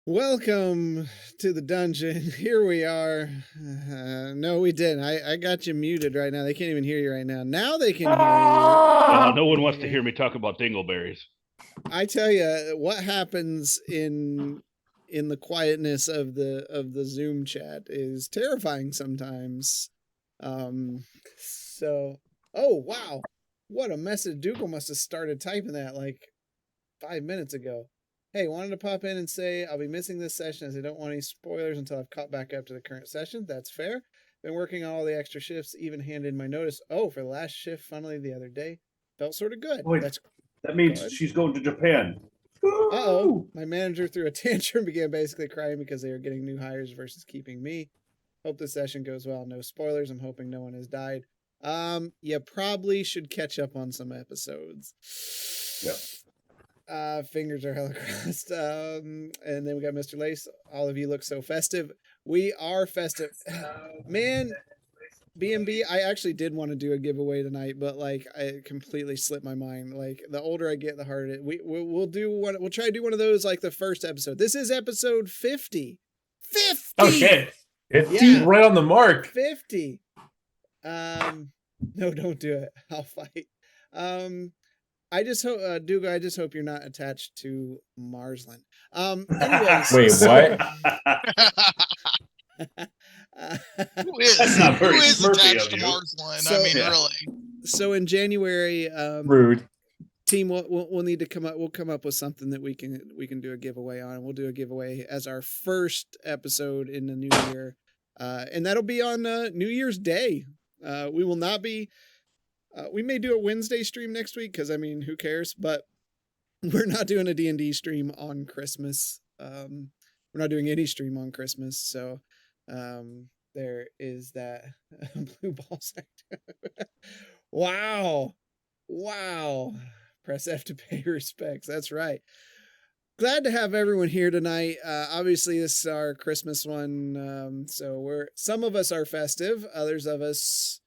Welcome to the dungeon. Here we are. No, we didn't. I got you muted right now. They can't even hear you right now. Now they can hear you. No one wants to hear me talk about dingleberries. I tell you what happens in the quietness of the Zoom chat is terrifying sometimes. So, oh wow, what a message! Dougal must have started typing that like 5 minutes ago. Hey, wanted to pop in and say I'll be missing this session as I don't want any spoilers until I've caught back up to the current session. That's fair. Been working on all the extra shifts, even handed my notice. Oh, for the last shift, funnily the other day. Felt sort of good. Wait, that means good. She's going to Japan. Uh-oh. My manager threw a tantrum and began basically crying because they were getting new hires versus keeping me. Hope the session goes well. No spoilers. I'm hoping no one has died. You probably should catch up on some episodes. Yep. Fingers are hella crossed. And then we got Mr. Lace. All of you look so festive. We are festive. Man, B&B, I actually did want to do a giveaway tonight, but like I completely slipped my mind. Like the older I get, the harder it. We'll do one. We'll try to do one of those like the first episode. This is episode 50. 50. Oh shit! 50 right on the mark. 50. No, don't do it. I'll fight. I just hope, Dougal, I just hope you're not attached to Marsland. Anyways. Wait, what? Who is attached to Marsland? So, I mean, really. So in January, rude. Team, we'll need to come up. We'll come up with something that we can do a giveaway on. We'll do a giveaway as our first episode in the new year, and that'll be on New Year's Day. We will not be. We may do a Wednesday stream next week because I mean, who cares? But we're not doing a D&D stream on Christmas. We're not doing any stream on Christmas, so there is that. Blue ball sector. Wow. Press F to pay respects. That's right. Glad to have everyone here tonight. Obviously, this is our Christmas one, so some of us are festive. Others of us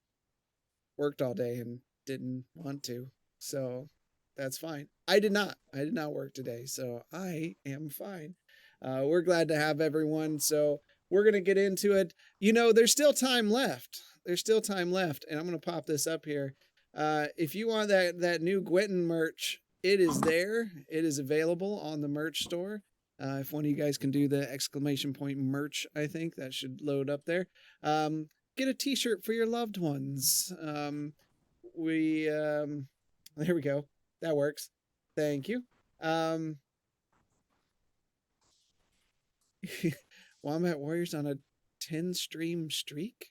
worked all day and didn't want to, so that's fine. I did not work today, so I am fine. We're glad to have everyone, so we're gonna get into it. You know, there's still time left, and I'm gonna pop this up here. If you want that new Gwenton merch, it is there. It is available on the merch store. If one of you guys can do the exclamation point merch, I think that should load up there. Get a t-shirt for your loved ones. There we go. That works. Thank you. Wombat Warriors on a 10 stream streak.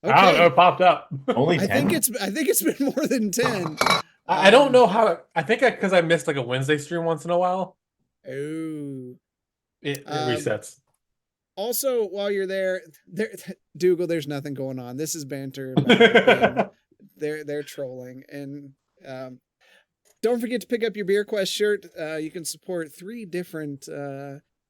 Okay. I don't know, it popped up. Only 10? I think it's been more than 10. I don't know how. I think because I missed like a Wednesday stream once in a while. Oh. It resets. Also, while you're there, Dougal, there's nothing going on. This is banter. They're trolling. And don't forget to pick up your Beer Quest shirt. You can support 3 different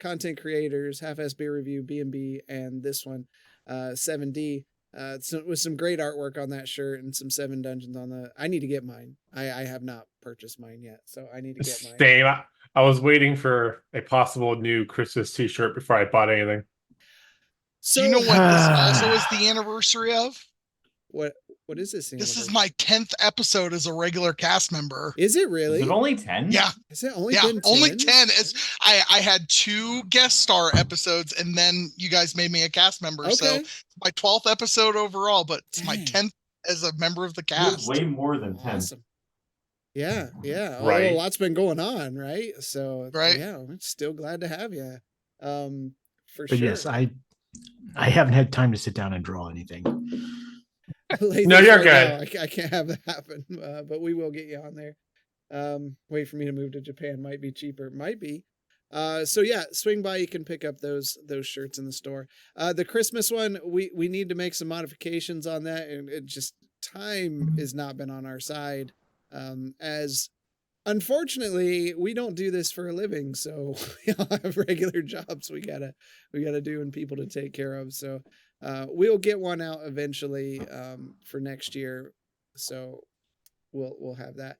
content creators, Half-Ass Beer Review, B&B, and this one, 7D. With some great artwork on that shirt and some 7 dungeons on the. I need to get mine. I have not purchased mine yet, so I need to get mine. Same. I was waiting for a possible new Christmas t-shirt before I bought anything. So, do you know what this also is the anniversary of? What is this? This is my 10th episode as a regular cast member. Is it really? Is it only 10? Yeah. Is it only been 10? Only 10. I had 2 guest star episodes, and then you guys made me a cast member. Okay. So it's my 12th episode overall, but it's my 10th as a member of the cast. Way more than 10. Awesome. Yeah. Right. A lot's been going on, right? So right. Yeah, I'm still glad to have you. For but sure. Yes, I haven't had time to sit down and draw anything. No, you're good. I can't have that happen, but we will get you on there. Wait for me to move to Japan. Might be cheaper. Might be. So yeah, swing by. You can pick up those shirts in the store. The Christmas one, we need to make some modifications on that, and it just time has not been on our side. As unfortunately, we don't do this for a living, so we all have regular jobs we gotta do and people to take care of. So. We'll get one out eventually for next year, so we'll have that.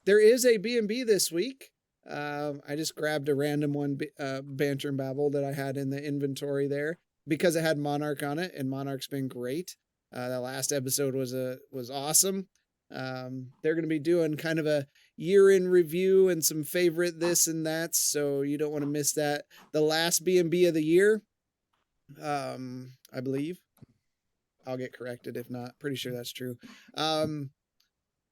There is a B&B this week. I just grabbed a random one, Banter and Babble, that I had in the inventory there because it had Monarch on it, and Monarch's been great. The last episode was awesome. They're going to be doing kind of a year in review and some favorite this and that, so you don't want to miss that. The last B&B of the year, I believe. I'll get corrected if not. Pretty sure that's true.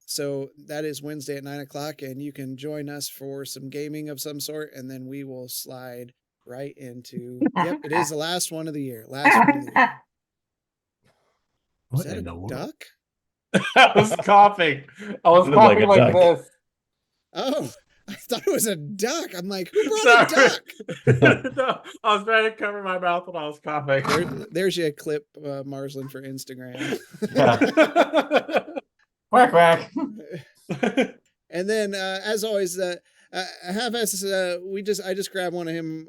So that is Wednesday at 9:00, and you can join us for some gaming of some sort, and then we will slide right into. Yep, it is the last one of the year. Last one of the year. What Is that in a the world? duck? I was coughing. I was Sounded like coughing a like duck. this. Oh, I thought it was a duck. I'm like, who brought a duck? No, I was trying to cover my mouth when I was coughing. There's your clip, Marsland, for Instagram. Yeah. Quack quack. And then, as always, Half-Ass, I just grabbed one of him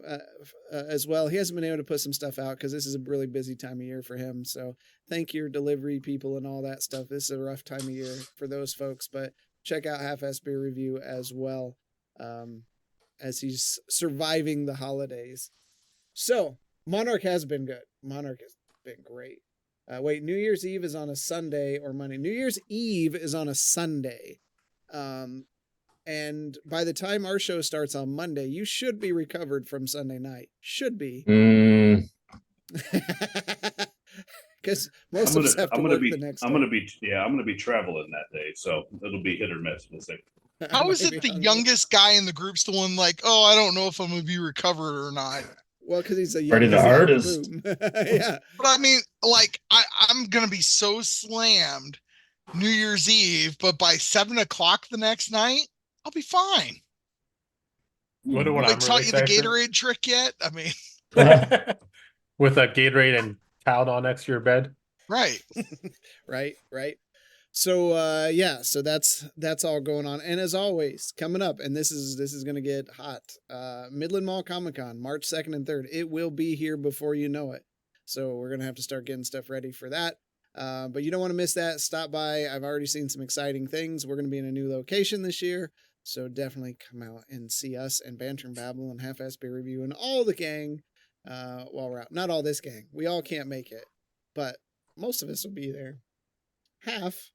as well. He hasn't been able to put some stuff out because this is a really busy time of year for him. So thank your delivery people and all that stuff. This is a rough time of year for those folks, but check out Half-Ass Beer Review as well, as he's surviving the holidays. So Monarch has been good. Monarch has been great. Wait, New Year's Eve is on a Sunday or Monday. New Year's Eve is on a Sunday. And by the time our show starts on Monday, you should be recovered from Sunday night. Should be. Because most of us have to work the next day. I'm gonna be traveling that day, so it'll be hit or miss. We'll see. How is it the youngest guy in the group's the one like, oh, I don't know if I'm gonna be recovered or not? Well, because he's a Already the youngest hardest. Yeah. But I mean, like, I'm gonna be so slammed New Year's Eve, but by 7:00 the next night, I'll be fine. What do Have I I'm taught really you the excited Gatorade trick yet? I mean, for? With a Gatorade and Tylenol next to your bed. right. Right. So yeah, so that's all going on. And as always, coming up, and this is gonna get hot. Midland Mall Comic-Con, March 2nd and 3rd. It will be here before you know it. So we're gonna have to start getting stuff ready for that. But you don't want to miss that. Stop by. I've already seen some exciting things. We're gonna be in a new location this year. So definitely come out and see us and Banter and Babble and Half-Ass Beer Review and all the gang while we're out. Not all this gang. We all can't make it, but most of us will be there. Half.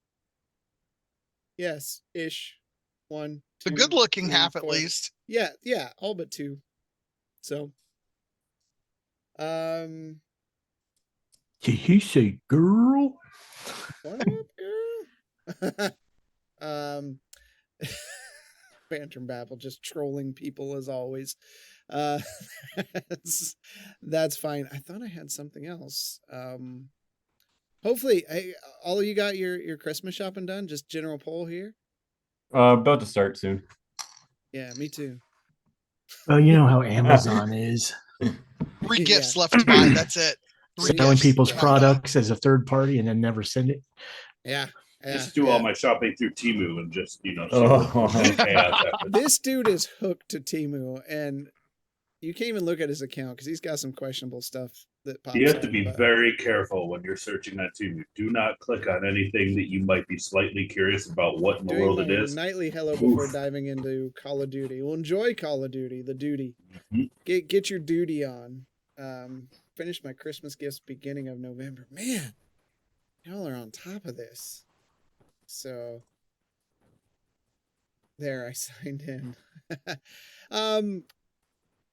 Yes, ish. 1, 2. The good looking 3, half at 4. least. Yeah, all but 2. So, Did he say girl? what up, girl? Banter and Babble, just trolling people as always. That's fine. I thought I had something else. Hopefully, all of you got your Christmas shopping done. Just general poll here. About to start soon. Yeah, me too. Well, you know how Amazon is. 3 gifts left to buy. That's it. 3 Selling gifts. people's Yeah. products as a third party and then never send it. Yeah. Just do all my shopping through Temu and just see Oh. what chaos happens. This dude is hooked to Temu, and you can't even look at his account because he's got some questionable stuff that pops You have up, to be but- very careful when you're searching on Temu. Do not click on anything that you might be slightly curious about what in the Doing world it my is. nightly hello before Oof. diving into Call of Duty. Well, enjoy Call of Duty, the duty. Mhm. Get your duty on. Finished my Christmas gifts beginning of November. Man, y'all are on top of this. So there, I signed in.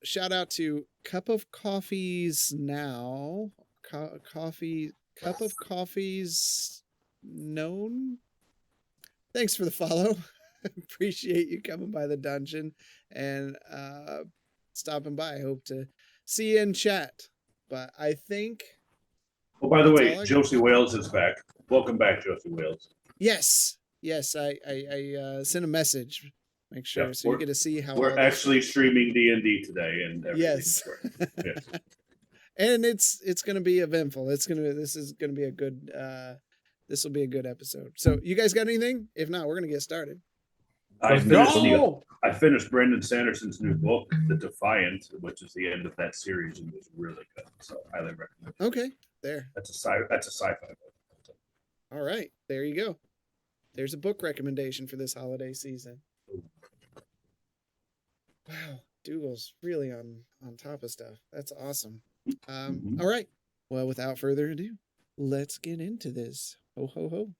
Shout out to Cup of Coffees Now. Cup of Coffees Known. Thanks for the follow. Appreciate you coming by the dungeon and stopping by. I hope to see you in chat. But I think Oh, by the That's way, all I got. Josie Wales is back. Welcome back, Josie Wales. yes. I sent a message. Make sure Yeah, so you we're- get to see how We're all this actually works. streaming D&D today, and Yes. everything's great. Yes. And it's gonna be eventful. This is gonna be a good this will be a good episode. So you guys got anything? If not, we're gonna get started. I finished, No! I finished Brandon Sanderson's new book, The Defiant, which is the end of that series, and it was really good. So highly recommend it. Okay, there. That's a sci-fi book. All right, there you go. There's a book recommendation for this holiday season. Wow, Dougal's really on top of stuff. That's awesome. Mhm. All right. Well, without further ado, let's get into this. Ho ho ho.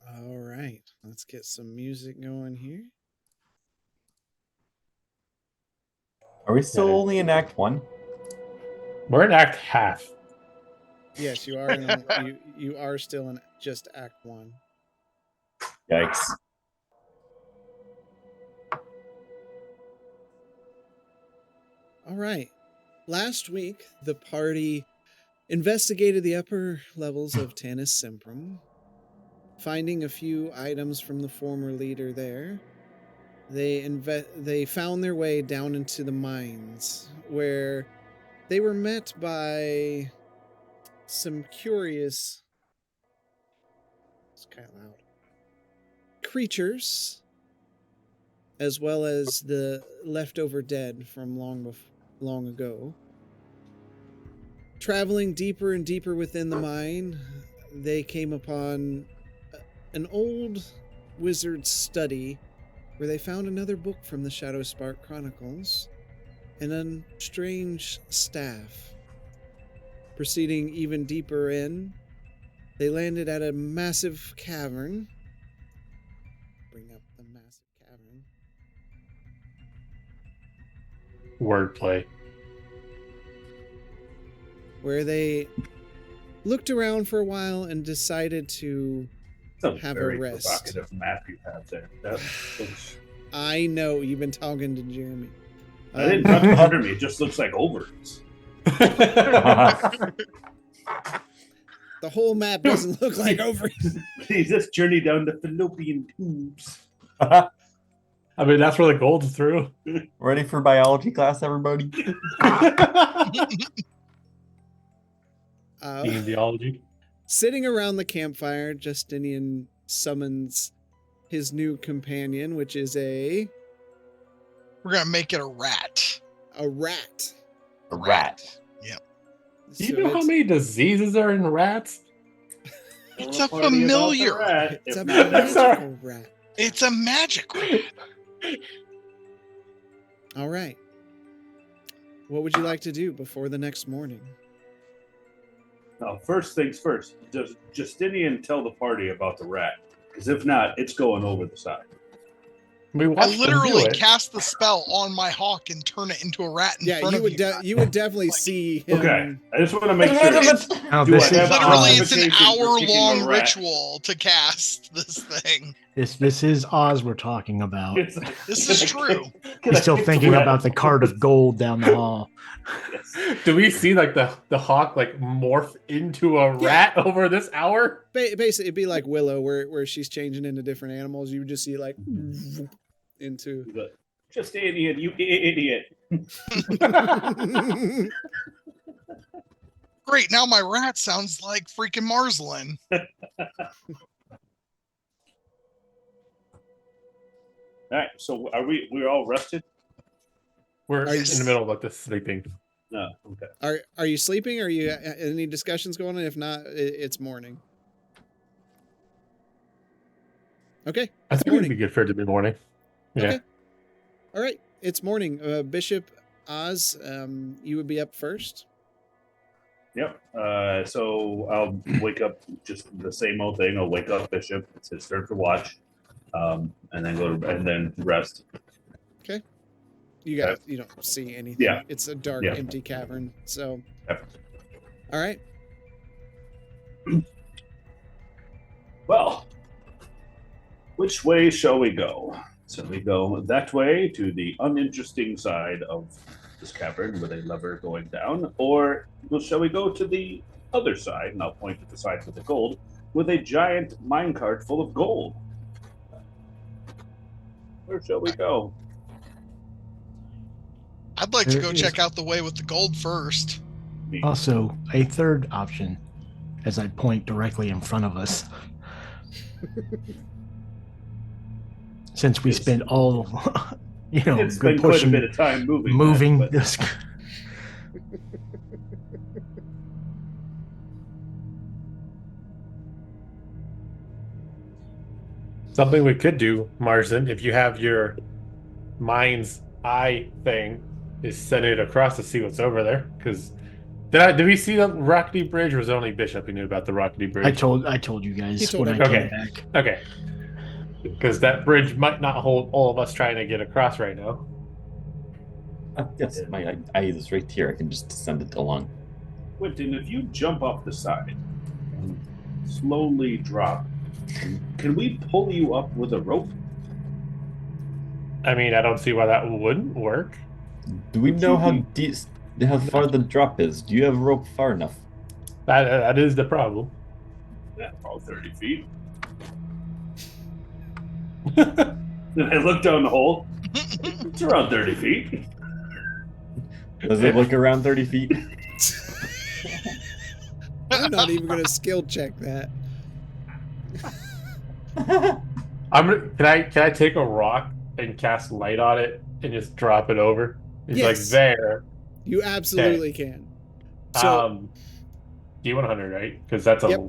All right. Let's get some music going here. Are we still only in Act 1? We're in Act half. Yes, you are in you are still in just Act 1. Yikes. All right. Last week, the party investigated the upper levels of Tanis Simprum, finding a few items from the former leader there. They found their way down into the mines, where they were met by some curious, it's kind of loud, creatures, as well as the leftover dead from long ago. Traveling deeper and deeper within the mine, they came upon an old wizard's study where they found another book from the Shadowspark Chronicles and a strange staff. Proceeding even deeper in, they landed at a massive cavern. Bring up the massive cavern. Wordplay. Where they looked around for a while and decided to It's a have a very rest. provocative map you have there. That's, I know you've been talking to Jeremy. I didn't talk to Jeremy. It just looks like ovaries. The whole map doesn't look like ovaries. He's just journey down the fallopian tubes. I mean, that's where the gold's through. Ready for biology class, everybody? Theology. Sitting around the campfire, Justinian summons his new companion, which is We're gonna make it a rat. a rat. A rat. Do you know how many diseases are in rats? It's Well, a party about the familiar. rat, It's if a not that. magical rat. It's a magic rat. All right. What would you like to do before the next morning? Now, first things first. Does Justinian tell the party about the rat? Because if not, it's going over the side. We I watched them do literally it. cast the spell on my hawk and turn it into a rat in Yeah, front you of would you. you would definitely see him. Okay, I just want to make sure. Oh, Do this I is have Literally, Oz. it's an justification for kicking a hour-long rat? ritual to cast this thing. This is Oz we're talking about. It's- This is true. He's still thinking about the cart of gold down the hall. Yes. Do we see like the hawk like morph into a rat over this hour? Basically, it'd be like Willow, where she's changing into different animals. You would just see like into. Justinian, you idiot. Great, now my rat sounds like freaking Marslin. All right, so we're all rested? We're Are you in the middle of like this sleeping. No, okay. Are you sleeping? Are you any discussions going on? If not, it's morning. Okay. I think morning. it'd be good for it to be morning. Yeah. Okay. All right. it's morning. Bishop Oz, you would be up first. Yep. So I'll wake up, just the same old thing. I'll wake up Bishop. It's his turn to watch, and then and then rest. Okay. You guys, you don't see anything. Yeah. It's a dark, empty cavern. So, all right. Well, which way shall we go? Shall we go that way to the uninteresting side of this cavern with a lever going down, or shall we go to the other side, and I'll point at the side with the gold, with a giant minecart full of gold? Where shall we go? I'd like to go check out the way with the gold first. Also, a third option, as I point directly in front of us. Since we spent all, it's been quite a bit of time moving this. Something we could do, Marsden, if you have your mind's eye thing, is send it across to see what's over there. Because did we see the Rockety Bridge, or was it only Bishop who knew about the Rockety Bridge? I told you guys when I came back. Okay. Because that bridge might not hold all of us trying to get across right now. Yes, my eye is right here. I can just send it along. Quentin, if you jump off the side and slowly drop, can we pull you up with a rope? I mean, I don't see why that wouldn't work. Do we know how far the drop is? Do you have rope far enough? That is the problem. Yeah, about 30 feet. Then I look down the hole. It's around 30 feet. Does it look around 30 feet? I'm not even going to skill check that. Can I take a rock and cast light on it and just drop it over? It's like there. You absolutely can. So, D100, right? Because that's a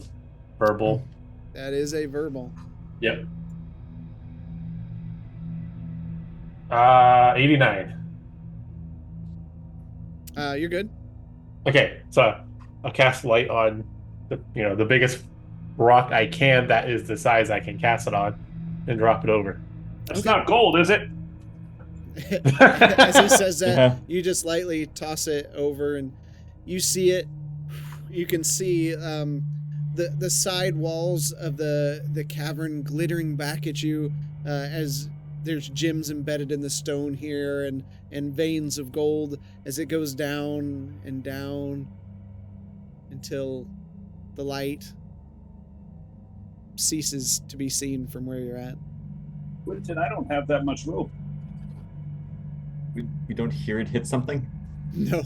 verbal. That is a verbal. Yep. 89. You're good. Okay, so I'll cast light on the biggest rock I can that is the size I can cast it on, and drop it over. That's not gold, is it? As he says that, you just lightly toss it over, and you see it. You can see the side walls of the cavern glittering back at you as there's gems embedded in the stone here, and veins of gold as it goes down and down until the light ceases to be seen from where you're at. Quentin, I don't have that much rope. We don't hear it hit something? No.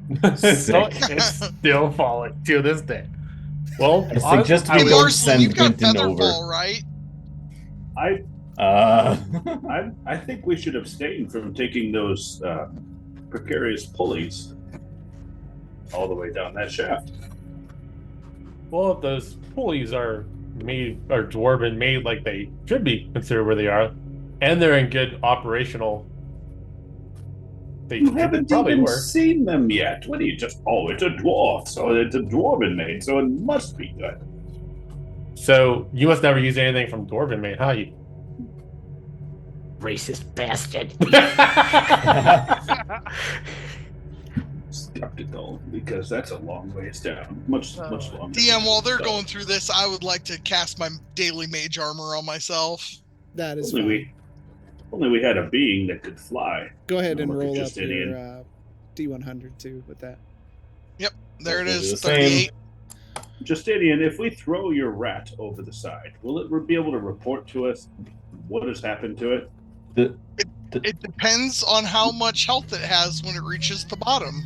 It's still falling to this day. Well, I suggest we don't send you've got Quentin over. Featherfall, right? I think we should abstain from taking those precarious pulleys all the way down that shaft. Well, if those pulleys are dwarven made like they should be considered where they are, and they're in good operational. You haven't even seen them yet. What are you it's a dwarf, so it's a dwarven made, so it must be good. So you must never use anything from dwarven made, huh? You racist bastard. Skeptical, because that's a long ways down. Much longer. DM, while they're going through this, I would like to cast my daily mage armor on myself. That is only we had a being that could fly. Go ahead and roll up your D100 too with that. Yep, there it is, 38. Justinian, if we throw your rat over the side, will it be able to report to us what has happened to it? It depends on how much health it has when it reaches the bottom.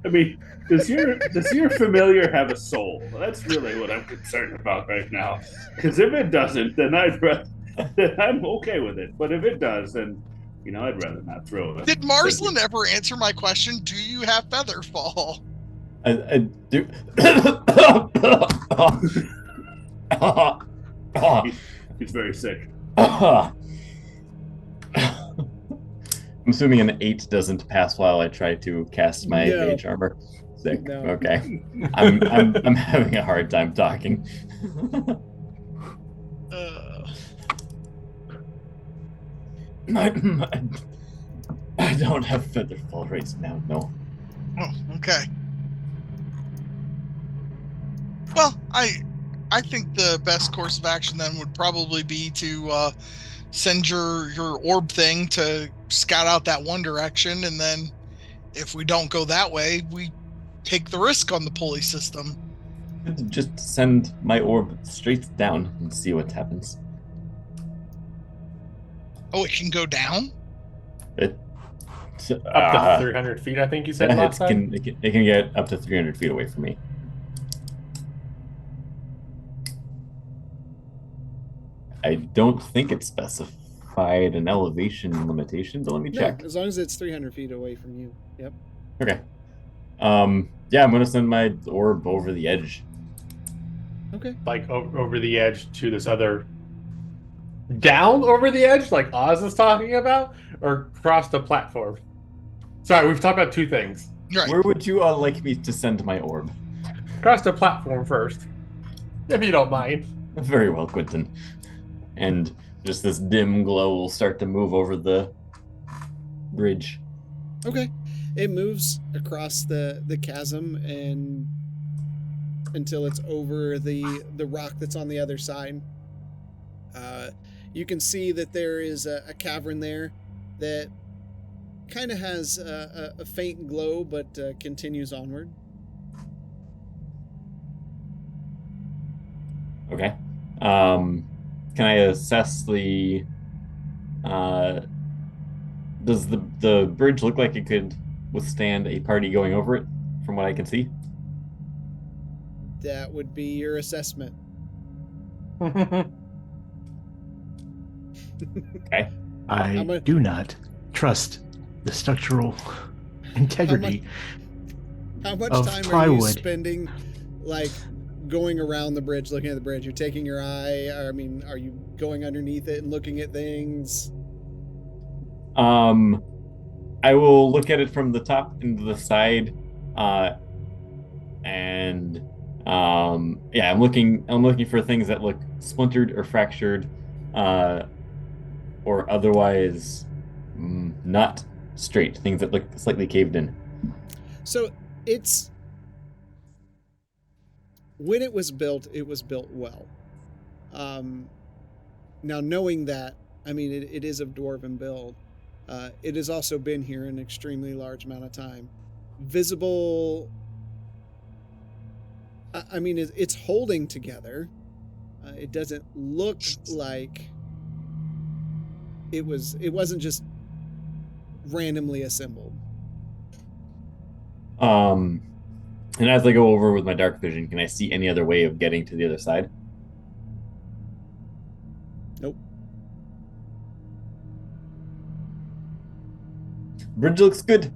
I mean, does your familiar have a soul? That's really what I'm concerned about right now. Because if it doesn't, then I'm okay with it. But if it does, then I'd rather not throw it. Did Marsland ever answer my question? Do you have Featherfall? I do. He's very sick. I'm assuming an 8 doesn't pass while I try to cast my No. mage armor. Sick. No. Okay. I'm having a hard time talking. I don't have featherfall right now, no. Oh, okay. Well, I think the best course of action then would probably be to send your orb thing to scout out that one direction, and then if we don't go that way, we take the risk on the pulley system. Just send my orb straight down and see what happens. Oh, it can go down? It Up to 300 feet, I think you said last time. It can get up to 300 feet away from me. I don't think it specified an elevation limitation, but let me check. No, as long as it's 300 feet away from you. Yep. Okay. Yeah, I'm gonna send my orb over the edge. Okay. Like over the edge to this other. Down over the edge, like Oz is talking about, or across the platform? Sorry, we've talked about two things. Right. Where would you like me to send my orb? Across the platform first, if you don't mind. Very well, Quentin. And just this dim glow will start to move over the bridge. Okay. It moves across the chasm and until it's over the rock that's on the other side. You can see that there is a cavern there that kind of has a faint glow, but continues onward. Okay. Can I assess the? Does the bridge look like it could withstand a party going over it? From what I can see. That would be your assessment. Okay. I do not trust the structural integrity How much of time are you plywood. spending, like, going around the bridge, looking at the bridge? You're taking your eye. I mean, are you going underneath it and looking at things? I will look at it from the top and the side, and yeah, I'm looking for things that look splintered or fractured, or otherwise not straight. Things that look slightly caved in. So it's when it was built well. Now knowing that, I mean, it is of dwarven build. It has also been here an extremely large amount of time. Visible. I mean, it's holding together. It doesn't look like it wasn't just randomly assembled. And as I go over with my dark vision, can I see any other way of getting to the other side? Nope. Bridge looks good.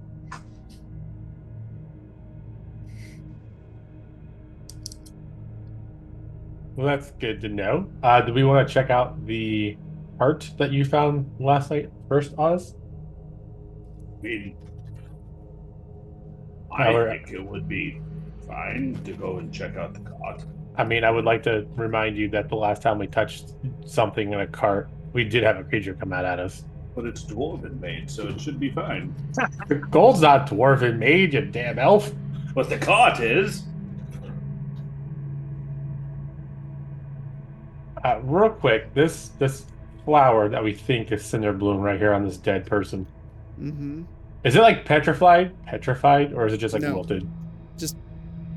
Well, that's good to know. Do we want to check out the art that you found last night first, Oz? I mean, I think it would be fine to go and check out the cot. I mean, I would like to remind you that the last time we touched something in a cart, we did have a creature come out at us. But it's dwarven made, so it should be fine. Gold's not dwarven made, you damn elf. But the cot is. Real quick, this flower that we think is Cinderbloom right here on this dead person. Mm-hmm. Is it like petrified, or is it just like No. wilted? Just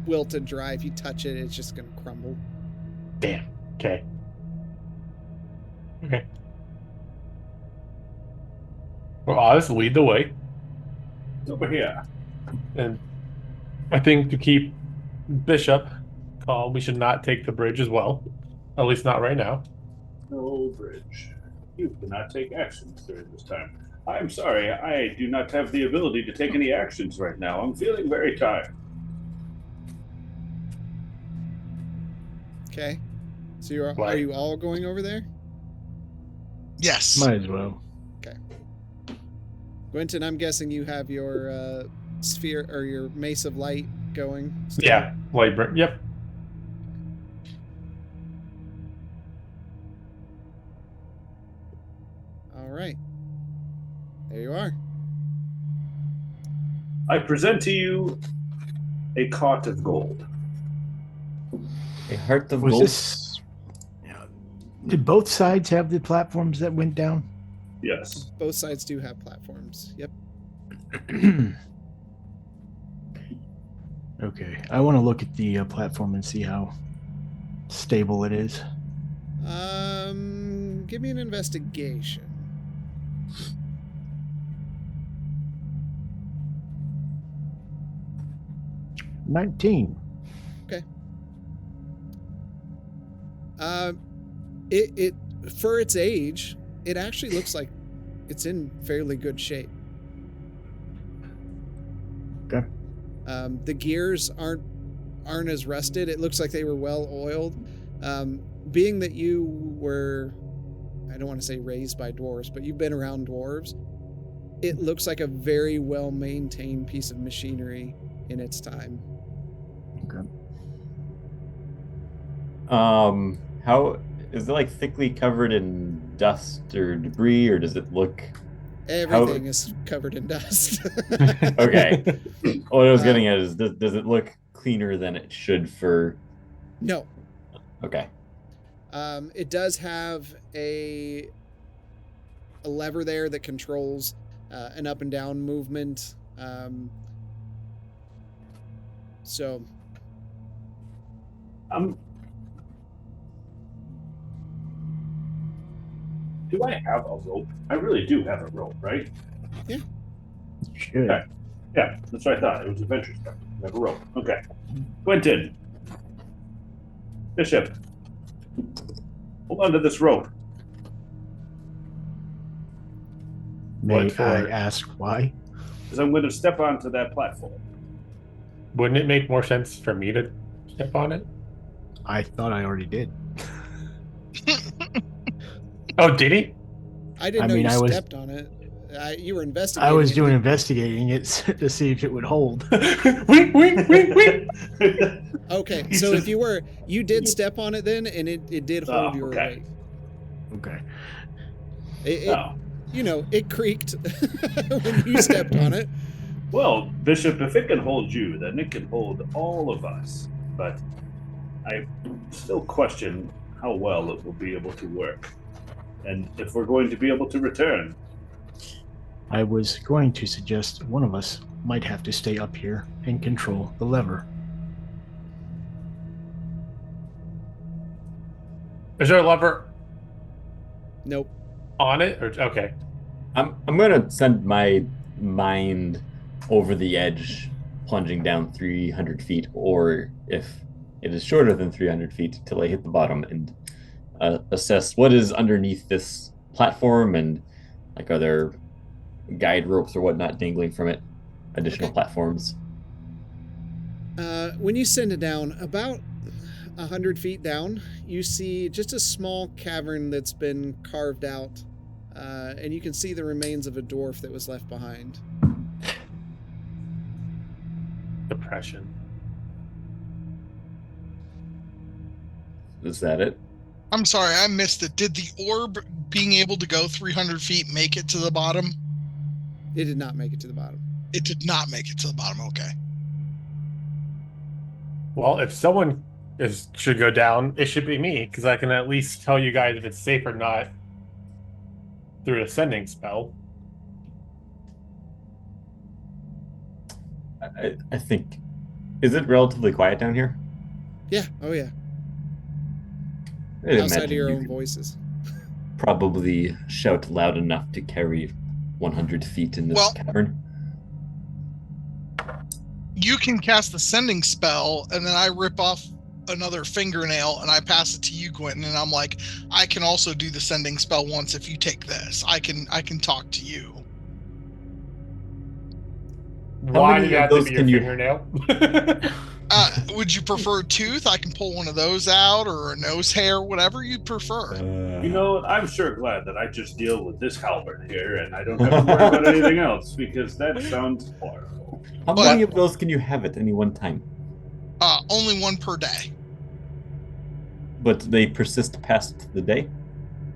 wilted dry. If you touch it, it's just gonna crumble. Damn. Okay. Okay. Well, Oz, lead the way. Over here. And I think to keep Bishop calm, we should not take the bridge as well. At least not right now. No bridge. You cannot take actions during this time. I'm sorry, I do not have the ability to take any actions right now. I'm feeling very tired. Okay. So are Right. you all going over there? Yes. Might as well. Quentin, I'm guessing you have your sphere or your mace of light going. Still? Yeah, light burn. Yep. All right. There you are. I present to you a cot of gold. A heart of Was gold. this? Did both sides have the platforms that went down? Yes. Both sides do have platforms. Yep. Okay, I want to look at the platform and see how stable it is. Give me an investigation. $19. It for its age, it actually looks like it's in fairly good shape. Okay. The gears aren't as rusted. It looks like they were well oiled. Being that you were, I don't want to say raised by dwarves, but you've been around dwarves, it looks like a very well maintained piece of machinery in its time. Okay. How is it like thickly covered in dust or debris, or does it look? Everything is covered in dust. Okay. What I was getting at is, does it look cleaner than it should for? No. Okay. It does have a lever there that controls an up and down movement. So. Do I have a rope? I really do have a rope, right? Yeah. Should. Okay. Yeah, that's what I thought. It was adventure stuff. I have a rope. Okay. Quentin. Bishop. Hold on to this rope. May What for? I ask why? Because I'm going to step onto that platform. Wouldn't it make more sense for me to step on it? I thought I already did. Oh, did he? I didn't I know mean, you I was- stepped on it. You were investigating. I was it. doing investigating it to see if it would hold. Wink, wink, wink, wink. Okay, He so says- if you did step on it then, and it did hold your okay. weight. Okay. Oh. It creaked when you stepped on it. Well, Bishop, if it can hold you, then it can hold all of us. But I still question how well it will be able to work. And if we're going to be able to return. I was going to suggest one of us might have to stay up here and control the lever. Is there a lever Nope. on it? Or okay. I'm gonna send my mind over the edge, plunging down 300 feet, or if it is shorter than 300 feet, till I hit the bottom and assess what is underneath this platform, and like, are there guide ropes or whatnot dangling from it, additional Okay. platforms. When you send it down, about 100 feet down, you see just a small cavern that's been carved out, and you can see the remains of a dwarf that was left behind. Depression. Is that it? I'm sorry, I missed it. Did the orb being able to go 300 feet make it to the bottom? It did not make it to the bottom. It did not make it to the bottom. Okay. Well, if someone should go down, it should be me, because I can at least tell you guys if it's safe or not through a sending spell. I think. Is it relatively quiet down here? Yeah. Oh yeah. I'd Outside of imagine your you own could voices. probably shout loud enough to carry 100 feet in this Well- cavern. You can cast the sending spell, and then I rip off another fingernail and I pass it to you, Quentin, and I'm like, I can also do the sending spell once if you take this. I can talk to you. Why many did it have of to those be your can you- fingernail? Would you prefer a tooth? I can pull one of those out, or a nose hair, whatever you prefer. You know what? I'm sure glad that I just deal with this halberd here, and I don't have to worry about anything else because that sounds horrible. How But- many of those can you have at any one time? Only one per day. But they persist past the day?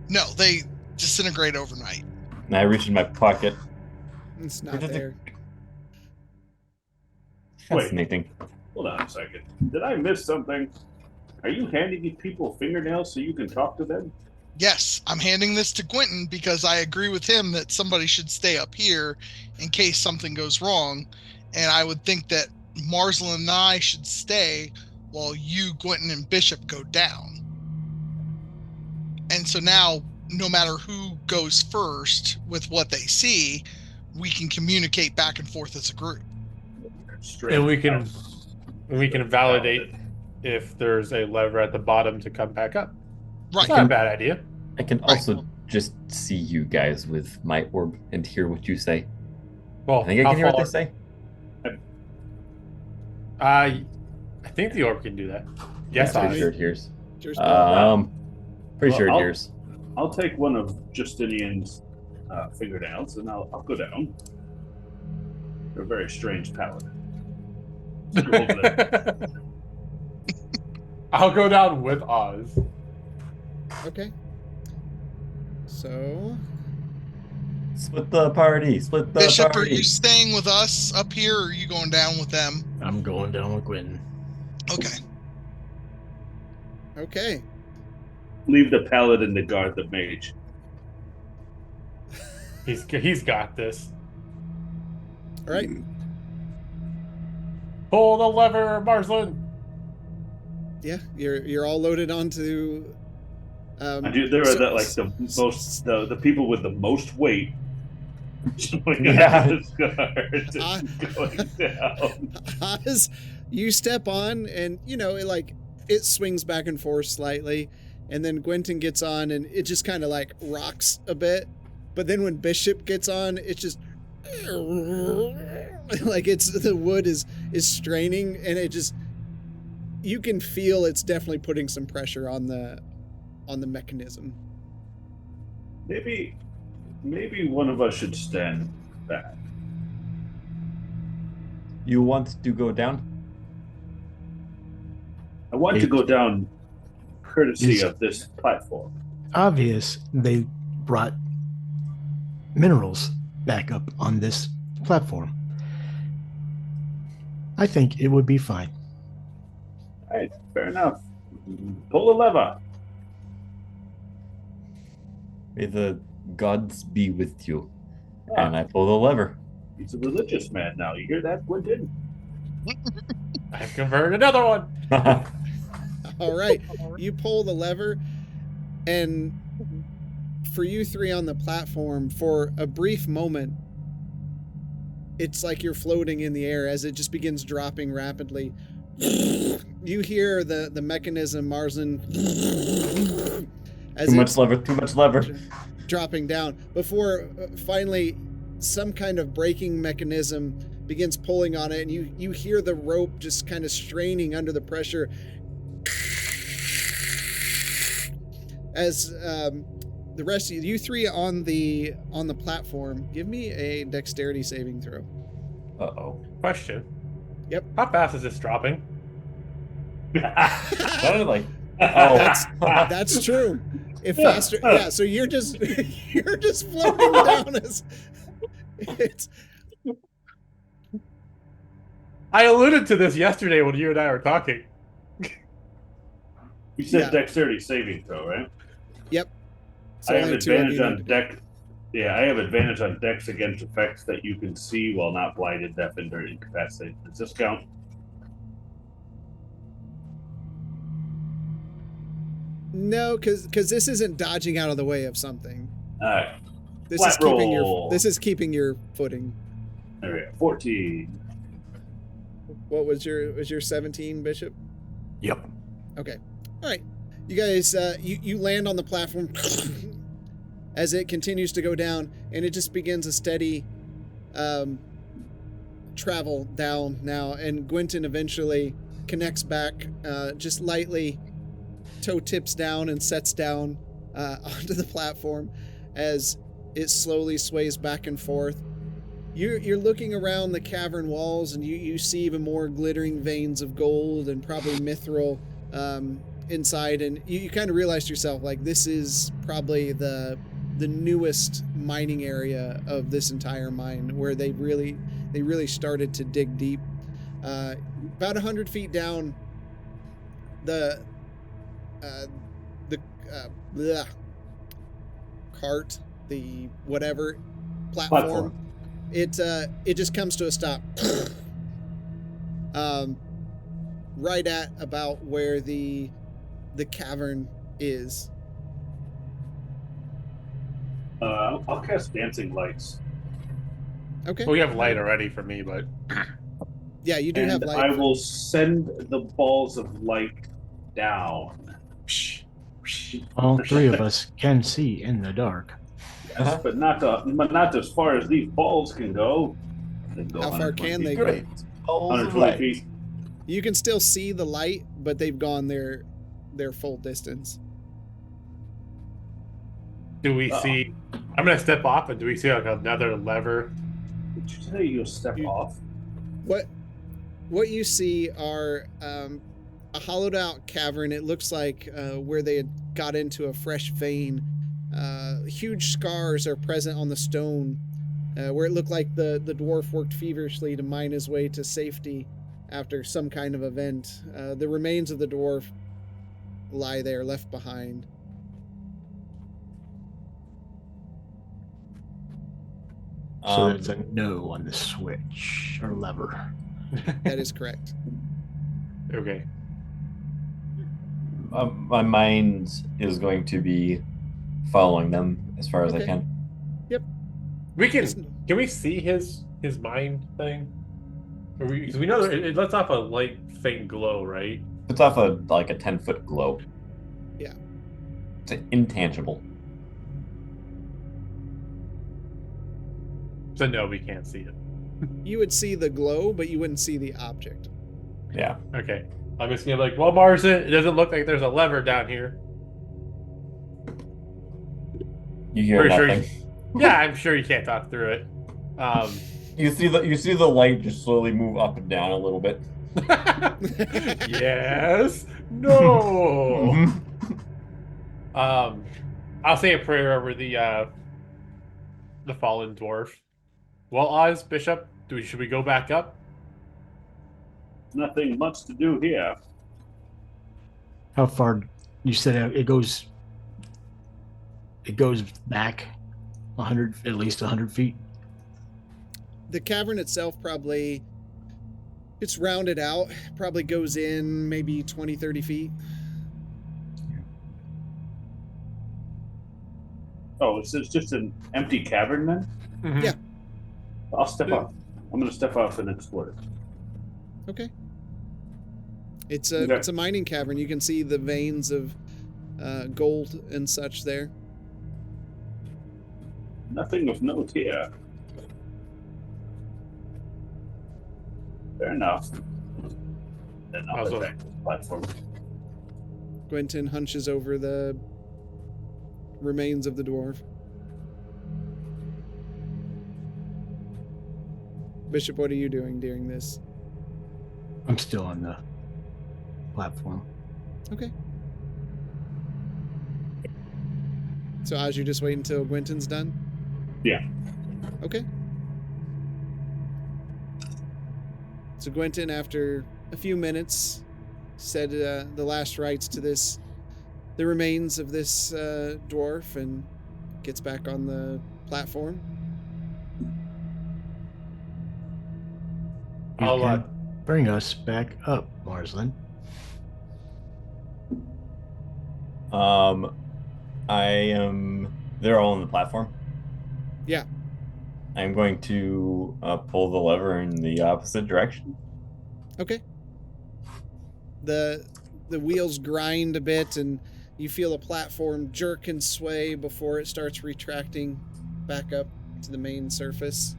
No, they disintegrate overnight. And I reach in my pocket. It's Where not did there. Wait. Fascinating. Hold on a second. Did I miss something? Are you handing people fingernails so you can talk to them? Yes, I'm handing this to Quentin because I agree with him that somebody should stay up here in case something goes wrong. And I would think that Marsland and I should stay while you, Quentin, and Bishop go down. And so now, no matter who goes first with what they see, we can communicate back and forth as a group. And we can validate if there's a lever at the bottom to come back up. Right. It's not a bad idea. I can also just see you guys with my orb and hear what you say. Well, I think I how can hear what far- they say. I think the orb can do that. Yes, Yeah, I. pretty sure it hears. Cheers. Pretty sure it I'll- hears. I'll take one of Justinian's fingernails and I'll go down. They're a very strange paladin. I'll go down with Oz. Okay. So, Split the party. Split the Bishop, party. are you staying with us up here, or are you going down with them? I'm going down with Quentin. Okay. okay. Leave the paladin to guard the mage. He's got this. All right. Pull the lever, Marsland. Yeah, you're all loaded onto. I do. There are the people with the most weight. Yeah. Going down. Oz, you step on, and it swings back and forth slightly, and then Gwenton gets on, and it just kind of like rocks a bit. But then when Bishop gets on, it's just like the wood is straining, and it just, you can feel it's definitely putting some pressure on the mechanism. Maybe one of us should stand back. You want to go down? I want to go down courtesy Is- of this platform. Obvious they brought minerals back up on this platform. I think it would be fine. All right, fair enough. Pull the lever. May the gods be with you. Ah, And I pull the lever. he's a religious man now. You hear that, Quentin? I've converted another one. All right, you pull the lever, and for you three on the platform, for a brief moment, it's like you're floating in the air as it just begins dropping rapidly. You hear the mechanism, Marsland, as Too it's much lever. dropping down before finally some kind of braking mechanism begins pulling on it, and you hear the rope just kind of straining under the pressure as the rest of you three on the platform, give me a dexterity saving throw. Uh-oh. Question. Yep. How fast is this dropping? Sounded like... That's Oh. that's true. If faster, yeah. So you're just floating down as it's. I alluded to this yesterday when you and I were talking. You said Yeah. dexterity saving throw, right? So I have only two of advantage you on need to- dex. Yeah, I have advantage on dex against effects that you can see while not blinded, deafened, or incapacitated. Does this count? No, because this isn't dodging out of the way of something. All right. This Flat is keeping roll. keeping your footing. There we go. 14. What was your 17, Bishop? Yep. Okay. All right. You guys, you land on the platform as it continues to go down, and it just begins a steady travel down now, and Gwynton eventually connects back just lightly, toe tips down and sets down onto the platform as it slowly sways back and forth. You're looking around the cavern walls, and you see even more glittering veins of gold and probably mithril inside, and you kind of realize to yourself, like, this is probably the newest mining area of this entire mine, where they really started to dig deep. About 100 feet down, the cart, the whatever platform. It just comes to a stop. Right at about where the cavern is. I'll cast dancing lights. Okay. Well, we have light already for me, but Yeah, you do And have light. I will send the balls of light down. All three of us can see in the dark. Yes, but not as far as these balls can go. They can go How far 120 can they feet. go? Great. Balls of 120 light. feet. You can still see the light, but they've gone their full distance. do we see? I'm gonna step off, and do we see like another lever? Did you say you'll step off? What you see are a hollowed out cavern. It looks like where they had got into a fresh vein. Huge scars are present on the stone, where it looked like the dwarf worked feverishly to mine his way to safety after some kind of event. The remains of the dwarf lie there, left behind. So there's a no on the switch or lever. That is correct. Okay. My mind is going to be following them as far as I Okay. can. We can. It's- Can we see his mind thing? Because we know that it lets off a light, faint glow, right? It's off a 10-foot glow. Yeah. It's intangible. So no, we can't see it. You would see the glow, but you wouldn't see the object. Yeah. Okay. I'm just gonna be like, well, Marsden, it doesn't look like there's a lever down here. You hear Pretty sure nothing. Yeah, I'm sure you can't talk through it. You see the light just slowly move up and down a little bit. Yes. No. Mhm. I'll say a prayer over the fallen dwarf. Well, Oz, Bishop, should we go back up? Nothing much to do here. How far? You said it goes. It goes back 100, at least 100 feet. The cavern itself probably, it's rounded out, probably goes in maybe 20, 30 feet. Oh, it's just an empty cavern then? Mhm. Yeah. I'll step off. I'm going to step off and explore it. Okay. It's Okay. a mining cavern. You can see the veins of gold and such there. Nothing of note here. Fair enough. Then I'll Also- head back to the platform. Gwynton hunches over the remains of the dwarf. Bishop, what are you doing during this? I'm still on the platform. Okay. So Oz, you just wait until Gwynton's done? Yeah. Okay. So Gwynton, after a few minutes, said the last rites to the remains of this dwarf, and gets back on the platform. You I'll, can bring us back up, Marsland. They're all on the platform. Yeah. I'm going to pull the lever in the opposite direction. Okay. The wheels grind a bit, and you feel the platform jerk and sway before it starts retracting back up to the main surface.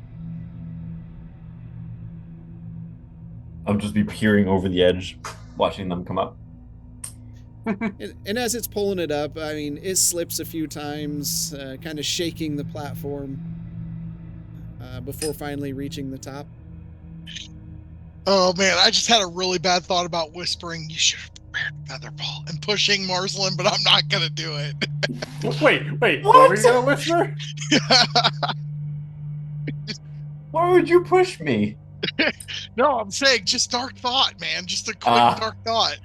I'll just be peering over the edge, watching them come up. And as it's pulling it up, I mean, it slips a few times, kind of shaking the platform before finally reaching the top. Oh man, I just had a really bad thought about whispering, "You should have prepared Featherball," and pushing Marcelin, but I'm not gonna do it. Wait, what were you gonna whisper? Why would you push me? No, I'm saying just dark thought, man. Just a quick dark thought.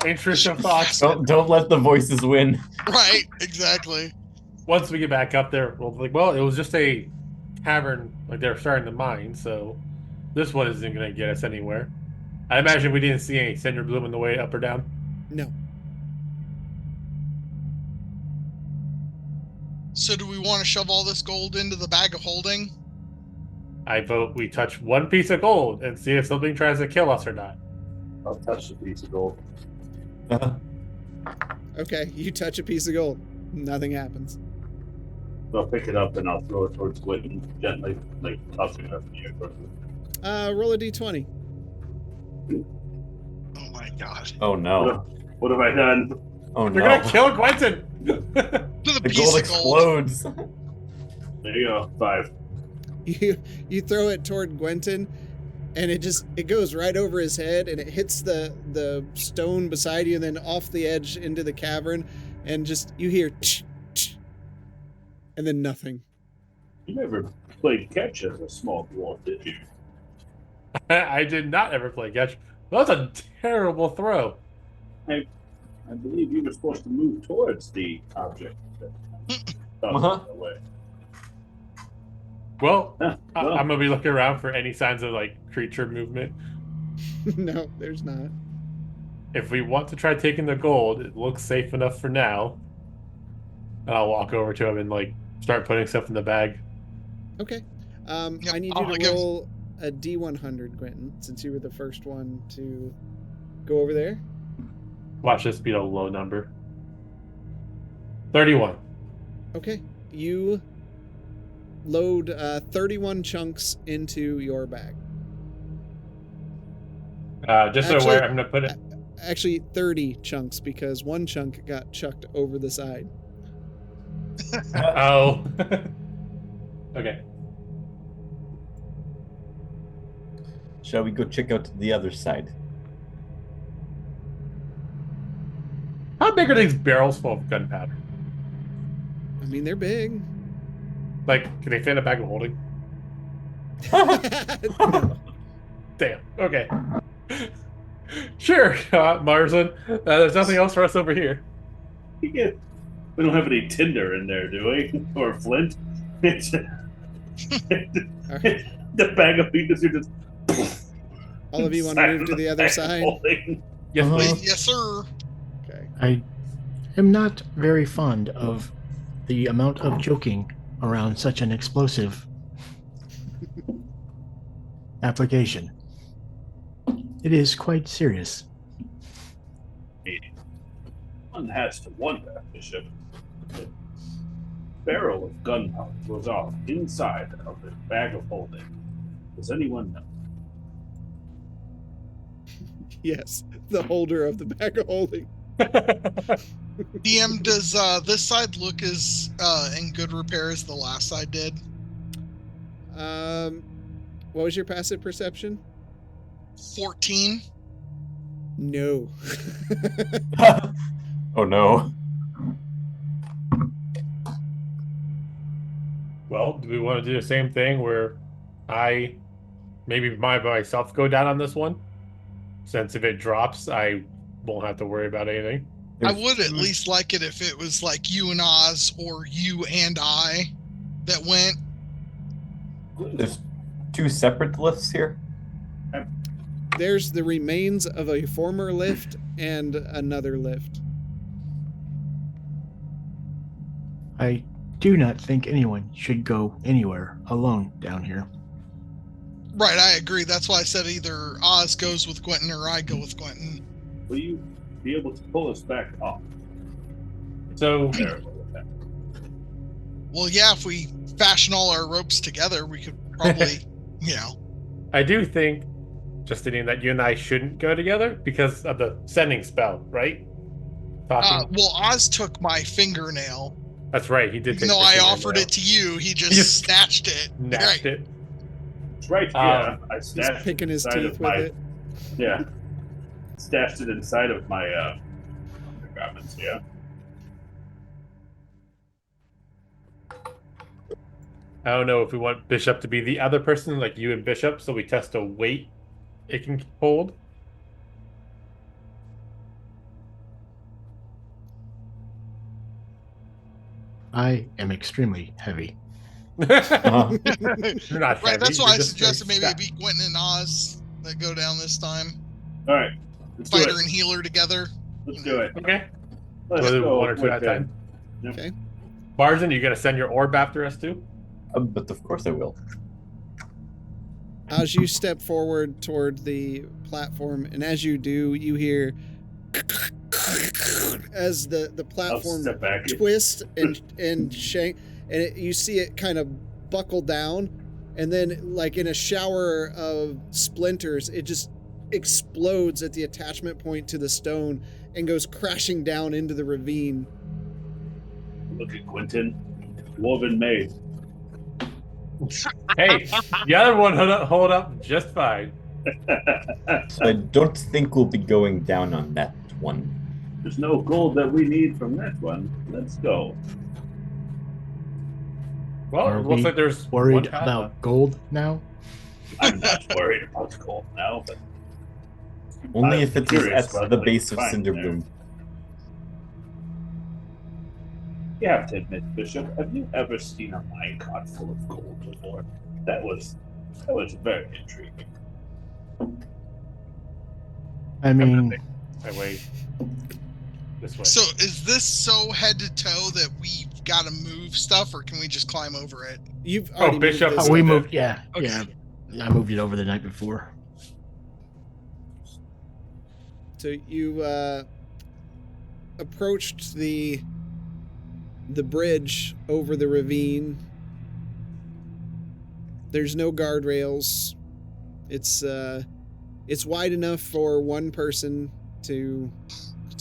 Intrusive thoughts. Don't let the voices win. Right, exactly. Once we get back up there, we'll be like, well, it was just a cavern, like they're starting to mine, so this one isn't going to get us anywhere. I imagine we didn't see any cinder bloom on the way up or down. No. So do we want to shove all this gold into the bag of holding? I vote we touch one piece of gold and see if something tries to kill us or not. I'll touch the piece of gold. Okay, you touch a piece of gold. Nothing happens. I'll pick it up and I'll throw it towards Quentin gently, like tossing it up in the air towards him. Roll a d20. Oh my god. Oh no. What have I done? Oh no. We're going to kill Quentin! To the The piece gold of gold. explodes. There you go. 5. You throw it toward Gwenton, and it goes right over his head, and it hits the stone beside you, and then off the edge into the cavern, and just you hear tch, tch, and then nothing. You never played catch as a small dwarf, did you? I did not ever play catch. That was a terrible throw. I believe you were supposed to move towards the object that away. Well, Well. I'm going to be looking around for any signs of like creature movement. No, there's not. If we want to try taking the gold, it looks safe enough for now. And I'll walk over to him and like start putting stuff in the bag. Okay. Yep, I need I'll you to give- roll a d100, Gwenton, since you were the first one to go over there. Watch this be a low number. 31. Okay. You load 31 chunks into your bag. Just so Actually- aware, I'm going to put it. Actually, 30 chunks because one chunk got chucked over the side. Oh. Okay. Shall we go check out the other side? How big are these barrels full of gunpowder? I mean, they're big. Like, can they fit in a bag of holding? No. Damn. Okay. Sure, Marsden. There's nothing else for us over here. Yeah. We don't have any tinder in there, do we? Or flint? It's Alright. the bag of peanuts are just. All of you want to move to the other side? Yes, Uh-huh. please. Yes, sir. Okay. I am not very fond of the amount of joking around such an explosive application. It is quite serious. One has to wonder, Bishop. The barrel of gunpowder goes off inside of the bag of holding. Does anyone know? Yes, the holder of the bag of holding. DM, does this side look as in good repair as the last side did? What was your passive perception? 14. No. Oh no. Well, do we want to do the same thing where I maybe myself go down on this one? Since if it drops, I won't have to worry about anything. I would at least like it if it was like you and Oz or you and I that went. There's 2 separate lifts here. There's the remains of a former lift and another lift. I do not think anyone should go anywhere alone down here. Right, I agree. That's why I said either Oz goes with Quentin or I go with Quentin. Will you be able to pull us back up? So, Terrible with that. Well, yeah, if we fashion all our ropes together, we could probably, I do think just stating that you and I shouldn't go together because of the sending spell, right? Talking. Well, Oz took my fingernail. That's right. He did Even take. though the I fingernail. offered it to you, he just just snatched it. Snatched it. That's right. Yeah, I He's stashed picking it his inside teeth of with my. it. Yeah, stashed it inside of my undergarments. Yeah. I don't know if we want Bishop to be the other person, like you and Bishop, so we test a weight it can hold. I am extremely heavy. Uh-huh. You're not Right, heavy. that's why you're I just suggested very maybe fat. it be Quentin and Oz that go down this time. All right, let's do Fighter it. and healer together. Let's do it. Okay. Let's We'll do go one or two with at a time. Yep. Okay. Marzin, you gonna send your orb after us too? But of course I will. As you step forward toward the platform, and as you do, you hear as the I'll platform step back. twist and shank, and you see it kind of buckle down, and then like in a shower of splinters, it just explodes at the attachment point to the stone and goes crashing down into the ravine. Look at Quentin, woven maid. Hey, the other one hold up just fine. So I don't think we'll be going down on that one. There's no gold that we need from that one. Let's go. Well, Are it looks we like there's Worried one path about left. gold now? I'm not worried about gold now, but Only I'm if it is curious at about the what base you of find there. Cinderbloom. you have to admit, Bishop, have you ever seen a mine cart full of gold before? That was very intriguing. I mean, That way. This way. So is this so head to toe that we've got to move stuff, or can we just climb over it? You've already moved Bishop, this we stuff. moved. Yeah, Okay. yeah. I moved it over the night before. So you approached the bridge over the ravine. There's no guardrails. It's wide enough for one person to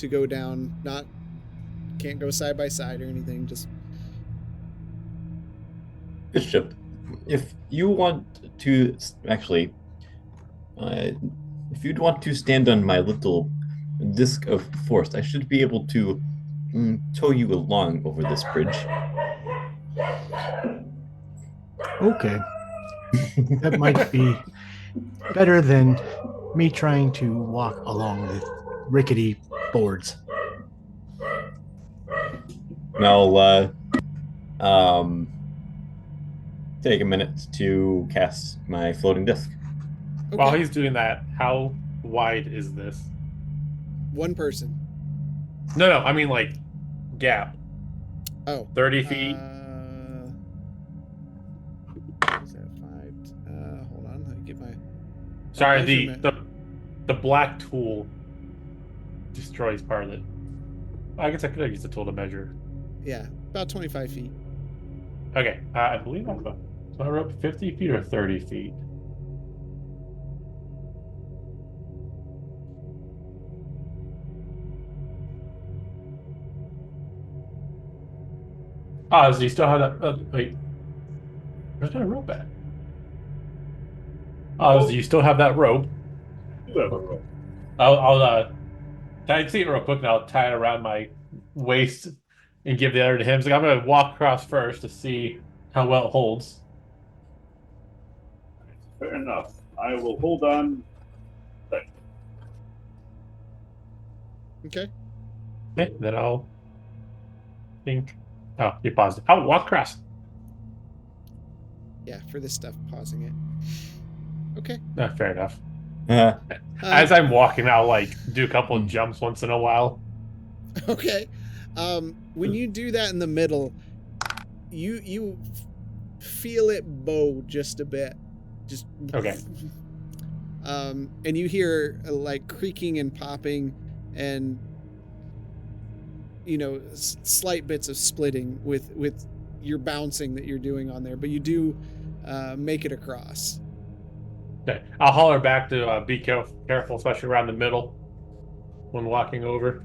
go down. Can't go side by side or anything. Just Bishop, if you want to actually, if you'd want to stand on my little disc of force, I should be able to tow you along over this bridge. Okay, that might be better than me trying to walk along the rickety boards. Now, take a minute to cast my floating disc. okay. While he's doing that, how wide is this? One person. No, I mean like gap. Oh, 30 feet. What is that, 5? Hold on, let me get my. Sorry, measurement. the black tool destroys part of it. I guess I could have used the tool to measure. Yeah, about 25 feet. Okay, I believe I have a. So I wrote 50 feet or 30 feet. Oh, so you still have that? Wait, where's my rope at? Oh, so you still have that rope? You have a rope. I'll can I see it real quick and I'll tie it around my waist and give the other to him. He's like, I'm gonna walk across first to see how well it holds. Fair enough. I will hold on. Okay. Okay, then I'll think. Oh, you paused it. I'll walk across. Yeah, for this stuff, pausing it. Okay. Fair enough. Uh, As I'm walking, I'll like do a couple of jumps once in a while. Okay. When you do that in the middle, you feel it bow just a bit. Just Okay. And you hear like creaking and popping and slight bits of splitting with your bouncing that you're doing on there, but you do make it across. Okay. I'll holler back to be careful, especially around the middle when walking over.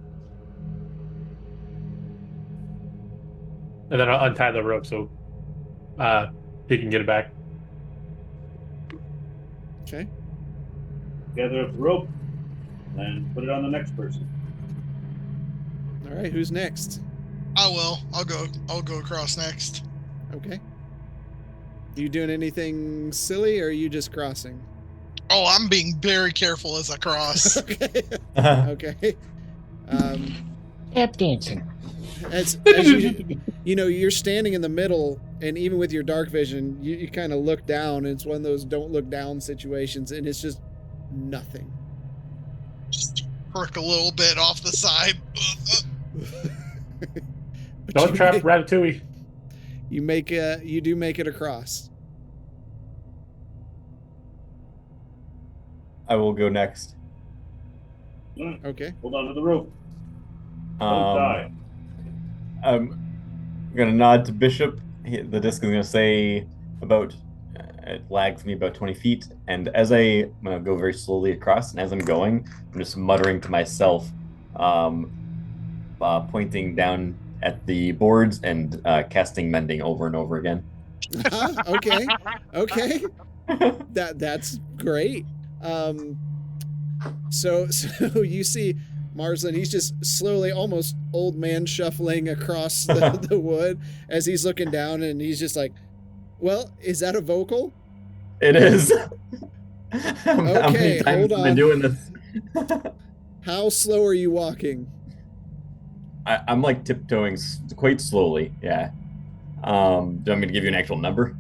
And then I'll untie the rope so he can get it back. Okay. Gather up the rope and put it on the next person. All right. Who's next? I will. I'll go across next. Okay. You doing anything silly, or are you just crossing? Oh, I'm being very careful as I cross. Okay. Okay. Tap dancing. As you're standing in the middle, and even with your dark vision, you kind of look down, and it's one of those don't look down situations, and it's just nothing. Just perk a little bit off the side. But Don't trap Ratatouille. You do make it across. I will go next. Okay. Hold on to the rope. Don't die. I'm gonna nod to Bishop. The disc is gonna say about. It lags me about 20 feet, and as I'm gonna go very slowly across, and as I'm going, I'm just muttering to myself, pointing down at the boards and casting mending over and over again. Okay. Okay. That's great. So you see Marsland, he's just slowly, almost old man shuffling across the wood as he's looking down, and he's just like, well, is that a vocal? It is. How Okay, many times hold have I been on. doing this? How slow are you walking? I'm like tiptoeing quite slowly. Yeah. Do you want me to give you an actual number?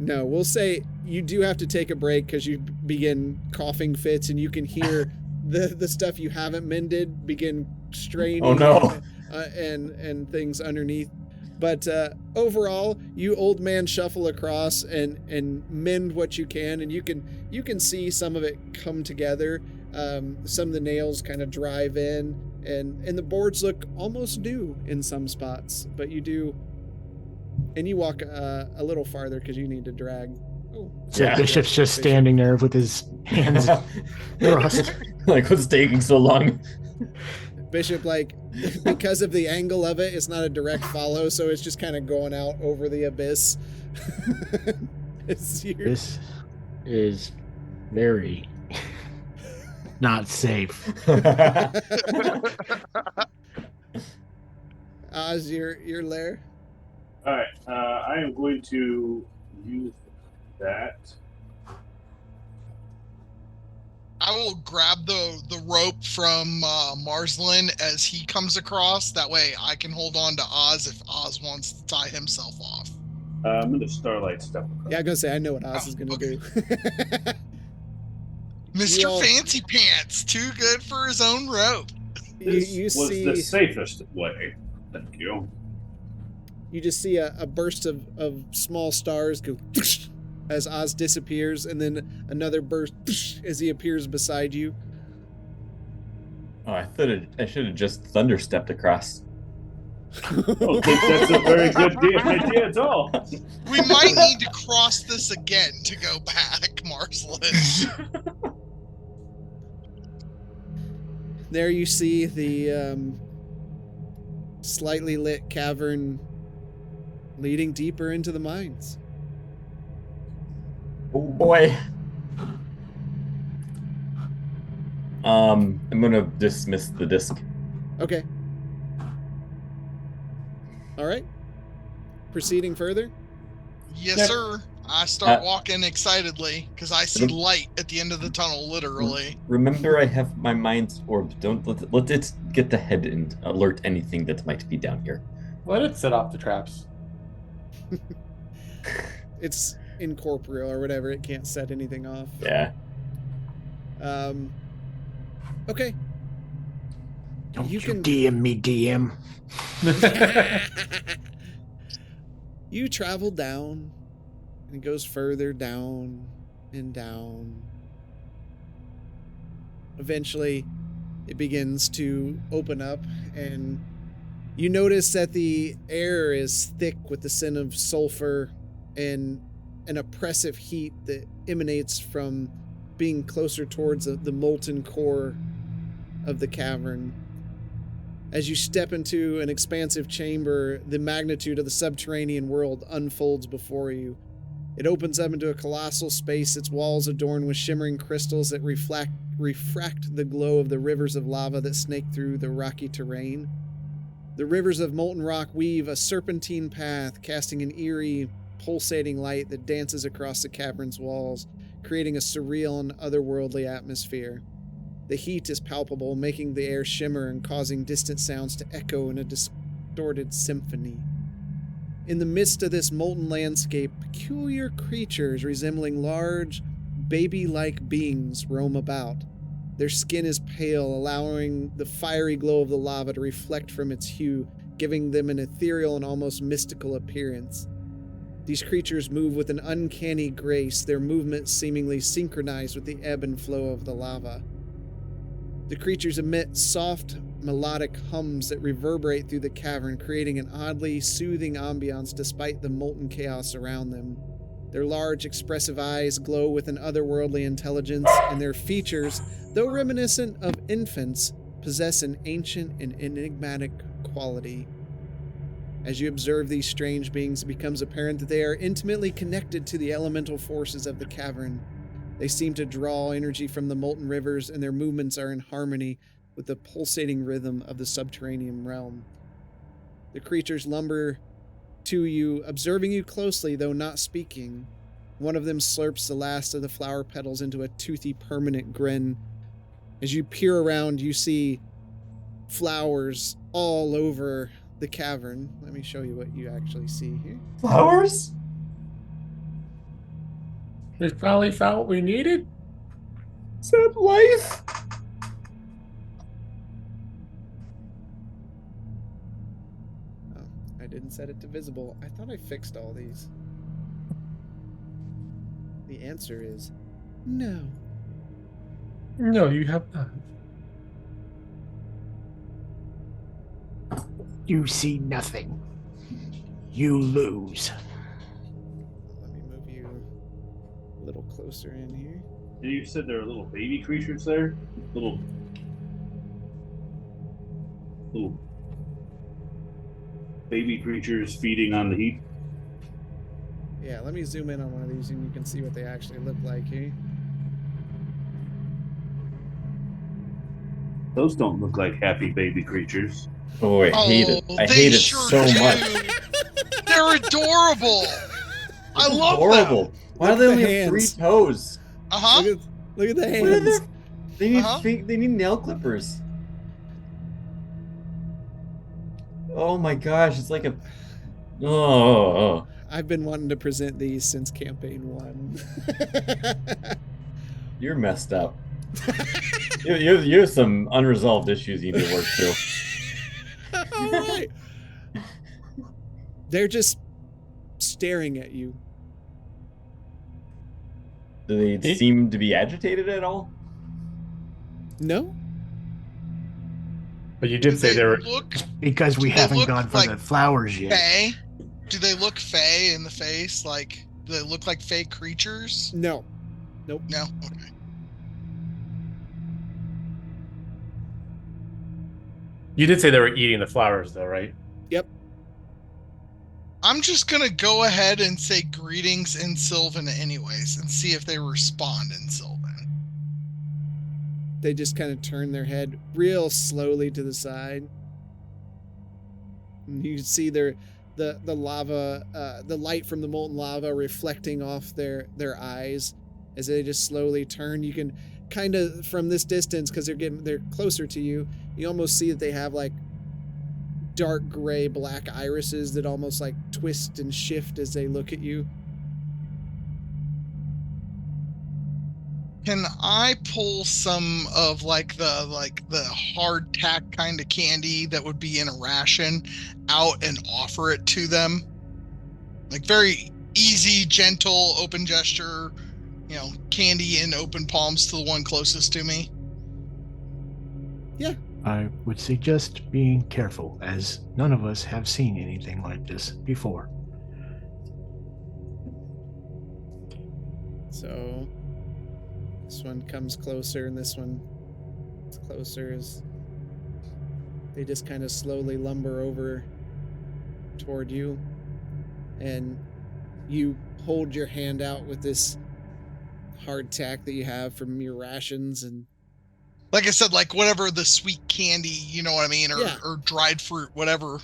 No, we'll say you do have to take a break because you begin coughing fits, and you can hear the stuff you haven't mended begin straining. Oh no. And things underneath. But overall, you old man shuffle across and mend what you can, and you can see some of it come together. Some of the nails kind of drive in, and the boards look almost new in some spots. But you do, and you walk a little farther because you need to drag. Oh, So Yeah. Bishop's just standing there with his hands crossed. Like, what's taking so long? Bishop, like, because of the angle of it, it's not a direct follow, so it's just kind of going out over the abyss. This is very not safe. Oz, your lair. All right. I am going to use that. I will grab the rope from Marsland as he comes across. That way I can hold on to Oz if Oz wants to tie himself off. I'm going to starlight step across. Yeah, I'm gonna say I know what Oz is gonna do. Mr. all- Fancy Pants, too good for his own rope. This you was see, the safest way. Thank you. you just see a burst of small stars go as Oz disappears, and then another burst as he appears beside you. Oh, I thought I should have just thunderstepped across. I don't think that's a very good idea at all. We might need to cross this again to go back, Marsland. There you see the slightly lit cavern leading deeper into the mines. Oh boy. I'm gonna dismiss the disc. Okay. All right. Proceeding further. Yes, Yep. sir. I start walking excitedly because I see light at the end of the tunnel, literally. Remember, I have my mind's orb. Don't let it get ahead and alert anything that might be down here. Let it set off the traps. It's incorporeal or whatever. It can't set anything off. Yeah. Okay. Don't You you can- DM me, DM. You travel down, and it goes further down and down. Eventually, it begins to open up, and you notice that the air is thick with the scent of sulfur, and an oppressive heat that emanates from being closer towards the molten core of the cavern. As you step into an expansive chamber, the magnitude of the subterranean world unfolds before you. It opens up into a colossal space, its walls adorned with shimmering crystals that refract the glow of the rivers of lava that snake through the rocky terrain. The rivers of molten rock weave a serpentine path, casting an eerie, pulsating light that dances across the cavern's walls, creating a surreal and otherworldly atmosphere. The heat is palpable, making the air shimmer and causing distant sounds to echo in a distorted symphony. In the midst of this molten landscape, peculiar creatures resembling large, baby-like beings roam about. Their skin is pale, allowing the fiery glow of the lava to reflect from its hue, giving them an ethereal and almost mystical appearance. These creatures move with an uncanny grace, their movements seemingly synchronized with the ebb and flow of the lava. The creatures emit soft, melodic hums that reverberate through the cavern, creating an oddly soothing ambiance despite the molten chaos around them. Their large, expressive eyes glow with an otherworldly intelligence, and their features, though reminiscent of infants, possess an ancient and enigmatic quality. As you observe these strange beings, it becomes apparent that they are intimately connected to the elemental forces of the cavern. They seem to draw energy from the molten rivers, and their movements are in harmony with the pulsating rhythm of the subterranean realm. The creatures lumber to you, observing you closely, though not speaking. One of them slurps the last of the flower petals into a toothy, permanent grin. As you peer around, you see flowers all over the cavern. Let me show you what you actually see here. Flowers? We finally found what we needed. Is that life? Oh, I didn't set it to visible. I thought I fixed all these. The answer is no. No, you have not. You see nothing. You lose. Let me move you a little closer in here. You said there are little baby creatures there? Little baby creatures feeding on the heat? Yeah, let me zoom in on one of these and you can see what they actually look like here. Those don't look like happy baby creatures. Oh, I hate it. I they hate it sure so do. much. They're adorable. I love Horrible. them. Why do Look they at only the have 3 hands. toes? Uh-huh. Look at the What are hands. they need Uh-huh. they need nail clippers. Oh my gosh, it's like a oh. I've been wanting to present these since campaign 1. You're messed up. You have some unresolved issues you need to work through. All right. They're just staring at you. Do they seem to be agitated at all? No? But you did say they were. Look Because we Do they haven't look gone for like the flowers yet. fey. Do they look fey in the face? Like, do they look like fey creatures? No. Nope. No? Okay. You did say they were eating the flowers, though, right? Yep. I'm just gonna go ahead and say greetings in Sylvan anyways and see if they respond in Sylvan. They just kind of turn their head real slowly to the side. And you can see the lava, the light from the molten lava reflecting off their eyes as they just slowly turn. You can kind of, from this distance, because they're closer to you, you almost see that they have like dark gray black irises that almost like twist and shift as they look at you. Can I pull some of the hardtack kind of candy that would be in a ration out and offer it to them? Like very easy, gentle, open gesture, candy in open palms to the one closest to me. Yeah. I would suggest being careful, as none of us have seen anything like this before. So this one comes closer, and this one is closer as they just kind of slowly lumber over toward you. And you hold your hand out with this hardtack that you have from your rations, and Like I said, like whatever the sweet candy, you know what I mean, or, Yeah. or dried fruit, whatever.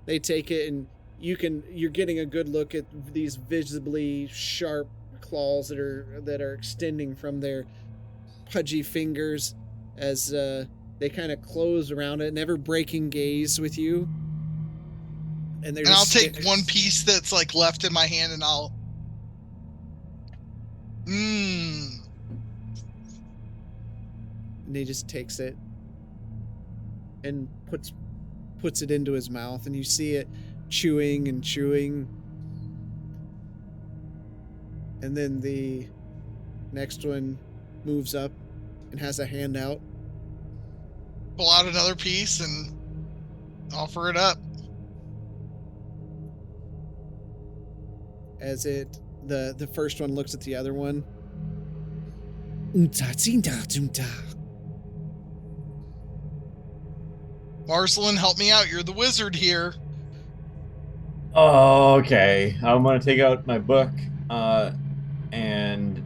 they take it, and you're getting a good look at these visibly sharp claws that are extending from their pudgy fingers as they kind of close around it, never breaking gaze with you. And And I'll take one piece that's like left in my hand, and I'll. And he just takes it and puts it into his mouth, and you see it chewing and chewing. And then the next one moves up and has a hand out. Pull out another piece and offer it up. As the first one looks at the other one. Marcelin, help me out. You're the wizard here. Okay, I'm gonna take out my book and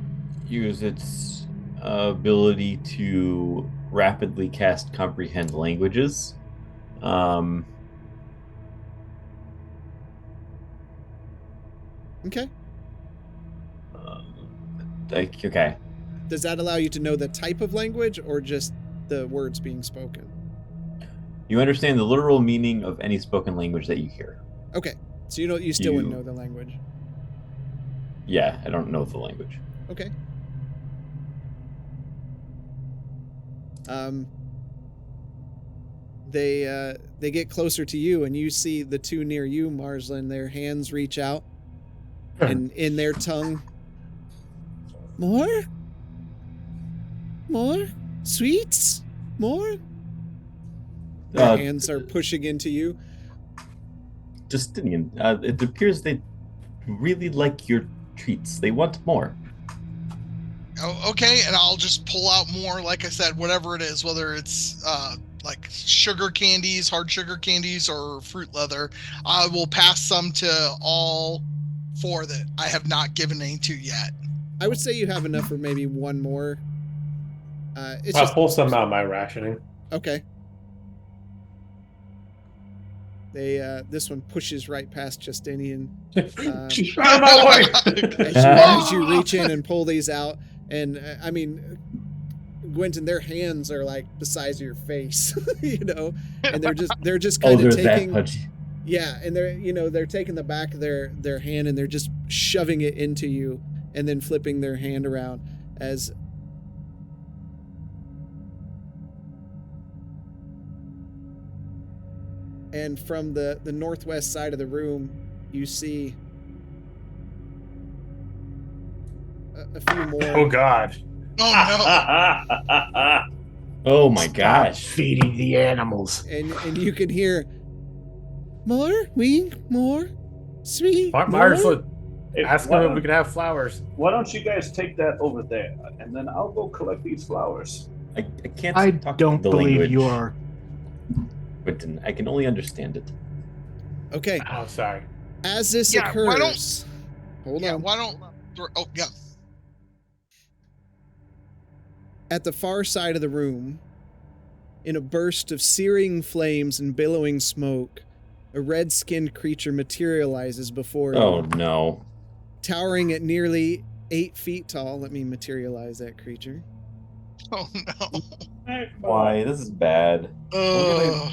use its ability to rapidly cast comprehend languages. Okay. Okay. Does that allow you to know the type of language or just the words being spoken? You understand the literal meaning of any spoken language that you hear. Okay. So you still wouldn't know the language. Yeah, I don't know the language. Okay. They get closer to you, and you see the two near you, Marslin. Their hands reach out, and in their tongue, more sweets, more. Their hands are pushing into you. Justinian, it appears they really like your treats. They want more. Oh, okay, and I'll just pull out more, like I said, whatever it is, whether it's like sugar candies, hard sugar candies, or fruit leather. I will pass some to all four that I have not given any to yet. I would say you have enough for maybe one more. I'll pull some out of my rationing. Okay. This one pushes right past Justinian. Out of my way! As you reach in and pull these out, and I mean, Gwynton, their hands are like the size of your face, and they're just kind of taking. That pudgy. Yeah, and they're taking the back of their hand and they're just shoving it into you, and then flipping their hand around as. And from the northwest side of the room, you see a few more. Oh, God. Oh, no. Oh, my gosh. Feeding the animals. And you can hear, more, sweet, Marcelin, Hey, ask them if we can have flowers. Why don't you guys take that over there, and then I'll go collect these flowers. I can't I talk don't the believe language, you are. Quentin. I can only understand it. Okay, Oh, sorry. as this Yeah, why don't- occurs, hold Yeah, on. why don't... Oh, yeah. At the far side of the room, in a burst of searing flames and billowing smoke, a red-skinned creature materializes before Oh, you, no. towering at nearly 8 feet tall. Let me materialize that creature. Oh, no. Why? This is bad. Ugh.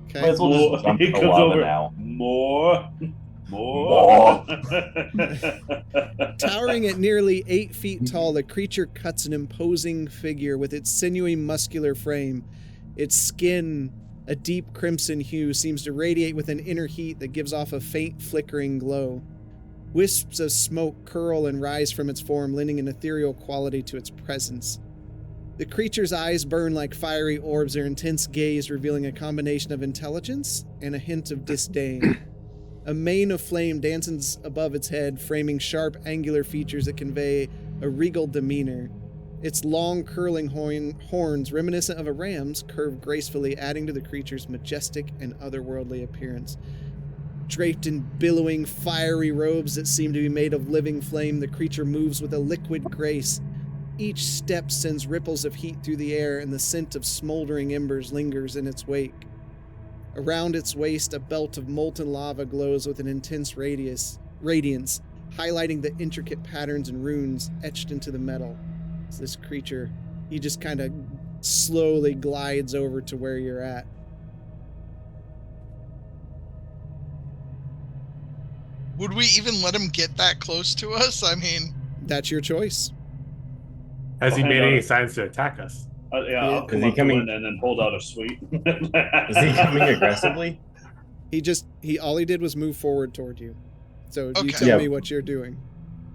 Okay. Might as well More. just jump He in the comes lava over. now. More. Towering at nearly 8 feet tall, the creature cuts an imposing figure with its sinewy, muscular frame. Its skin, a deep crimson hue, seems to radiate with an inner heat that gives off a faint, flickering glow. Wisps of smoke curl and rise from its form, lending an ethereal quality to its presence. The creature's eyes burn like fiery orbs, their intense gaze revealing a combination of intelligence and a hint of disdain. A mane of flame dances above its head, framing sharp, angular features that convey a regal demeanor. Its long, curling horns, reminiscent of a ram's, curve gracefully, adding to the creature's majestic and otherworldly appearance. Draped in billowing, fiery robes that seem to be made of living flame, the creature moves with a liquid grace. Each step sends ripples of heat through the air, and the scent of smoldering embers lingers in its wake. Around its waist, a belt of molten lava glows with an intense radiance, highlighting the intricate patterns and runes etched into the metal. So this creature, he just kind of slowly glides over to where you're at. Would we even let him get that close to us? I mean, That's your choice. Has he I'll made hand out any a- signs to attack us? Yeah, I'll Is come he up coming- to it and then hold out a sweet. Is he coming aggressively? All he did was move forward toward you. So you Okay. tell Yeah. me what you're doing.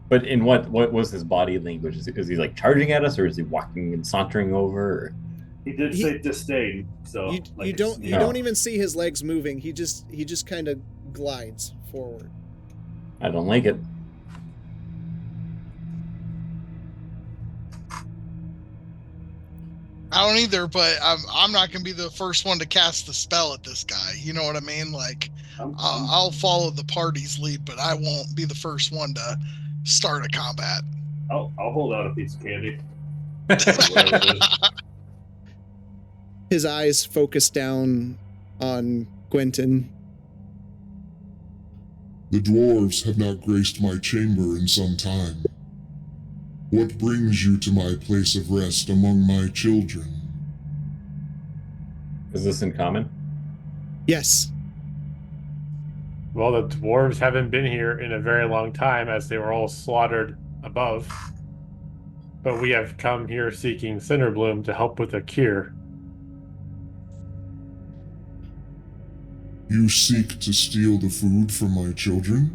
But in what was his body language? Is he like charging at us, or is he walking and sauntering over? Or... He did say disdain, so You like, don't No. even see his legs moving. He just kind of glides forward. I don't like it. I don't either, but I'm not going to be the first one to cast the spell at this guy. You know what I mean? Like, I'll follow the party's lead, but I won't be the first one to start a combat. I'll hold out a piece of candy. Whatever it is. His eyes focus down on Gwenton. The dwarves have not graced my chamber in some time. What brings you to my place of rest among my children? Is this in common? Yes. Well, the dwarves haven't been here in a very long time as they were all slaughtered above. But we have come here seeking Cinderbloom to help with a cure. You seek to steal the food from my children?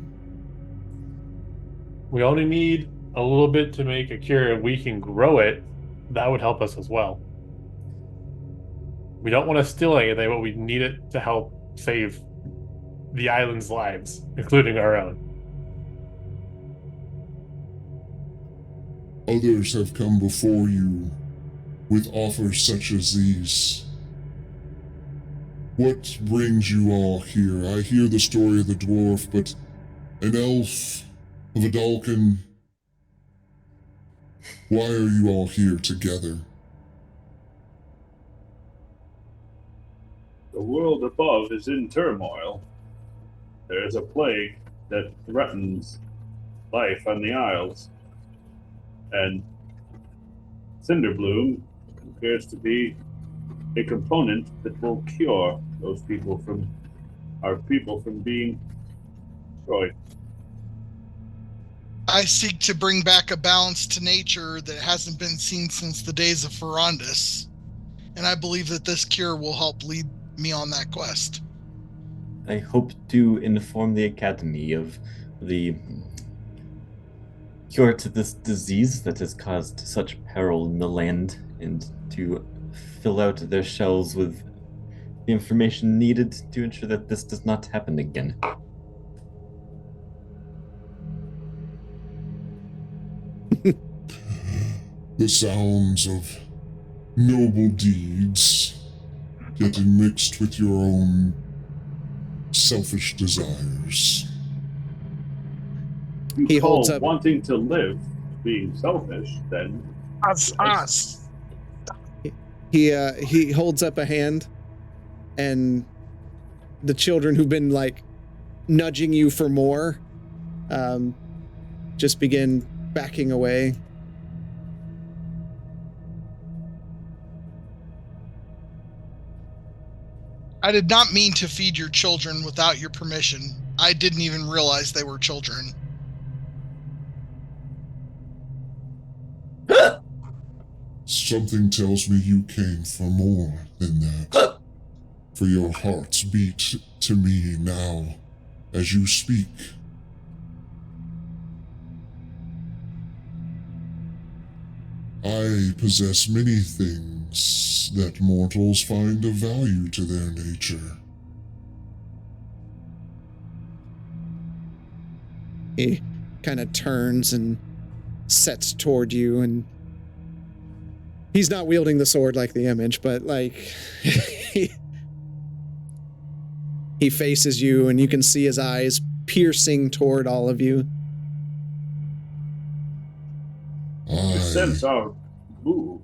We only need a little bit to make a cure, and we can grow it. That would help us as well. We don't want to steal anything, but we need it to help save the island's lives, including our own. Others have come before you with offers such as these. What brings you all here? I hear the story of the dwarf, but an elf of a Dalkin. Why are you all here together? The world above is in turmoil. There is a plague that threatens life on the Isles. And Cinderbloom appears to be a component that will cure our people from being destroyed. I seek to bring back a balance to nature that hasn't been seen since the days of Ferondis. And I believe that this cure will help lead me on that quest. I hope to inform the Academy of the cure to this disease that has caused such peril in the land, and to fill out their shells with the information needed to ensure that this does not happen again. The sounds of noble deeds getting mixed with your own selfish desires. You He call holds up- wanting to live being selfish, then Us. He holds up a hand, and the children who've been like nudging you for more just begin backing away. I did not mean to feed your children without your permission. I didn't even realize they were children. Something tells me you came for more than that. For your hearts beat to me now as you speak. I possess many things that mortals find of value to their nature. He kind of turns and sets toward you, and he's not wielding the sword like the image, but like he faces you, and you can see his eyes piercing toward all of you. You sense our move.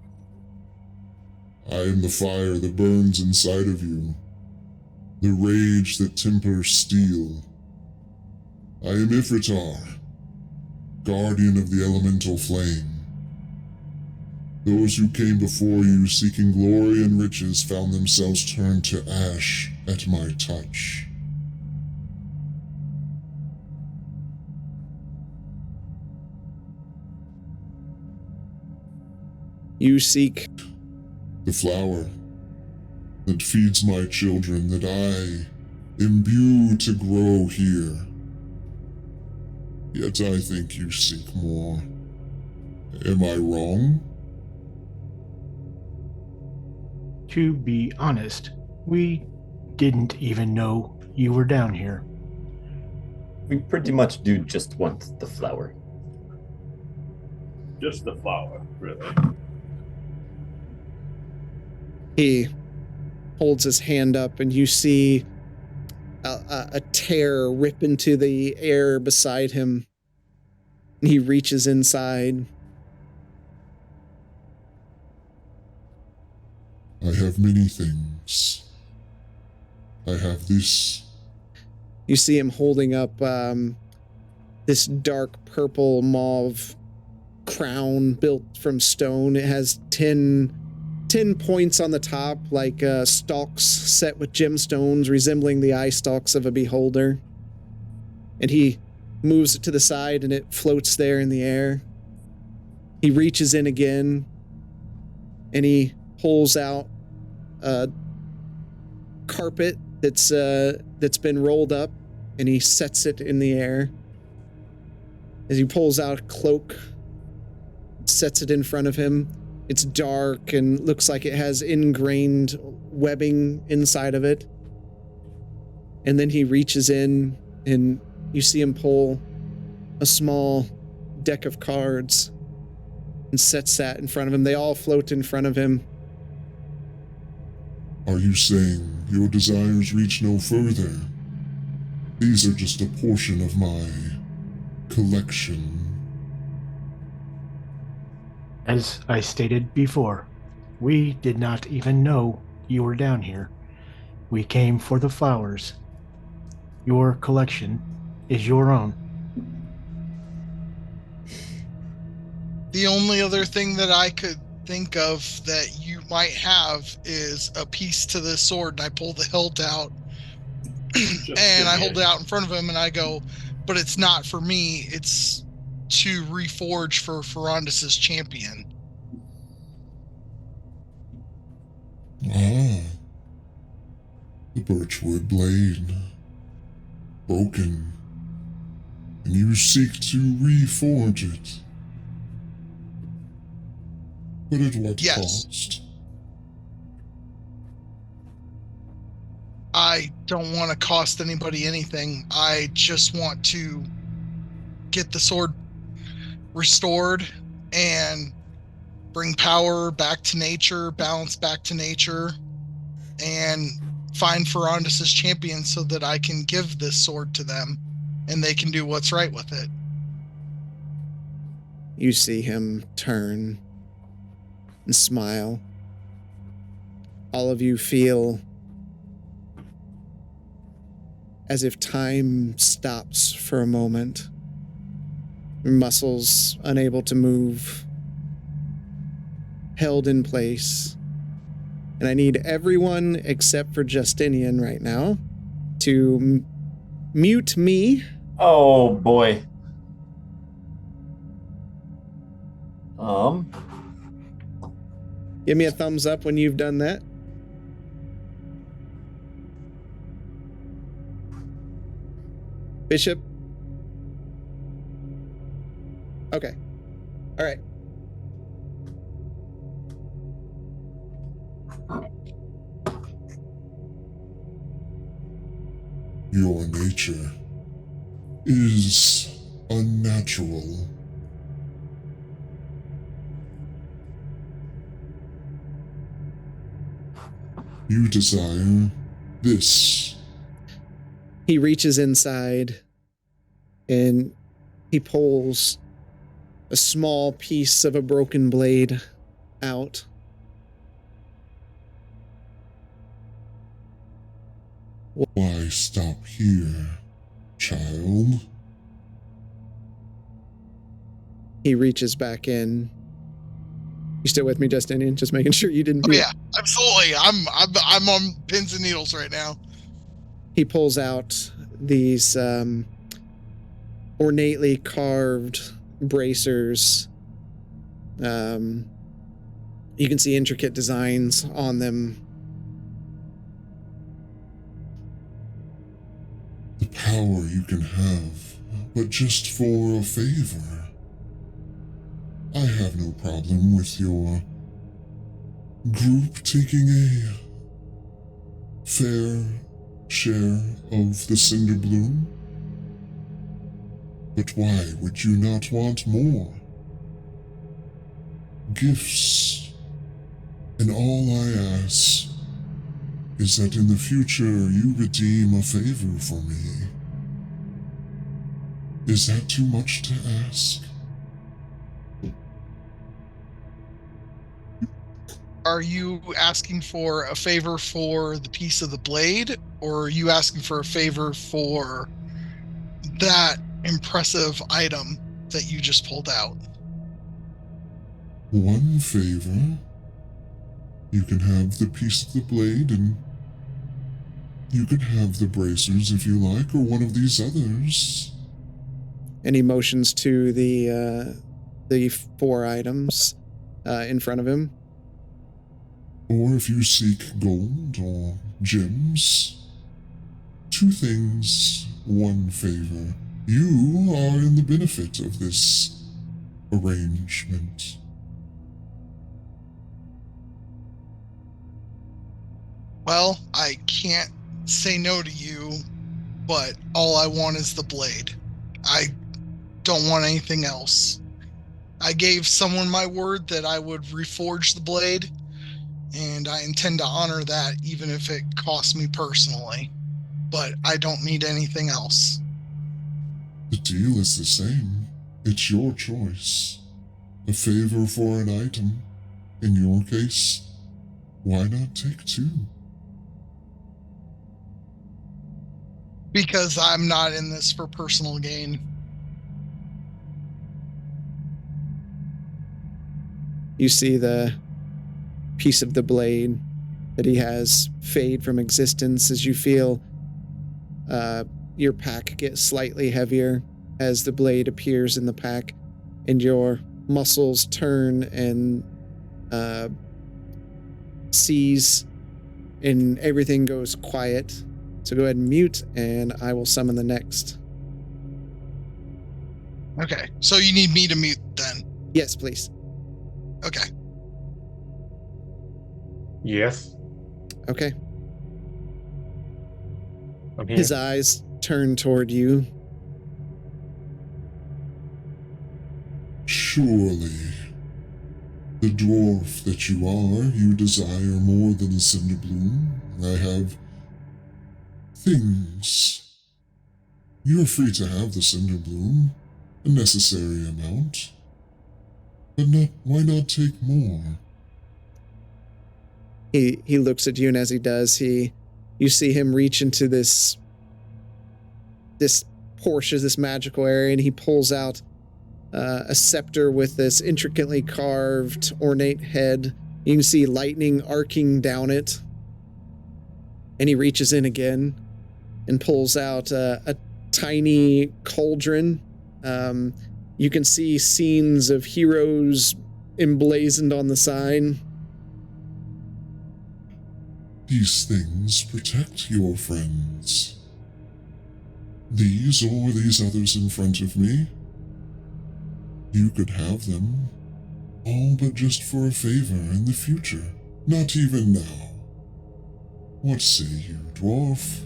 I am the fire that burns inside of you, the rage that tempers steel. I am Ifritar, guardian of the elemental flame. Those who came before you seeking glory and riches found themselves turned to ash at my touch. You seek the flower that feeds my children, that I imbue to grow here. Yet I think you seek more. Am I wrong? To be honest, we didn't even know you were down here. We pretty much do just want the flower. Just the flower, really. He holds his hand up, and you see a tear rip into the air beside him. He reaches inside. I have many things. I have this. You see him holding up this dark purple mauve crown built from stone. It has 10 points on the top, like stalks set with gemstones resembling the eye stalks of a beholder. And he moves it to the side, and it floats there in the air. He reaches in again, and he pulls out a carpet that's been rolled up, and he sets it in the air. As he pulls out a cloak, sets it in front of him. It's dark and looks like it has ingrained webbing inside of it. And then he reaches in, and you see him pull a small deck of cards and sets that in front of him. They all float in front of him. Are you saying your desires reach no further? These are just a portion of my collection. As I stated before, we did not even know you were down here. We came for the flowers. Your collection is your own. The only other thing that I could think of that you might have is a piece to this sword, and I pull the hilt out and I hold it out in front of him, and I go, but it's not for me, it's to reforge for Ferondis' champion. Ah, the birchwood blade, broken, and you seek to reforge it. But at what cost? I don't want to cost anybody anything. I just want to get the sword restored and bring power back to nature, balance back to nature, and find Ferondis' champion so that I can give this sword to them and they can do what's right with it. You see him turn and smile. All of you feel as if time stops for a moment. Your muscles unable to move, held in place. And I need everyone except for Justinian right now to mute me. Oh boy. Give me a thumbs up when you've done that. Bishop. Okay. All right. Your nature is unnatural. You desire this. He reaches inside and he pulls a small piece of a broken blade out. Why stop here, child? He reaches back in. You still with me, Justinian? Just making sure you didn't. Oh yeah, absolutely. I'm on pins and needles right now. He pulls out these ornately carved bracers. You can see intricate designs on them. The power you can have, but just for a favor. I have no problem with your group taking a fair share of the Cinder Bloom. But why would you not want more? Gifts. And all I ask is that in the future you redeem a favor for me. Is that too much to ask? Are you asking for a favor for the piece of the blade, or are you asking for a favor for that impressive item that you just pulled out? One favor. You can have the piece of the blade, and you can have the bracers if you like, or one of these others. And he motions to the 4 items in front of him. Or if you seek gold or gems. 2 things, 1 favor. You are in the benefit of this arrangement. Well, I can't say no to you, but all I want is the blade. I don't want anything else. I gave someone my word that I would reforge the blade, and I intend to honor that even if it costs me personally. But I don't need anything else. The deal is the same. It's your choice. A favor for an item. In your case, why not take 2? Because I'm not in this for personal gain. You see the piece of the blade that he has fade from existence as you feel your pack get slightly heavier as the blade appears in the pack, and your muscles turn and seize, and everything goes quiet. So go ahead and mute, and I will summon the next. Okay, so you need me to mute then? Yes, please. Okay. Yes, Okay. I'm here. His eyes turn toward you. Surely, the dwarf that you are, you desire more than a Cinder Bloom. I have things. You are free to have the Cinder Bloom, a necessary amount. But why not take more? He looks at you, and as he does, you see him reach into this portion, this magical area, and he pulls out a scepter with this intricately carved, ornate head. You can see lightning arcing down it. And he reaches in again and pulls out a tiny cauldron. You can see scenes of heroes emblazoned on the side. These things protect your friends. These or these others in front of me. You could have them, all but just for a favor in the future. Not even now. What say you, dwarf?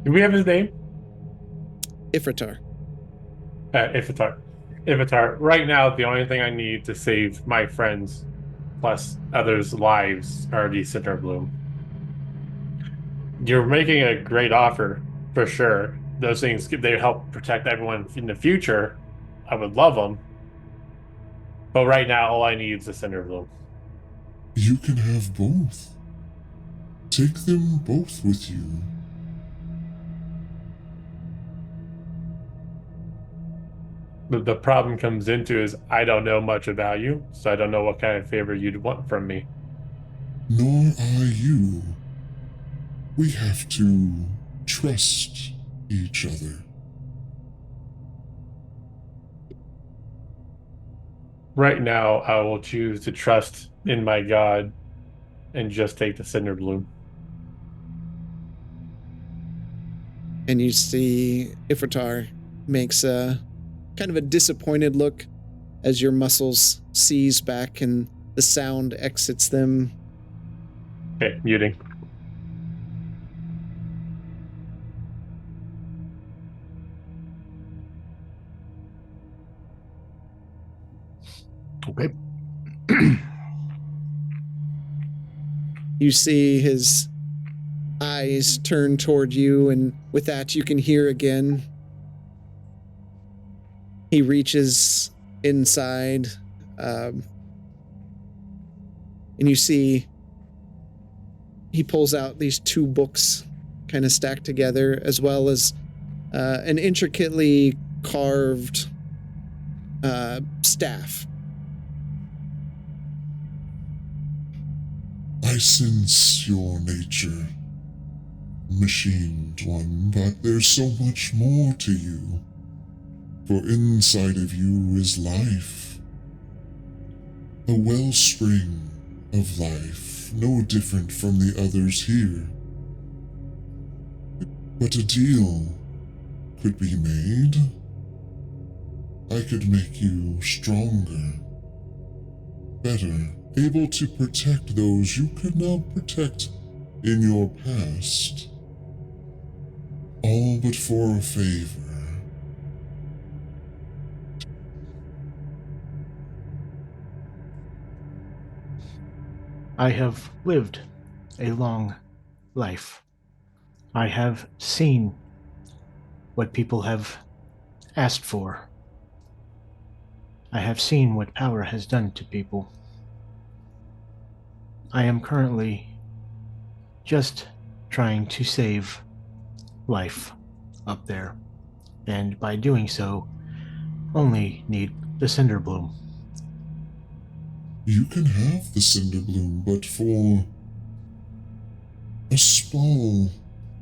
Do we have his name? Ifritar. Ivatar, right now, the only thing I need to save my friends plus others' lives are the Cinder Bloom. You're making a great offer, for sure. Those things, they help protect everyone in the future. I would love them. But right now, all I need is the Cinder Bloom. You can have both. Take them both with you. The problem comes into is I don't know much about you, so I don't know what kind of favor you'd want from me. Nor are you. We have to trust each other. Right now, I will choose to trust in my God and just take the Cinder Bloom. And you see Ifritar makes a kind of a disappointed look as your muscles seize back and the sound exits them. Okay, muting. Okay. You see his eyes turn toward you, and with that you can hear again. He reaches inside, and you see he pulls out these two books kind of stacked together, as well as an intricately carved staff. I sense your nature, machined one, but there's so much more to you. For inside of you is life. A wellspring of life, no different from the others here. But a deal could be made. I could make you stronger, better, able to protect those you could not protect in your past. All but for a favor. I have lived a long life. I have seen what people have asked for. I have seen what power has done to people. I am currently just trying to save life up there, and by doing so, only need the Cinder Bloom. You can have the Cinder Bloom, but for a small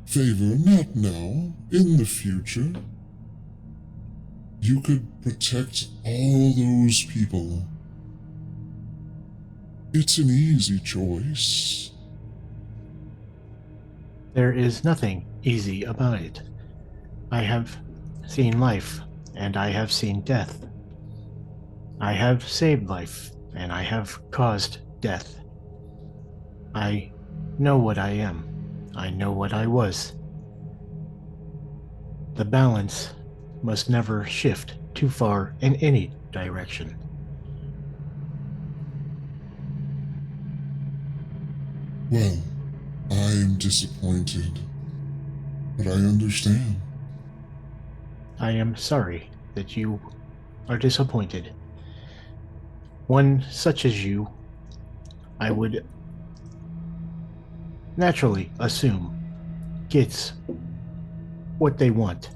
favor, not now, in the future. You could protect all those people. It's an easy choice. There is nothing easy about it. I have seen life, and I have seen death. I have saved life, and I have caused death. I know what I am. I know what I was. The balance must never shift too far in any direction. Well, I am disappointed, but I understand. I am sorry that you are disappointed. One such as you, I would naturally assume, gets what they want.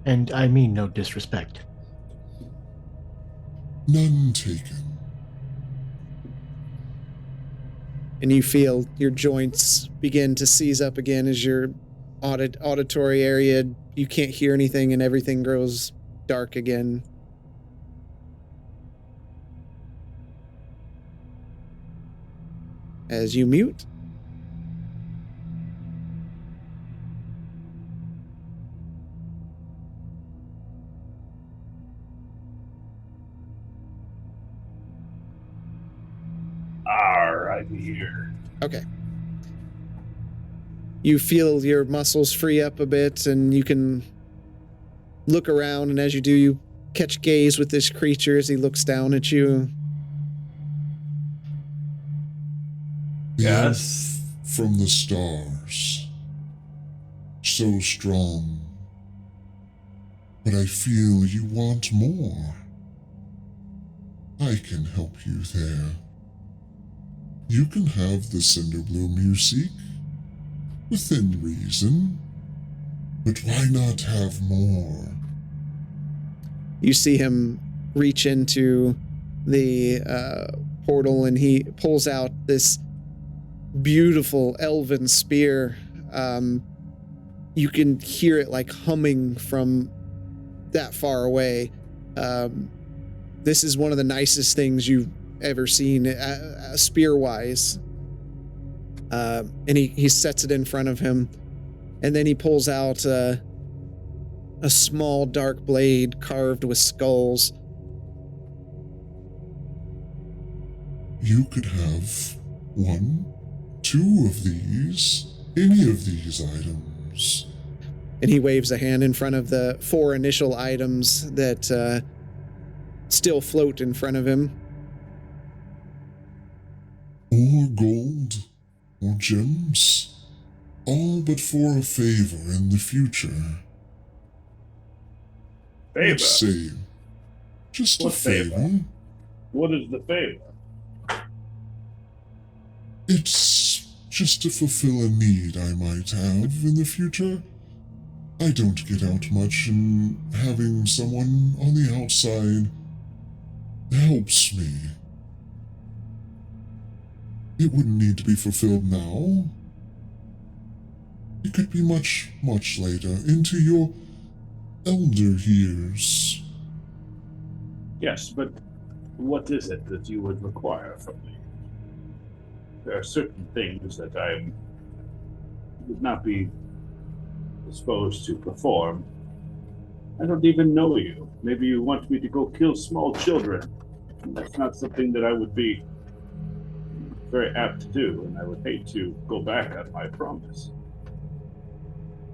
And I mean no disrespect. None taken. And you feel your joints begin to seize up again as your auditory area, you can't hear anything and everything grows dark again. As you mute. I'm here. Okay. You feel your muscles free up a bit and you can look around, and as you do, you catch gaze with this creature as he looks down at you. The Yes. elf from the stars. So strong. But I feel you want more. I can help you there. You can have the Cinderbloom you seek, within reason. But why not have more? You see him reach into the portal, and he pulls out this beautiful elven spear. You can hear it like humming from that far away. This is one of the nicest things you've ever seen, spear-wise. And he sets it in front of him, and then he pulls out a small dark blade carved with skulls. You could have 1, 2 of these, any of these items. And he waves a hand in front of the 4 initial items that still float in front of him. Or gold, or gems. All but for a favor in the future. Favor? What say you? Just What a favor. favor? What is the favor? It's just to fulfill a need I might have in the future. I don't get out much, and having someone on the outside helps me. It wouldn't need to be fulfilled now. It could be much, much later, into your elder years. Yes, but what is it that you would require from me? There are certain things that I would not be disposed to perform. I don't even know you. Maybe you want me to go kill small children. That's not something that I would be very apt to do, and I would hate to go back on my promise.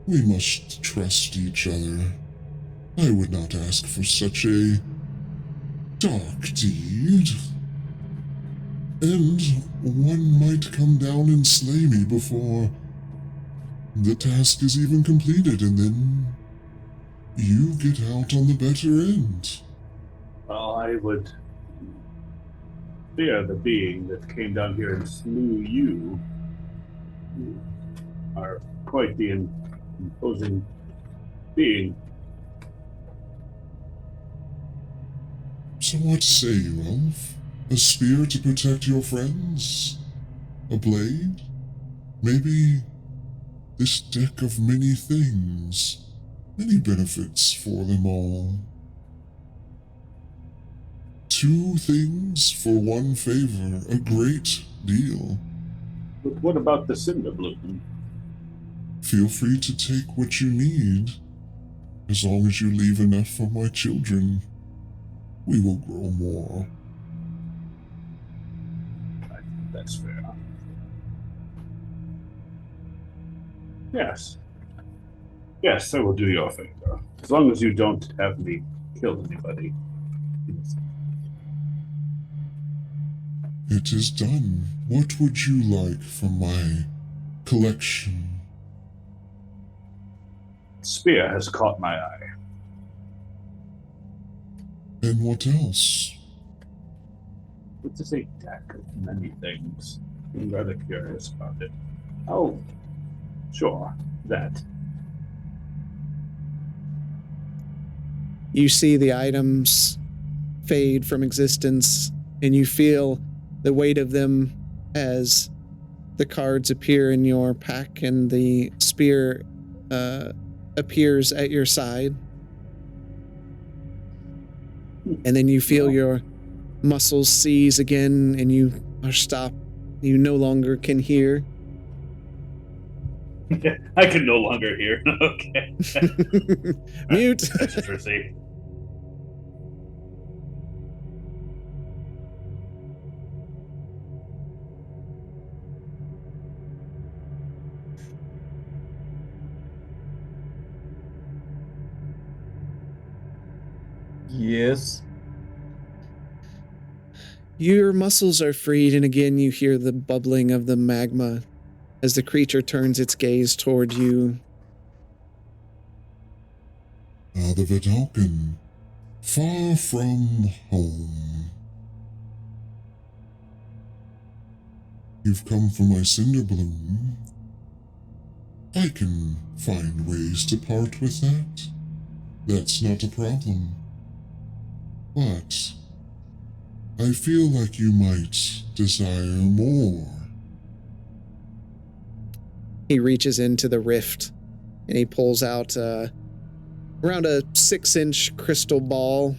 We must trust each other. I would not ask for such a dark deed. And one might come down and slay me before the task is even completed, and then you get out on the better end. Well, I would fear the being that came down here and slew you. You are quite the imposing being. So what say you, elf? A spear to protect your friends? A blade? Maybe this deck of many things. Many benefits for them all. 2 things for 1 favor. A great deal. But what about the Cinderbloom? Feel free to take what you need. As long as you leave enough for my children, we will grow more. I think that's fair. Yes. Yes, I will do you a favor. As long as you don't have me kill anybody. It is done. What would you like from my collection? Spear has caught my eye. And what else? It is a deck of many things. I'm rather curious about it. Oh, sure, that. You see the items fade from existence, and you feel the weight of them as the cards appear in your pack and the spear appears at your side. And then you feel your muscles seize again, and you are stopped. You no longer can hear. I can no longer hear. Okay. Mute. That's interesting. Yes. Your muscles are freed, and again you hear the bubbling of the magma as the creature turns its gaze toward you. The Vidalcan, far from home. You've come for my Cinderbloom. I can find ways to part with that. That's not a problem. But I feel like you might desire more. He reaches into the rift and he pulls out around a 6-inch crystal ball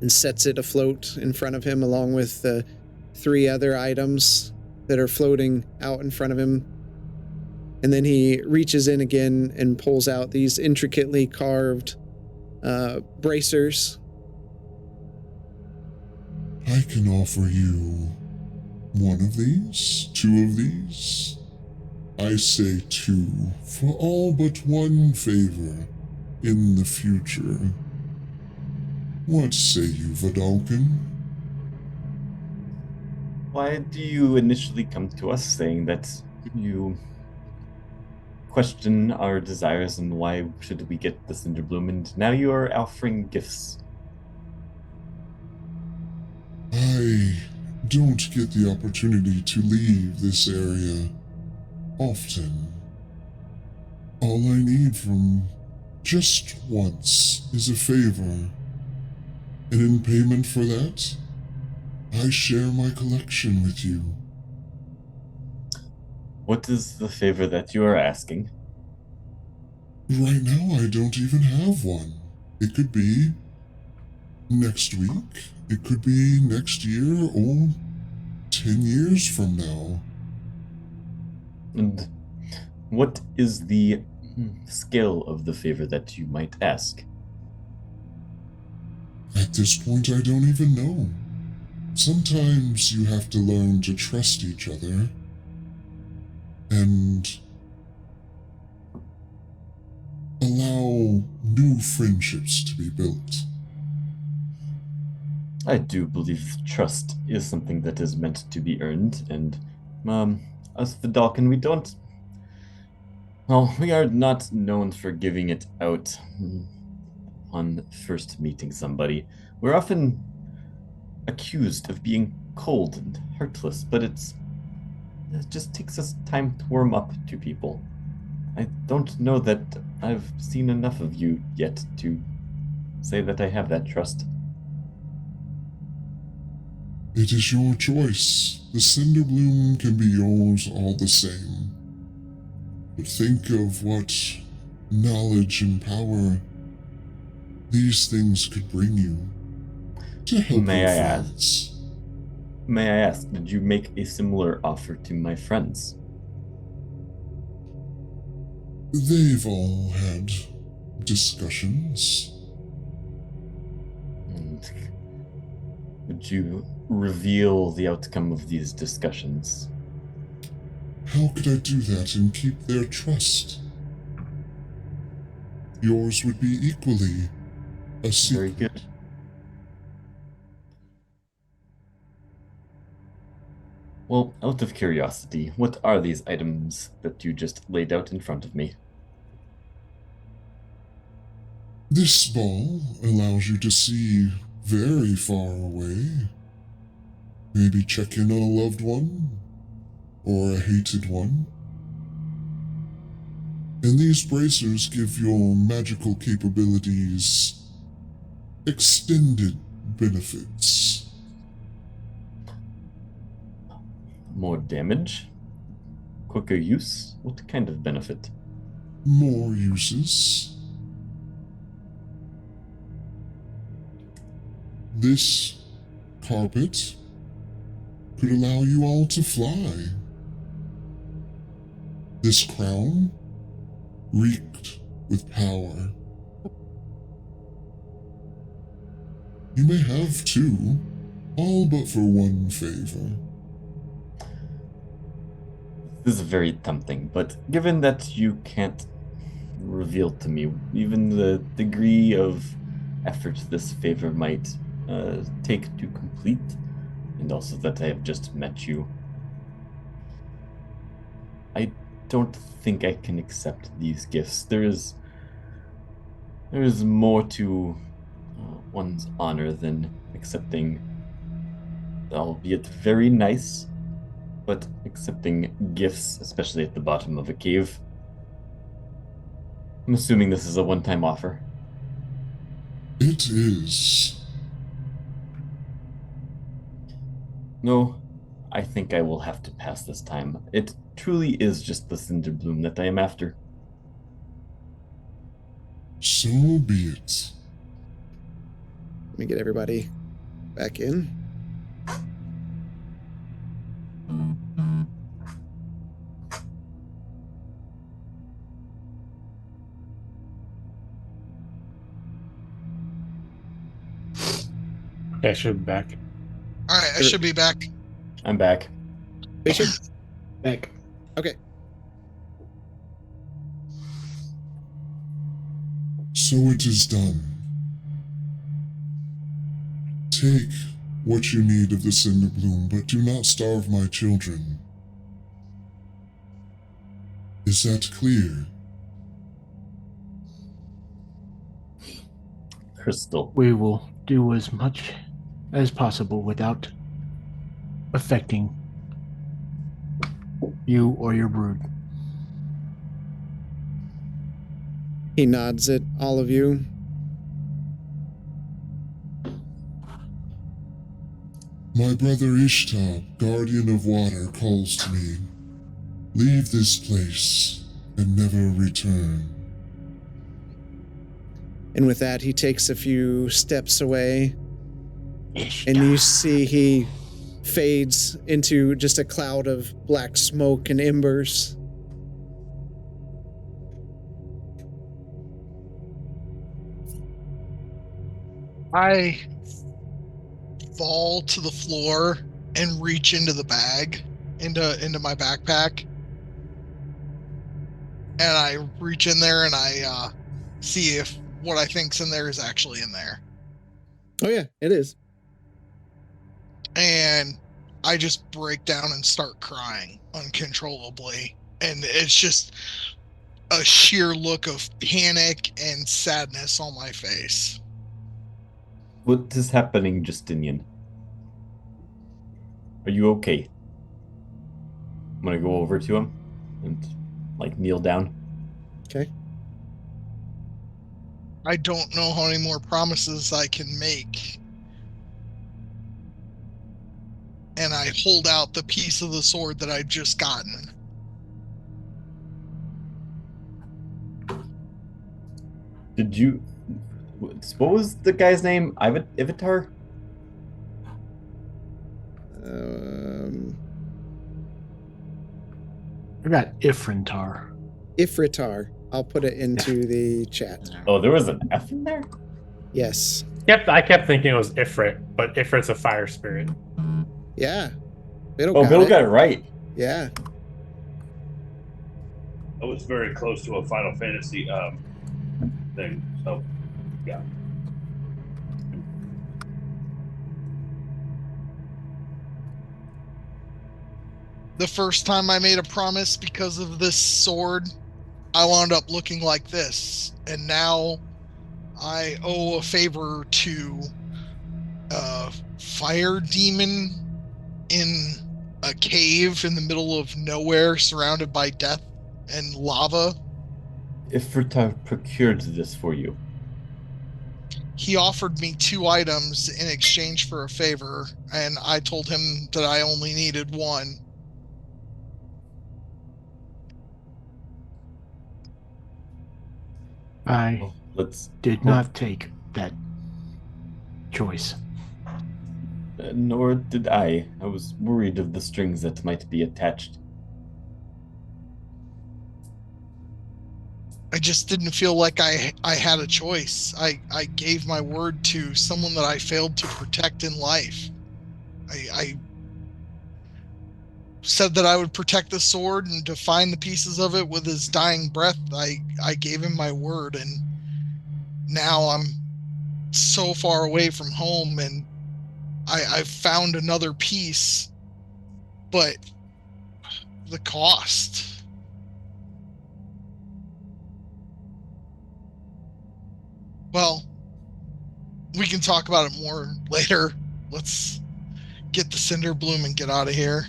and sets it afloat in front of him along with the 3 other items that are floating out in front of him. And then he reaches in again and pulls out these intricately carved bracers. I can offer you one of these, 2 of these. I say 2 for all but one favor in the future. What say you, Vidalcan? Why do you initially come to us saying that you question our desires and why should we get the Cinderbloom, and now you are offering gifts? I don't get the opportunity to leave this area often. All I need from just once is a favor, and in payment for that, I share my collection with you. What is the favor that you are asking? Right now, I don't even have one. It could be next week, it could be next year, or 10 years from now. And what is the scale of the favor that you might ask? At this point, I don't even know. Sometimes you have to learn to trust each other. And allow new friendships to be built. I do believe trust is something that is meant to be earned, and us Vidalcan, we don't. Well, we are not known for giving it out on first meeting somebody. We're often accused of being cold and heartless, but it just takes us time to warm up to people. I don't know that I've seen enough of you yet to say that I have that trust. It is your choice. The Cinderbloom can be yours all the same. But think of what knowledge and power these things could bring you to help May your I ask? friends. May I ask, did you make a similar offer to my friends? They've all had discussions. And would you reveal the outcome of these discussions? How could I do that and keep their trust? Yours would be equally a secret. Very good. Well, out of curiosity, what are these items that you just laid out in front of me? This ball allows you to see very far away. Maybe check in on a loved one or a hated one. And these bracers give your magical capabilities extended benefits. More damage? Quicker use? What kind of benefit? More uses. This carpet could allow you all to fly. This crown reeked with power. You may have 2, all but for one favor. This is very tempting, but given that you can't reveal to me even the degree of effort this favor might take to complete, and also that I have just met you. I don't think I can accept these gifts. There is more to one's honor than accepting, albeit very nice, but accepting gifts, especially at the bottom of a cave. I'm assuming this is a one-time offer. It is. No, I think I will have to pass this time. It truly is just the cinder bloom that I am after. So be it. Let me get everybody back in. Yeah, I should be back. All right, I should be back. I'm back. Bishop? Back. Okay. So it is done. Take what you need of the cinder bloom, but do not starve my children. Is that clear? Crystal. We will do as much as possible without affecting you or your brood. He nods at all of you. My brother Ishtar, guardian of water, calls to me. Leave this place and never return. And with that, he takes a few steps away. And you see he fades into just a cloud of black smoke and embers. I fall to the floor and reach into the bag, into my backpack. And I reach in there and I see if what I think's in there is actually in there. Oh yeah, it is. And I just break down and start crying uncontrollably. And it's just a sheer look of panic and sadness on my face. What is happening, Justinian? Are you okay? I'm gonna go over to him and kneel down. Okay. I don't know how many more promises I can make. And I hold out the piece of the sword that I'd just gotten. Did you... What was the guy's name? Ivitar? I got Ifrintar. Ifritar. I'll put it into the chat. Oh, there was an F in there? Yes. Yep, I kept thinking it was Ifrit, but Ifrit's a fire spirit. Yeah. Biddle Oh, got Bill it. got it right. Yeah. I was very close to a Final Fantasy thing, so yeah. The first time I made a promise because of this sword, I wound up looking like this. And now I owe a favor to a fire demon in a cave in the middle of nowhere surrounded by death and lava. Ifritar procured this for you. He offered me 2 items in exchange for a favor, and I told him that I only needed 1. I Let's did not take that choice. Nor did I. I was worried of the strings that might be attached. I just didn't feel like I had a choice. I gave my word to someone that I failed to protect in life. I said that I would protect the sword and to find the pieces of it with his dying breath. I gave him my word, and now so far away from home, and I found another piece, but the cost. Well, we can talk about it more later. Let's get the cinder bloom and get out of here.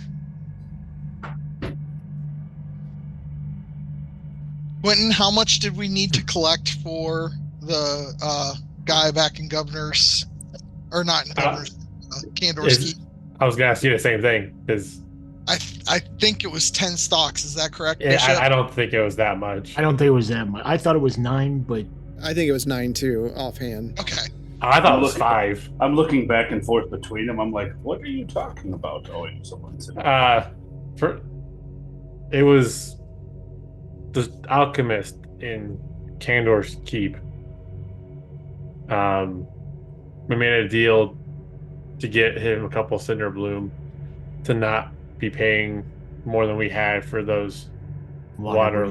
Quentin, how much did we need to collect for the guy back in Governor's, or not in Governor's, Candor's Keep? I was gonna ask you the same thing because I think it was 10 stocks. Is that correct, yeah, Bishop? I don't think it was that much. I don't think it was that much. I thought it was 9, but I think it was 9 too, offhand. Okay. I thought it was 5. I'm looking back and forth between them. I'm like, what are you talking about? Oh, someone's in it was the alchemist in Candor's Keep. We made a deal to get him a couple cinder bloom to not be paying more than we had for those water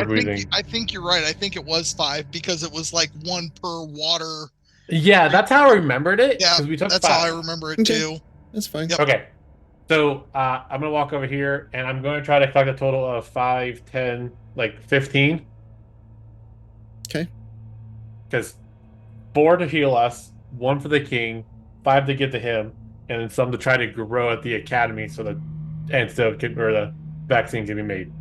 breathing. I think you're right. I think it was 5 because it was like 1 per water. Yeah, that's how I remembered it. Yeah, we took that's 5. how I remember it too. That's fine. Yep. Okay. So I'm gonna walk over here and I'm going to try to collect a total of 5, 10, like 15. Okay. Because 4 to heal us, 1 for the king, 5 to get to him, and then some to try to grow at the academy so the antidote or the vaccine can be made.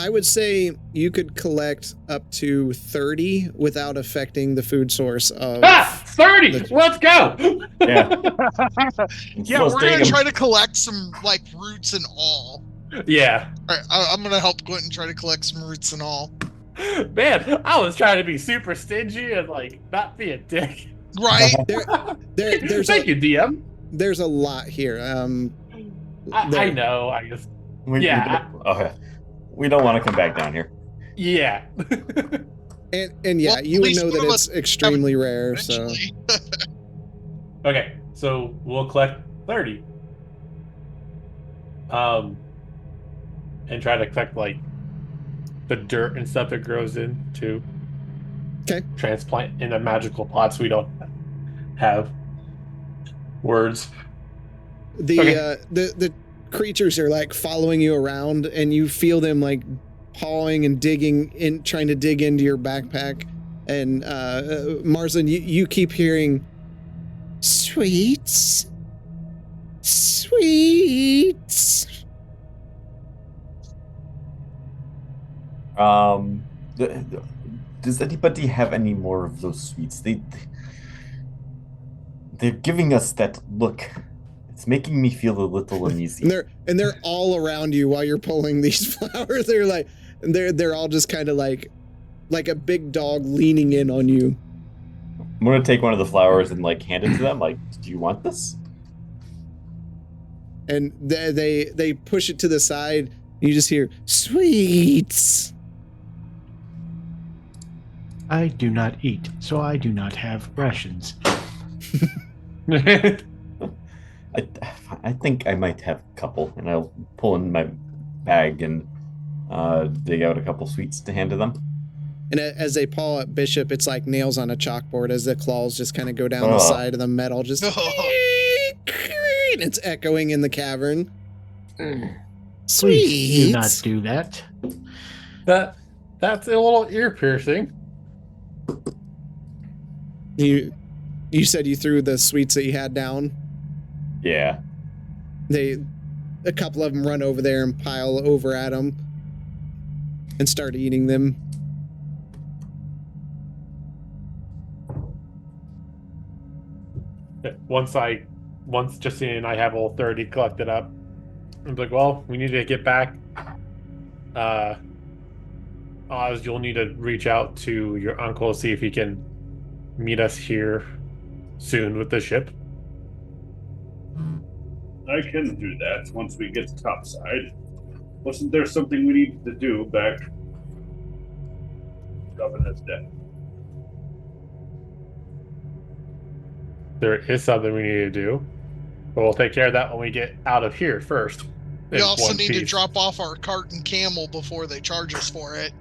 I would say you could collect up to 30 without affecting the food source of 30! Let's go! Yeah. Yeah, we're going to try to collect some like roots and all. Yeah. All right, I'm going to help Quentin try to collect some roots and all. Man, I was trying to be super stingy and like not be a dick. Right. There's Thank you, DM. There's a lot here. I know. I just we don't want to come back down here. Yeah. and yeah, well, you would know that it's extremely rare. So okay, so we'll collect 30. And try to collect like the dirt and stuff that grows in to transplant in a magical pot so we don't have words. The creatures are like following you around and you feel them like pawing and digging in, trying to dig into your backpack. And Marsden, you keep hearing sweets. Does anybody have any more of those sweets? They're giving us that look. It's making me feel a little uneasy. And they're all around you while you're pulling these flowers. They're like, they're all just kind of like a big dog leaning in on you. I'm gonna take one of the flowers and like hand it to them. Like, do you want this? And they push it to the side. You just hear sweets. I do not eat, so I do not have rations. I think I might have a couple, and I'll pull in my bag and dig out a couple sweets to hand to them. And as they paw at Bishop, it's like nails on a chalkboard as the claws just kind of go down the side of the metal, just and it's echoing in the cavern. Sweet. Please do not do that. That's a little ear piercing. You said you threw the sweets that you had down? Yeah. A couple of them run over there and pile over at him and start eating them. Once Justine and I have all 30 collected up, I'm like, well, we need to get back. Oz, you'll need to reach out to your uncle, see if he can meet us here soon with the ship. I can do that once we get to topside. Wasn't there something we needed to do back? Governor's death. There is something we need to do, but we'll take care of that when we get out of here first. We also need to drop off our cart and camel before they charge us for it.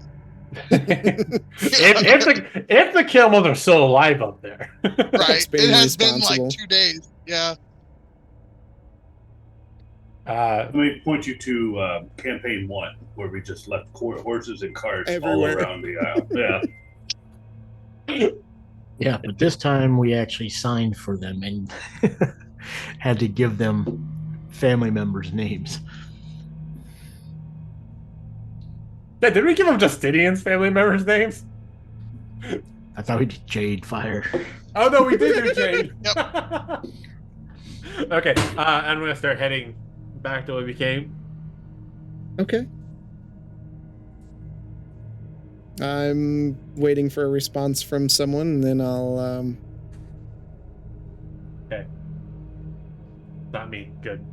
if the camels are still alive up there. Right. being It has been responsible. like 2 days. Yeah. Let me point you to campaign 1, where we just left horses and carts Everywhere. all around the isle. Yeah. Yeah, but this time we actually signed for them and had to give them family members' names. Yeah, did we give him Justinian's family members' names? I thought we did Jade Fire. Oh no, we did do Jade. Yep. Okay, I'm gonna start heading back to where we came. Okay. I'm waiting for a response from someone, and then I'll. Okay. Not me. Good.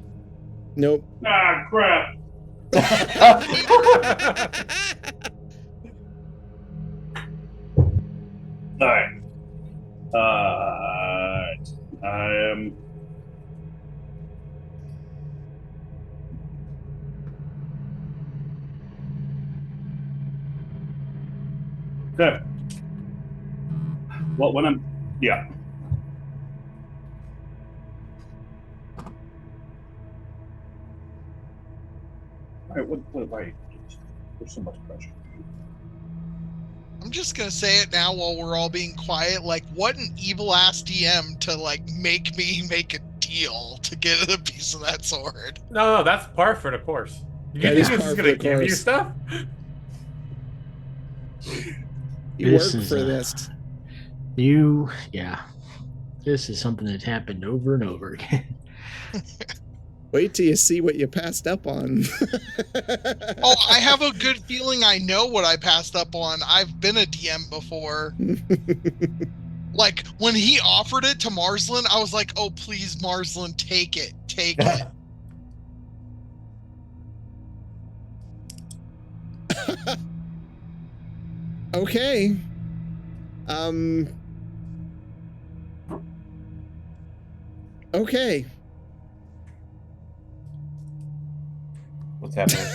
Nope. Ah, crap. All right. I am. Okay. Well, when I'm. Yeah. All right, why? There's so much pressure. I'm just gonna say it now while we're all being quiet. Like, what an evil ass DM to like make me make a deal to get a piece of that sword. No, that's par for the course. You That think is he's par just for gonna the give you course. stuff? You This work is, for this. Yeah. This is something that happened over and over again. Wait till you see what you passed up on. Oh, I have a good feeling I know what I passed up on. I've been a DM before. Like, when he offered it to Marslin, I was like, oh, please, Marslin, take it. Take it. Okay. Okay. What's happening?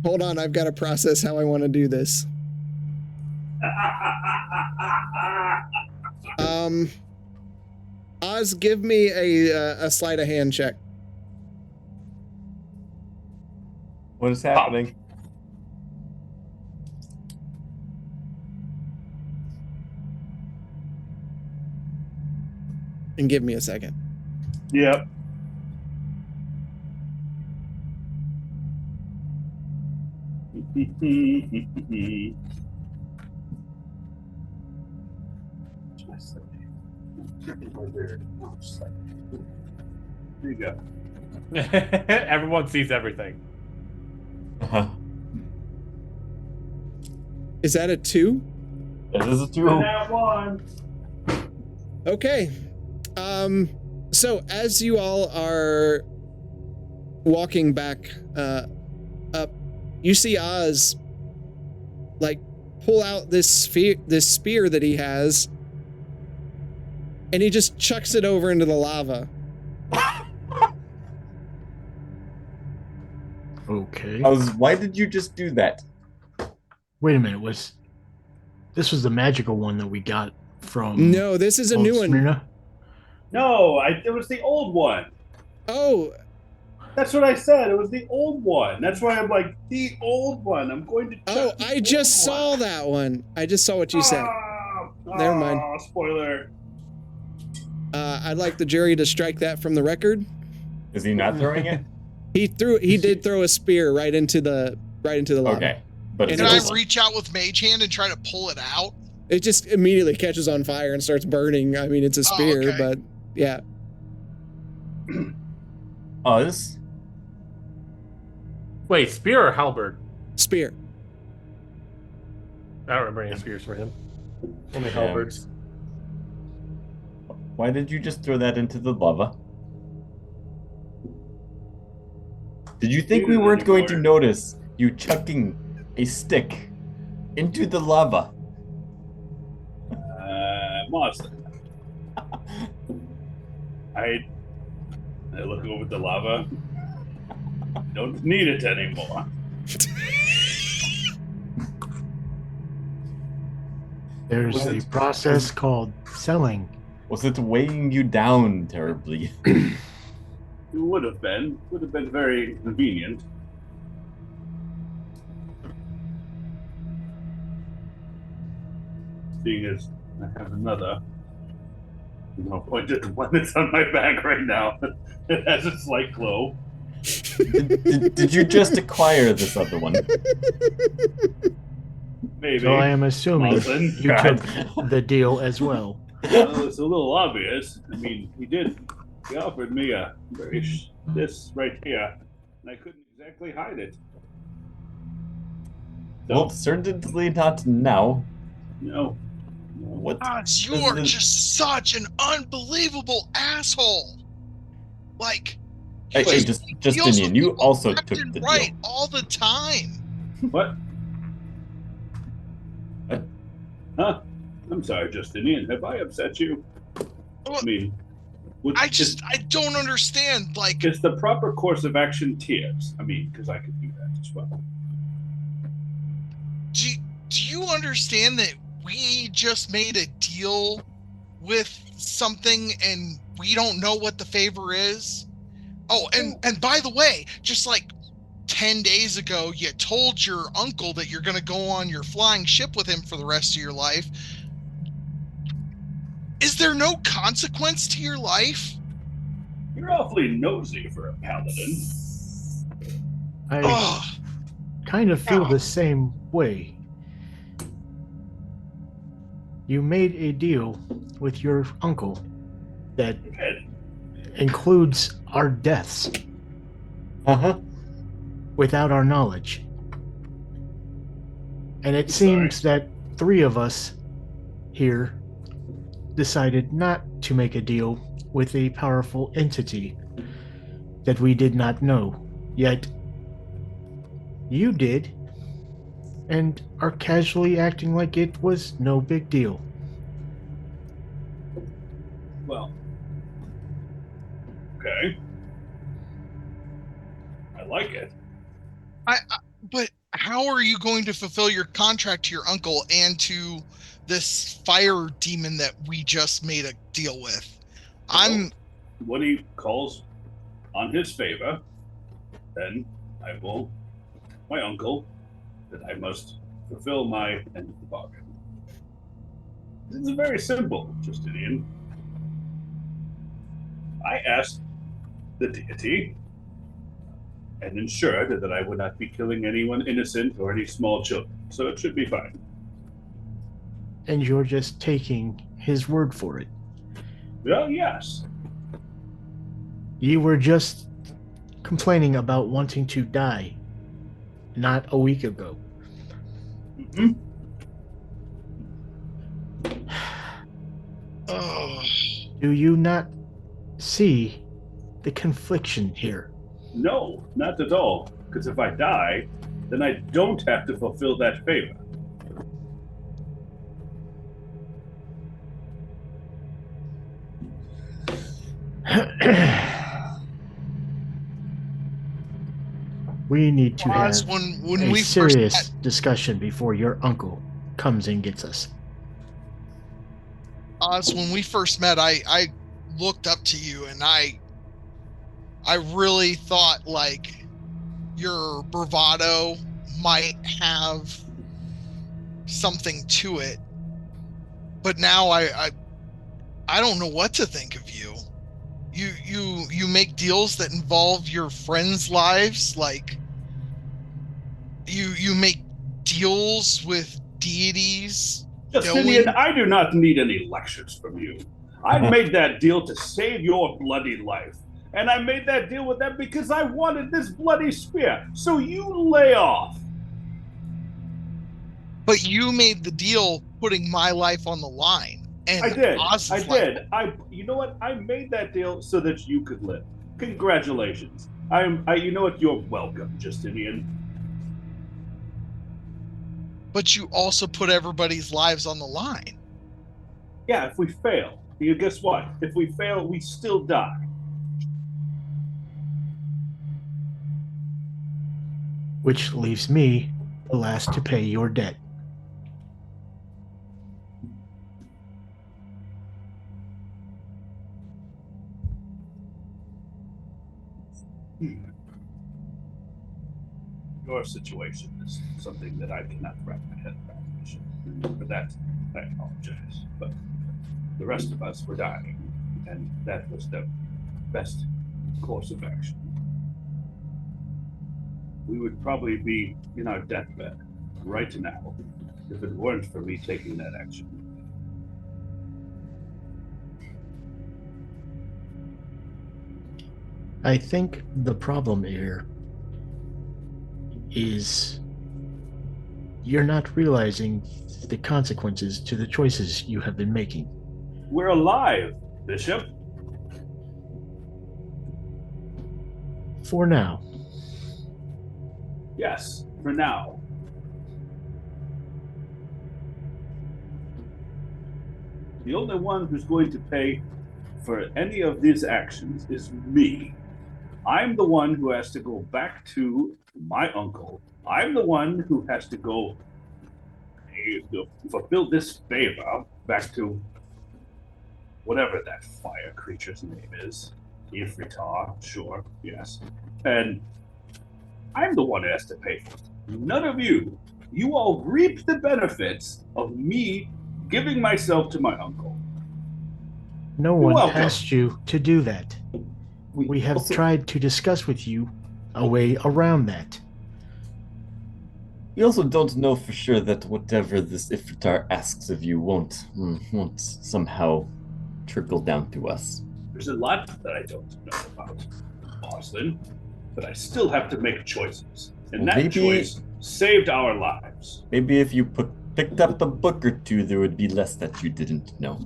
Hold on, I've got to process how I want to do this. Oz, give me a sleight of hand check. What is happening? And give me a second. Yep. There you go. Everyone sees everything. Uh-huh. Is that a 2? This is a 2. That one. Okay. So as you all are walking back up, you see Oz like pull out this spear that he has, and he just chucks it over into the lava. Okay. Why did you just do that? Wait a minute. This was the magical one that we got from No, this is a new one. Smyrna? No, it was the old one. Oh, That's what I said. It was the old one. That's why I'm like, the old one. I'm going to. oh, I just saw that one. I just saw what you said. Never mind. Spoiler. I'd like the jury to strike that from the record. Is he not throwing it? He did throw a spear right into the lava. Okay. But And Can it I just- reach out with Mage Hand and try to pull it out? It just immediately catches on fire and starts burning. I mean, it's a spear, okay. but yeah. Us? Wait, spear or halberd? Spear. I don't remember any spears for him. Only halberds. Why did you just throw that into the lava? Did you think we weren't going to notice you chucking a stick into the lava? Monster. I look over the lava. Don't need it anymore. There's Was a it- process called selling. Was it weighing you down terribly? It would have been. Would have been very convenient. Seeing as I have another. I'll point at the one that's on my back right now. It has a slight glow. Did you just acquire this other one? Maybe. So I am assuming Lawson. you took the deal as well. Well, it's a little obvious. I mean, he offered me this right here, and I couldn't exactly hide it. So, Well, certainly not now. no. What? Oz, you This are is- just such an unbelievable asshole. Like, Hey, you just make deals Justinian, with you people also left took and the right deal. all the time. What? Uh, Huh? I'm sorry, Justinian. Have I upset you? I mean, I don't understand. Like, is the proper course of action tears? I mean, because I could do that as well. do you understand that we just made a deal with something and we don't know what the favor is? Oh, and by the way, just like 10 days ago, you told your uncle that you're going to go on your flying ship with him for the rest of your life. Is there no consequence to your life? You're awfully nosy for a paladin. I Ugh. kind of feel Ow. the same way. You made a deal with your uncle that includes our deaths Uh-huh. without our knowledge. And it Sorry. seems that 3 of us here decided not to make a deal with a powerful entity that we did not know. Yet you did, and are casually acting like it was no big deal. Well, okay. I like it. But how are you going to fulfill your contract to your uncle and to this fire demon that we just made a deal with? When he calls on his favor, then I will, my uncle, that I must fulfill my end of the bargain. It's very simple, Justinian. I asked the deity and ensured that I would not be killing anyone innocent or any small children, so it should be fine. And you're just taking his word for it. Well, yes. You were just complaining about wanting to die not a week ago. Mm-hmm. Oh, Do you not see the confliction here? No, not at all. Because if I die, then I don't have to fulfill that favor. We need to have Oz, when a we serious first discussion before your uncle comes and gets us. Oz, when we first met, I looked up to you, and I really thought like your bravado might have something to it, but now I don't know what to think of you. You make deals that involve your friends' lives, like you make deals with deities. Justinian, knowing- I do not need any lectures from you. I made that deal to save your bloody life. And I made that deal with them because I wanted this bloody spear. So you lay off. But you made the deal putting my life on the line. And I did. Oz's I life. did. You know what? I made that deal so that you could live. Congratulations. You know what? You're welcome, Justinian. But you also put everybody's lives on the line. Yeah, if we fail, guess what? If we fail, we still die. Which leaves me the last to pay your debt. your situation is something that I cannot wrap my head around, Bishop. And for that, I apologize. But the rest of us were dying, and that was the best course of action. We would probably be in our deathbed right now if it weren't for me taking that action. I think the problem here is you're not realizing the consequences to the choices you have been making. We're alive, Bishop. For now. Yes, for now. The only one who's going to pay for any of these actions is me. I'm the one who has to go back to my uncle. I'm the one who has to go fulfill this favor back to whatever that fire creature's name is. Ifritar, sure, yes. And I'm the one who has to pay for it. None of you. You all reap the benefits of me giving myself to my uncle. No You're one welcome. asked you to do that. We have tried to discuss with you a way around that. We also don't know for sure that whatever this Ifritar asks of you won't somehow trickle down to us. There's a lot that I don't know about, Auslin, but I still have to make choices. And that choice saved our lives. Maybe if you picked up a book or two, there would be less that you didn't know.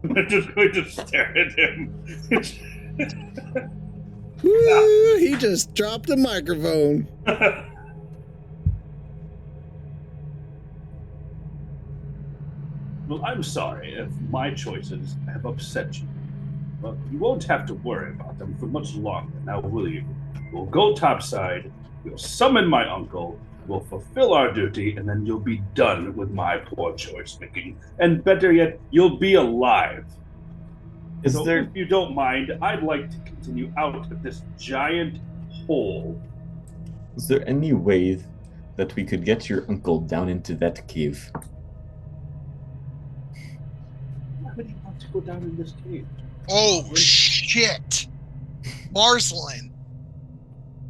I'm just going to stare at him. Woo, he just dropped the microphone. Well, I'm sorry if my choices have upset you. Well, you won't have to worry about them for much longer, now will you? We'll go topside, we'll summon my uncle, we'll fulfill our duty, and then you'll be done with my poor choice making. And better yet, you'll be alive. If you don't mind, I'd like to continue out of this giant hole. Is there any way that we could get your uncle down into that cave? Why would he want to go down in this cave? Oh, shit. Marslin.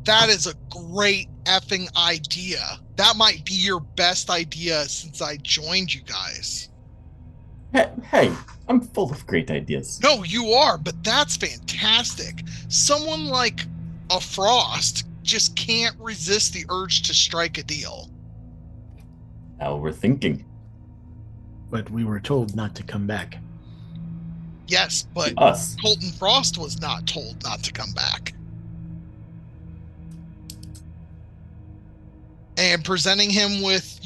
That is a great effing idea. That might be your best idea since I joined you guys. Hey, I'm full of great ideas. No, you are, but that's fantastic. Someone like a Frost just can't resist the urge to strike a deal. Now we're thinking. But we were told not to come back. Yes, but Us. Colton Frost was not told not to come back. And presenting him with,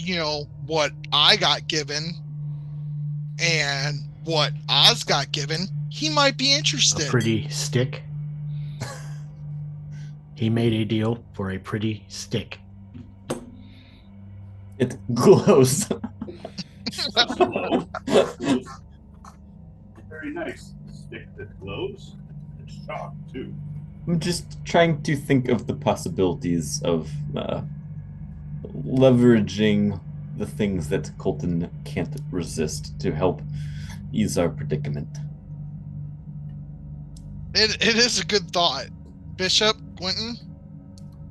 what I got given and what Oz got given, he might be interested. A pretty stick. He made a deal for a pretty stick. It glows. Glow. Very nice stick that glows. It's sharp, too. I'm just trying to think of the possibilities of leveraging the things that Colton can't resist to help ease our predicament. It is a good thought. Bishop, Quentin,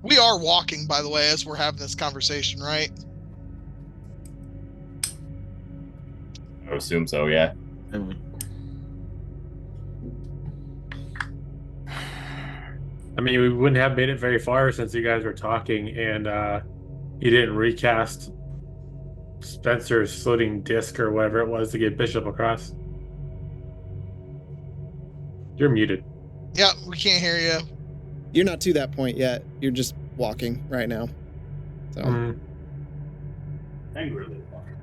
we are walking, by the way, as we're having this conversation, right? I assume so, yeah. I mean, we wouldn't have made it very far since you guys were talking, and you didn't recast Spencer's floating disc or whatever it was to get Bishop across. You're muted. Yeah, we can't hear you. You're not to that point yet. You're just walking right now. So. Angrily walking.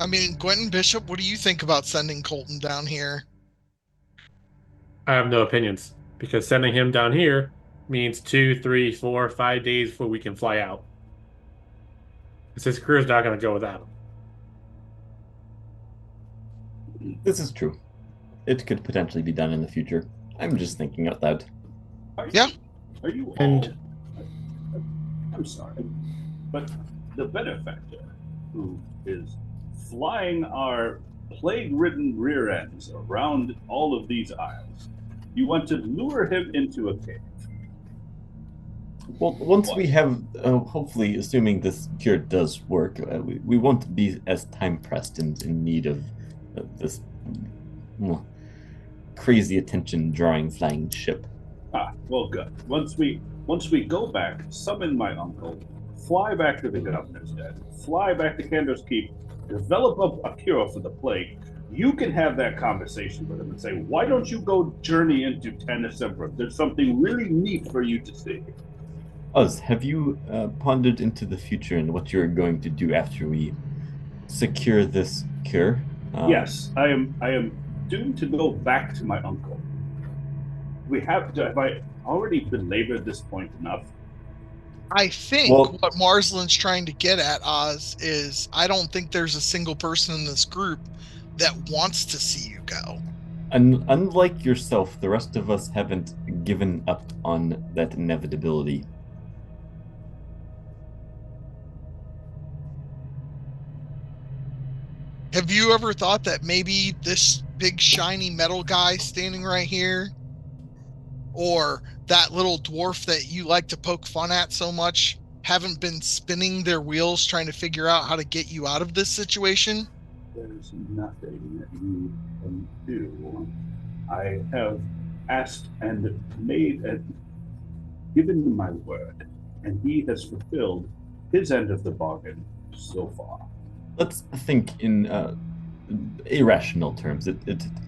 I mean, Quentin, Bishop, what do you think about sending Colton down here? I have no opinions, because sending him down here means 2, 3, 4, 5 days before we can fly out. Because his crew's not going to go without him. This is true. It could potentially be done in the future. I'm just thinking out loud. Yeah. Are you And- all? I'm sorry, but the benefactor, who is flying our plague-ridden rear ends around all of these isles, you want to lure him into a cave. Well, once What? we have, hopefully, assuming this cure does work, we won't be as time pressed and in need of this crazy attention drawing flying ship. Ah, well, good. Once we go back, summon my uncle, fly back to the governor's den, fly back to Candor's Keep, develop a cure for the plague. You can have that conversation with him and say, "Why don't you go journey into Tanasembra? There's something really neat for you to see." Oz, have you pondered into the future and what you're going to do after we secure this cure? Yes, I am doomed to go back to my uncle. Have I already belabored this point enough? I think what Marsland's trying to get at, Oz, is I don't think there's a single person in this group that wants to see you go. Unlike yourself, the rest of us haven't given up on that inevitability. Have you ever thought that maybe this big shiny metal guy standing right here, or that little dwarf that you like to poke fun at so much, haven't been spinning their wheels trying to figure out how to get you out of this situation? There's nothing that you can do. I have asked and made and given him my word, and he has fulfilled his end of the bargain so far. Let's think in irrational terms.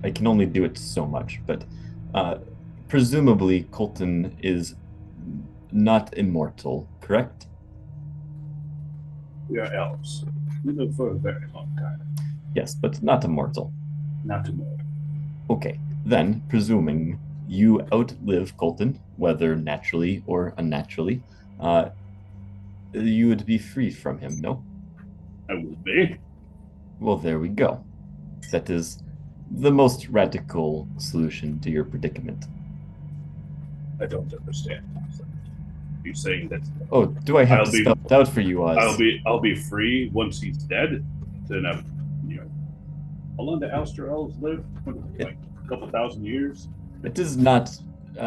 I can only do it so much, but presumably Colton is not immortal, correct? We are elves. We live for a very long time. Yes, but not immortal. Not to know. Okay, then, presuming you outlive Colton, whether naturally or unnaturally, you would be free from him, no? I would be. Well, there we go. That is the most radical solution to your predicament. I don't understand. You saying that? Oh, do I have to spell it out for you, Oz? I'll be free once he's dead. Then I'm, how long do Alster elves live? Like a couple thousand years. It is not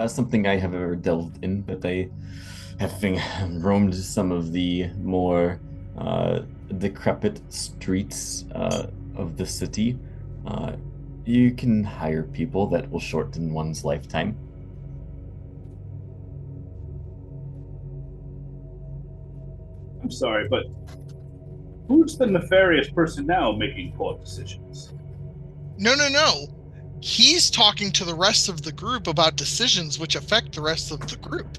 something I have ever delved in, but I, having roamed some of the more decrepit streets of the city, you can hire people that will shorten one's lifetime. I'm sorry, but who's the nefarious person now making poor decisions? No. He's talking to the rest of the group about decisions which affect the rest of the group.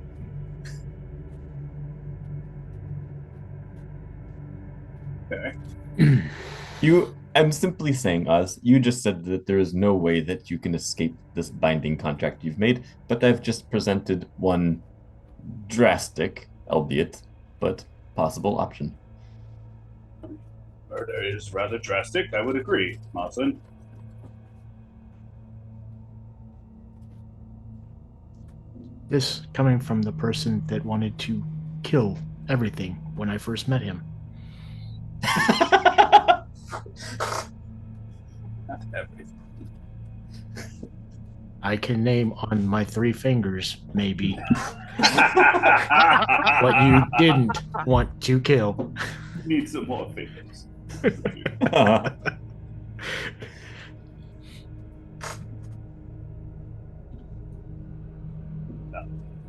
Okay. I'm simply saying, Oz, you just said that there is no way that you can escape this binding contract you've made, but I've just presented one drastic, albeit, but possible option. Murder is rather drastic, I would agree, Marsland. This coming from the person that wanted to kill everything when I first met him. Not everything. I can name on my 3 fingers, maybe, what you didn't want to kill. Need some more fingers.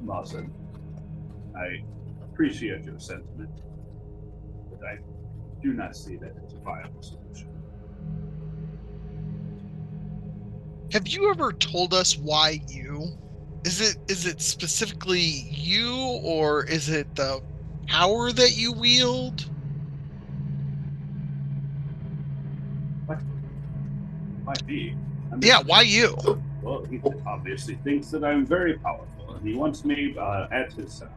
Lawson, I appreciate your sentiment, but I do not see that it's a viable solution. Have you ever told us why you? Is it specifically you, or is it the power that you wield? What? Why me? Yeah, why you? Well, he obviously thinks that I'm very powerful, and he wants me at his side.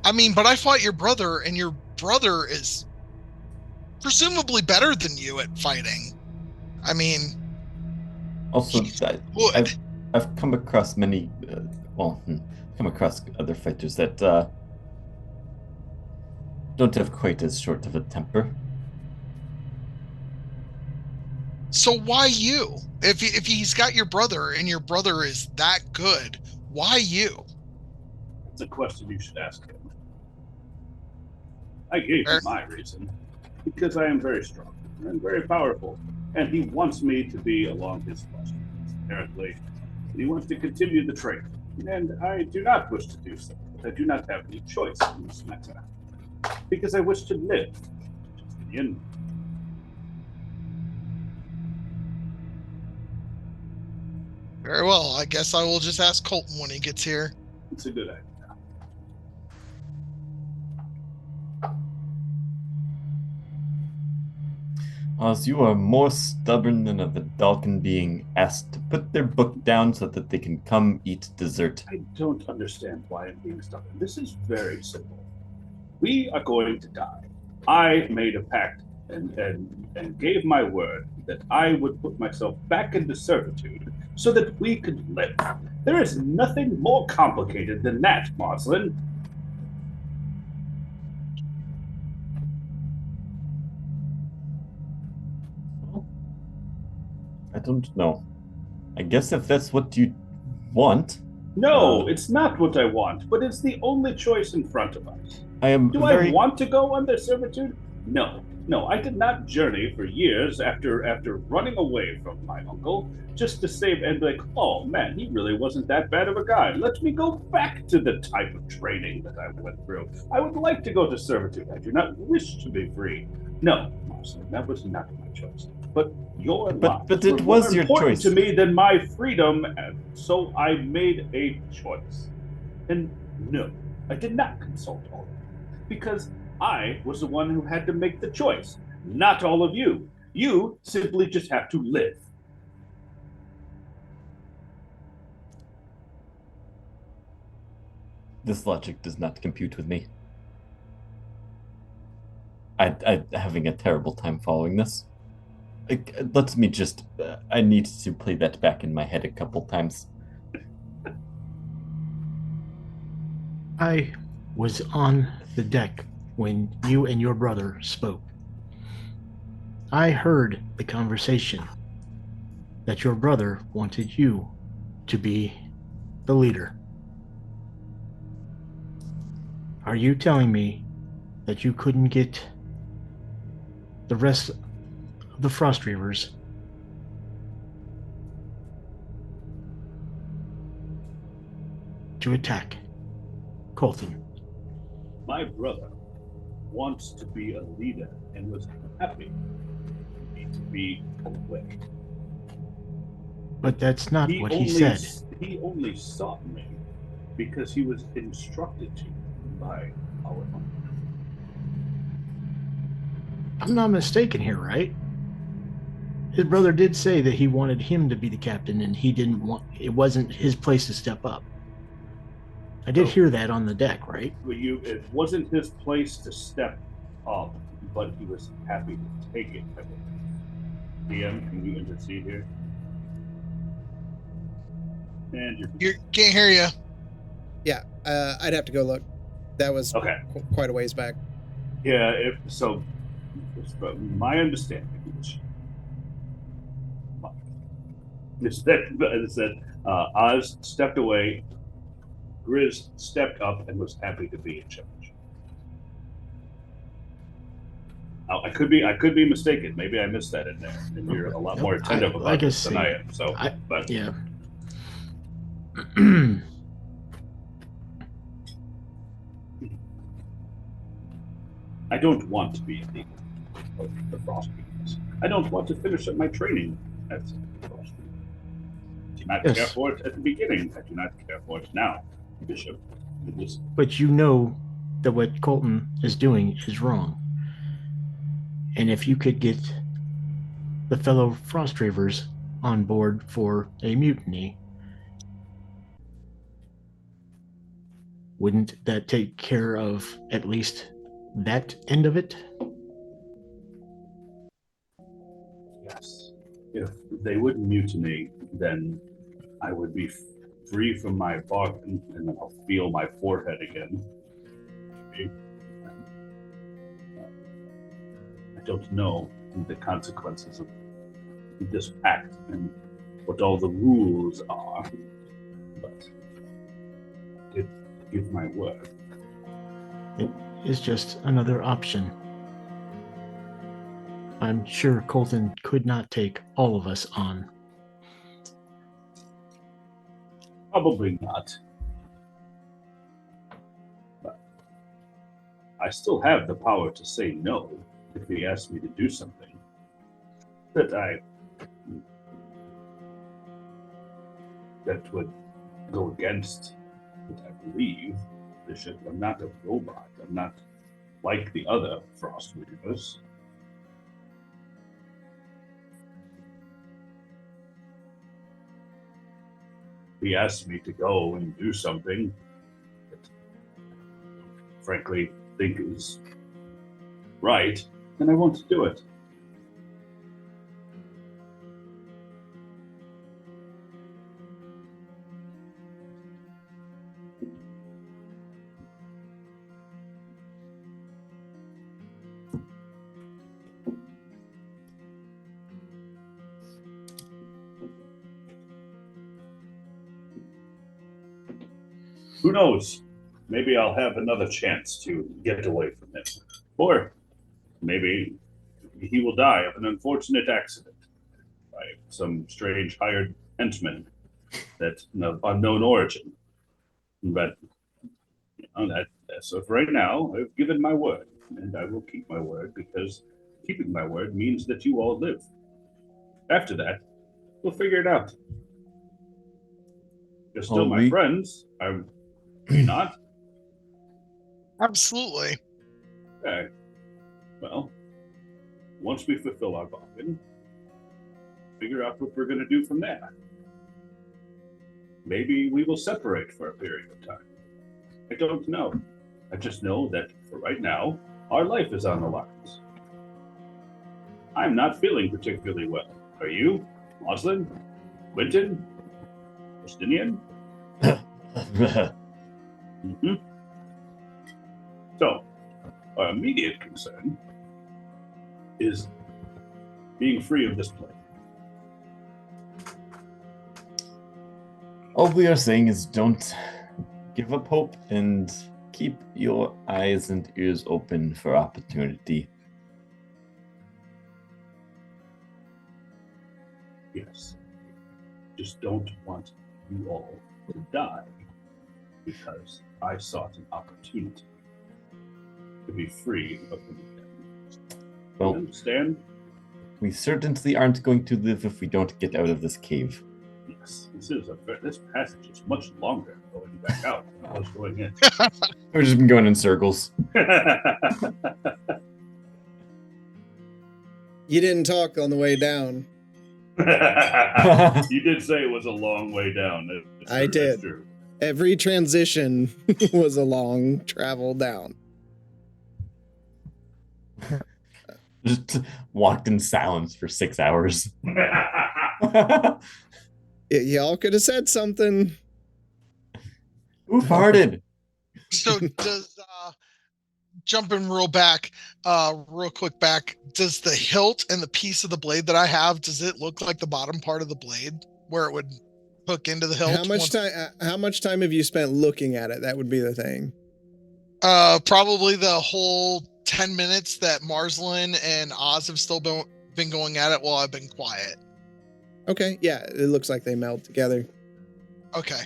I mean, but I fought your brother, and your brother is presumably better than you at fighting. I mean, Also, I've come across many, come across other fighters that don't have quite as short of a temper. So why you? If he's got your brother and your brother is that good, why you? It's a question you should ask him. I gave him my reason. Because I am very strong and very powerful, and he wants me to be along his lines. Apparently, he wants to continue the trade, and I do not wish to do so. But I do not have any choice in this matter, because I wish to live. Just the end. Very well. I guess I will just ask Colton when he gets here. It's a good idea. As you are more stubborn than a Vidalcan being asked to put their book down so that they can come eat dessert. I don't understand why I'm being stubborn. This is very simple. We are going to die. I made a pact and gave my word that I would put myself back into servitude so that we could live. There is nothing more complicated than that, Marslin. I don't know. I guess if that's what you want. No, it's not what I want, but it's the only choice in front of us. I I want to go under servitude? No. No, I did not journey for years after running away from my uncle just to save and like, oh man, he really wasn't that bad of a guy. Let me go back to the type of training that I went through. I would like to go to servitude. I do not wish to be free. No, Marcel, that was not my choice. But your lives but it were was more your important choice to me than my freedom, and so I made a choice. And no, I did not consult all of you because I was the one who had to make the choice, not all of you. You simply just have to live. This logic does not compute with me. I'm having a terrible time following this. Let me just. I need to play that back in my head a couple times. I was on the deck when you and your brother spoke. I heard the conversation that your brother wanted you to be the leader. Are you telling me that you couldn't get the rest of the Frost Reavers to attack Colton? My brother wants to be a leader and was happy to be away. But that's not what he said. He only sought me because he was instructed to by our uncle. I'm not mistaken here, right? His brother did say that he wanted him to be the captain and he didn't want, it wasn't his place to step up. I did hear that on the deck, right? It wasn't his place to step up, but he was happy to take it. DM, can you intercede here? And You can't hear you. Yeah, I'd have to go look. That was okay. Quite a ways back. Yeah, my understanding is that Oz stepped away, Grizz stepped up and was happy to be in charge. I could be mistaken. Maybe I missed that in there, and you're a lot more attentive about this than I am. So, but yeah. I don't want to be a leader of the Frost Beacons. I don't want to finish up my training as the Frost Beacons. I do not care for it at the beginning. I do not care for it now, Bishop. But you know that what Colton is doing is wrong. And if you could get the fellow Frost Reavers on board for a mutiny, wouldn't that take care of at least that end of it? Yes. If they would mutiny, then I would be free from my bargain, and then I'll feel my forehead again. Maybe. I don't know the consequences of this pact and what all the rules are, but I did give my word. It is just another option. I'm sure Colton could not take all of us on. Probably not. But I still have the power to say no if he asks me to do something that would go against what I believe. Bishop, I'm not a robot. I'm not like the other Frost Weavers. He asked me to go and do something that I frankly think is right, and I want to do it. Who knows? Maybe I'll have another chance to get away from him. Or maybe he will die of an unfortunate accident by some strange hired henchman that's of unknown origin. But as of right now, I've given my word, and I will keep my word because keeping my word means that you all live. After that, we'll figure it out. You're still my friends. Are we not? Absolutely. Okay. Well, once we fulfill our bargain, figure out what we're going to do from there. Maybe we will separate for a period of time. I don't know. I just know that for right now, our life is on the lines. I'm not feeling particularly well. Are you? Moslin? Winton? Justinian? Mm-hmm. So, our immediate concern is being free of this plague. All we are saying is don't give up hope and keep your eyes and ears open for opportunity. Yes. Just don't want you all to die because I sought an opportunity to be free of the weekend. Well, You understand? we certainly aren't going to live if we don't get out of this cave. Yes. This passage is much longer going back out than it was going in. We've just been going in circles. You didn't talk on the way down. You did say it was a long way down. I did. That's true. Every transition was a long travel down. Just walked in silence for 6 hours. Y'all could have said something. Who farted? So does jumping real quick back, does the hilt and the piece of the blade that I have, does it look like the bottom part of the blade where it would hook into the hilt? How much time have you spent looking at it? That would be the thing. Probably the whole 10 minutes that Marslin and Oz have still been going at it while I've been quiet. Okay, yeah, it looks like they meld together. Okay.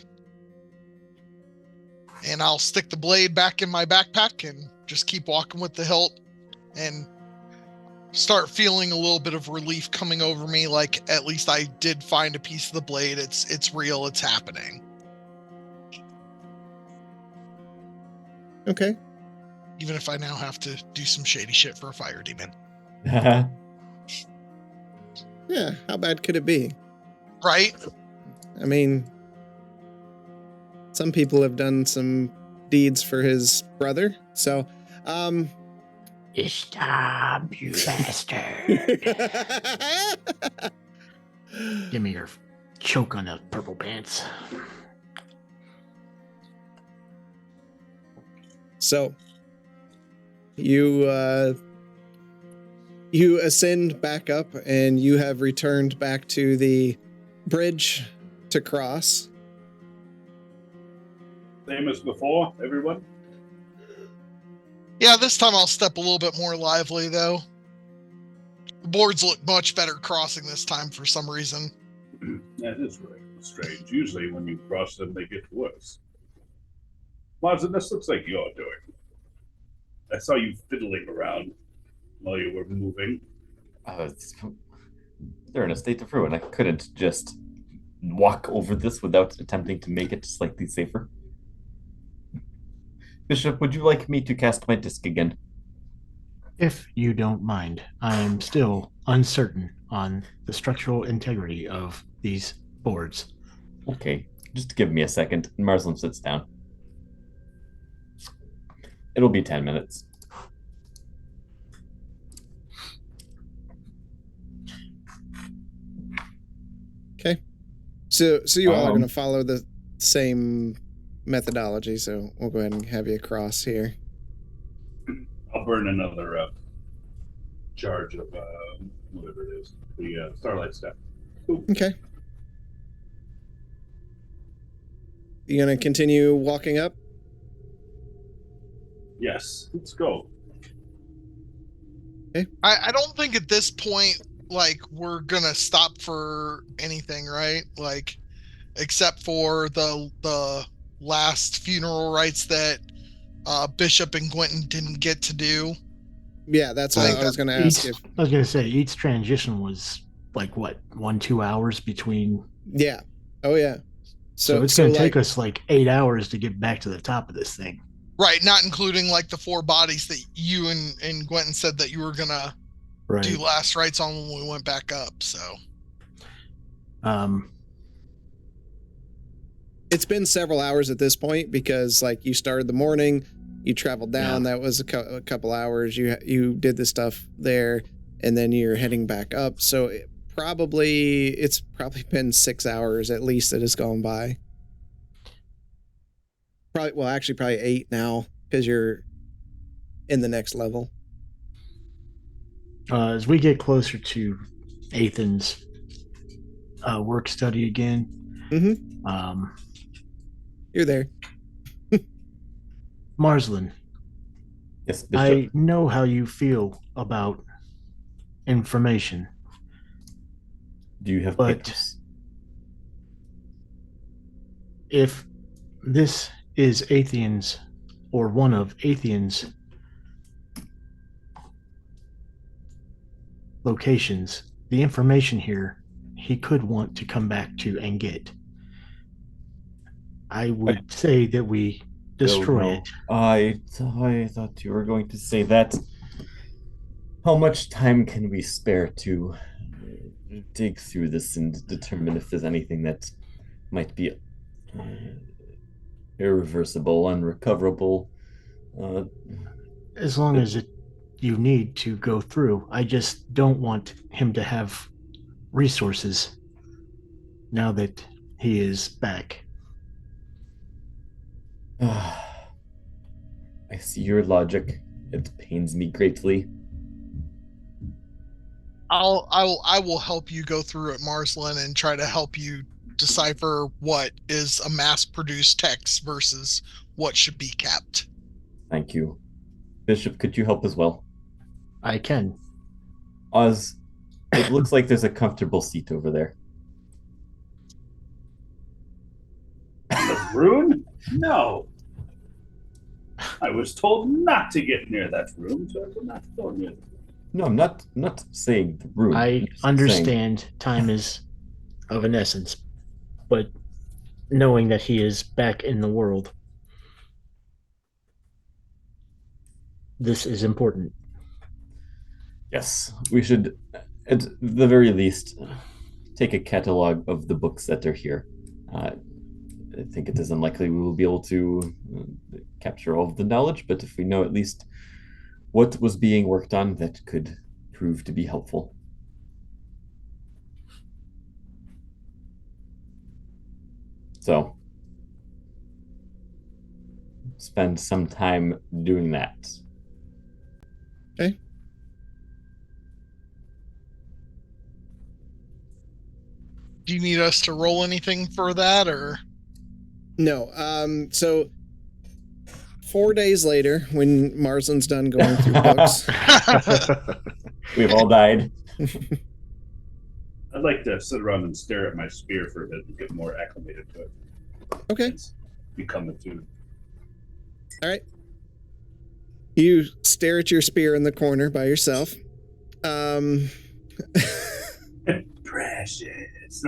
And I'll stick the blade back in my backpack and just keep walking with the hilt and start feeling a little bit of relief coming over me, like at least I did find a piece of the blade. It's real, it's happening. Okay. Even if I now have to do some shady shit for a fire demon. Yeah, how bad could it be? Right? I mean, some people have done some deeds for his brother, so, Stop, you bastard. Give me your choke on the purple pants. So you ascend back up, and you have returned back to the bridge to cross. Same as before, everyone? Yeah, this time I'll step a little bit more lively, though. The boards look much better crossing this time for some reason. That is really strange. Usually when you cross them, they get worse. Martin, this looks like you're doing. I saw you fiddling around while you were moving. They're in a state of ruin. I couldn't just walk over this without attempting to make it slightly safer. Bishop, would you like me to cast my disc again? If you don't mind, I am still uncertain on the structural integrity of these boards. Okay, just give me a second. Marsland sits down. It'll be 10 minutes. Okay. So you all are going to follow the same methodology, so we'll go ahead and have you cross here. I'll burn another charge of whatever it is, the Starlight Step. Ooh. Okay. You going to continue walking up? Yes, let's go. Okay. I don't think at this point, like, we're gonna stop for anything, right? Like, except for the last funeral rites that Bishop and Gwenton didn't get to do. Yeah, that's what I was going to ask. I was going to say, each transition was like, what, 1-2 hours between? Yeah. Oh, yeah. So it's going to take us like 8 hours to get back to the top of this thing. Right, not including like the 4 bodies that you and Gwenton said that you were going to do last rites on when we went back up, so. It's been several hours at this point because, like, you started the morning, you traveled down, that was a couple hours, you did the stuff there, and then you're heading back up, so it's probably been 6 hours at least that has gone by. Probably 8 now because you're in the next level. As we get closer to Ethan's work study again, you're there. Marsland. Yes, Bishop. I know how you feel about information. Do you have papers? If this is Atheon's, or one of Atheon's locations, the information here he could want to come back to and get. I would say that we destroy it. I thought you were going to say that. How much time can we spare to dig through this and determine if there's anything that might be irreversible, unrecoverable? As long as you need to go through. I just don't want him to have resources now that he is back. I see your logic. It pains me greatly. I will help you go through it, Marsland, and try to help you decipher what is a mass-produced text versus what should be kept. Thank you. Bishop, could you help as well? I can. Oz, it looks like there's a comfortable seat over there. The rune? No. I was told not to get near that room, so I will not go near it. No, I'm not saying the room. I understand time is of an essence, but knowing that he is back in the world, this is important. Yes, we should, at the very least, take a catalog of the books that are here. I think it is unlikely we will be able to capture all of the knowledge, but if we know at least what was being worked on, that could prove to be helpful. So spend some time doing that. Okay. Do you need us to roll anything for that, or? No. So 4 days later, when Marsland's done going through books, We've all died. I'd like to sit around and stare at my spear for a bit and get more acclimated to it. okay. It's become attuned. All right. You stare at your spear in the corner by yourself. Precious.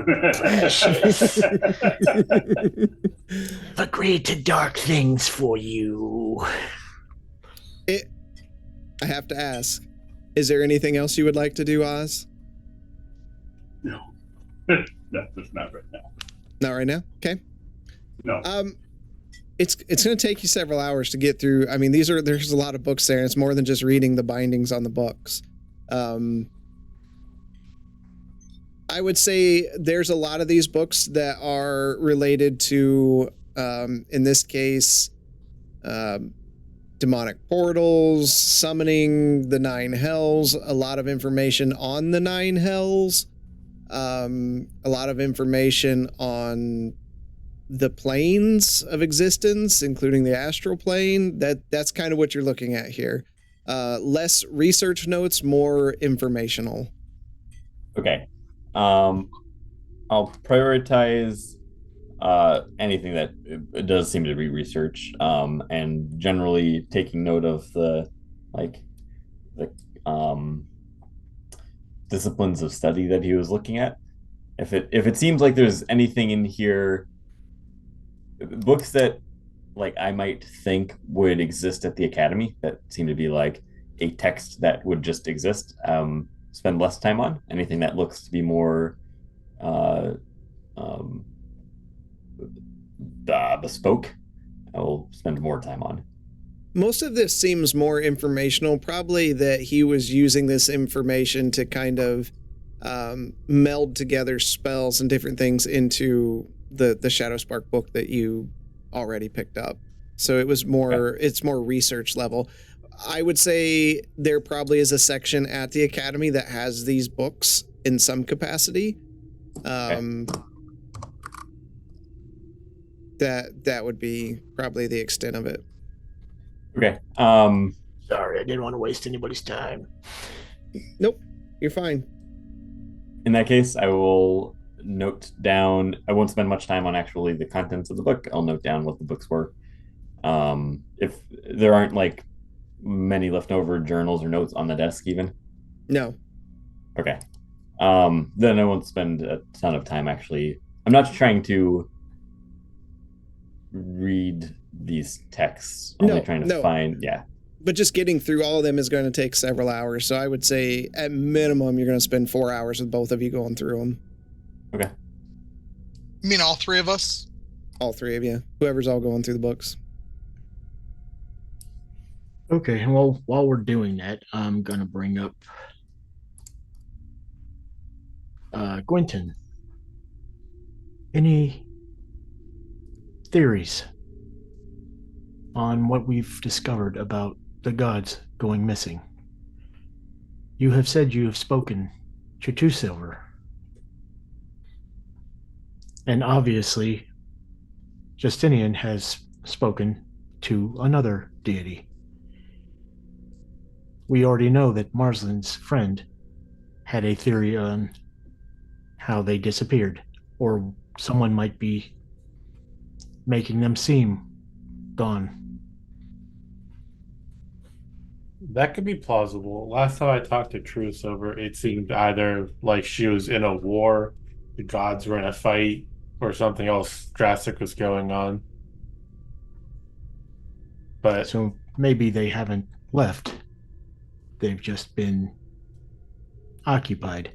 I've agreed to dark things for you. I have to ask, is there anything else you would like to do, Oz? No. No, that's not right now. Not right now? Okay. No. It's going to take you several hours to get through. I mean, there's a lot of books there, and it's more than just reading the bindings on the books. I would say there's a lot of these books that are related to, in this case, demonic portals, summoning the 9 hells, a lot of information on the 9 hells, a lot of information on the planes of existence, including the astral plane. That's kind of what you're looking at here. Less research notes, more informational. Okay. I'll prioritize anything that it does seem to be research, and generally taking note of the disciplines of study that he was looking at. If it seems like there's anything in here, books that I might think would exist at the academy that seem to be like a text that would just exist, spend less time on. Anything that looks to be more bespoke, I will spend more time on. Most of this seems more informational, probably that he was using this information to kind of meld together spells and different things into the Shadowspark book that you already picked up. So it was more, it's more research level. I would say there probably is a section at the academy that has these books in some capacity. That would be probably the extent of it. Okay. Sorry, I didn't want to waste anybody's time. Nope, you're fine. In that case, I will note down. I won't spend much time on actually the contents of the book. I'll note down what the books were. If there aren't many leftover journals or notes on the desk, even. No. Okay. Then I won't spend a ton of time actually. I'm not trying to read these texts. Only trying to find. Yeah. But just getting through all of them is going to take several hours. So I would say at minimum, you're going to spend 4 hours with both of you going through them. Okay. You mean all 3 of us? All 3 of you. Whoever's all going through the books. Okay, well, while we're doing that, I'm going to bring up Gwynton. Any theories on what we've discovered about the gods going missing? You have said you have spoken to 2 Silver. And obviously, Justinian has spoken to another deity. We already know that Marsland's friend had a theory on how they disappeared, or someone might be making them seem gone. That could be plausible. Last time I talked to True Silver, it seemed either like she was in a war, the gods were in a fight, or something else drastic was going on. But so maybe they haven't left. They've just been occupied.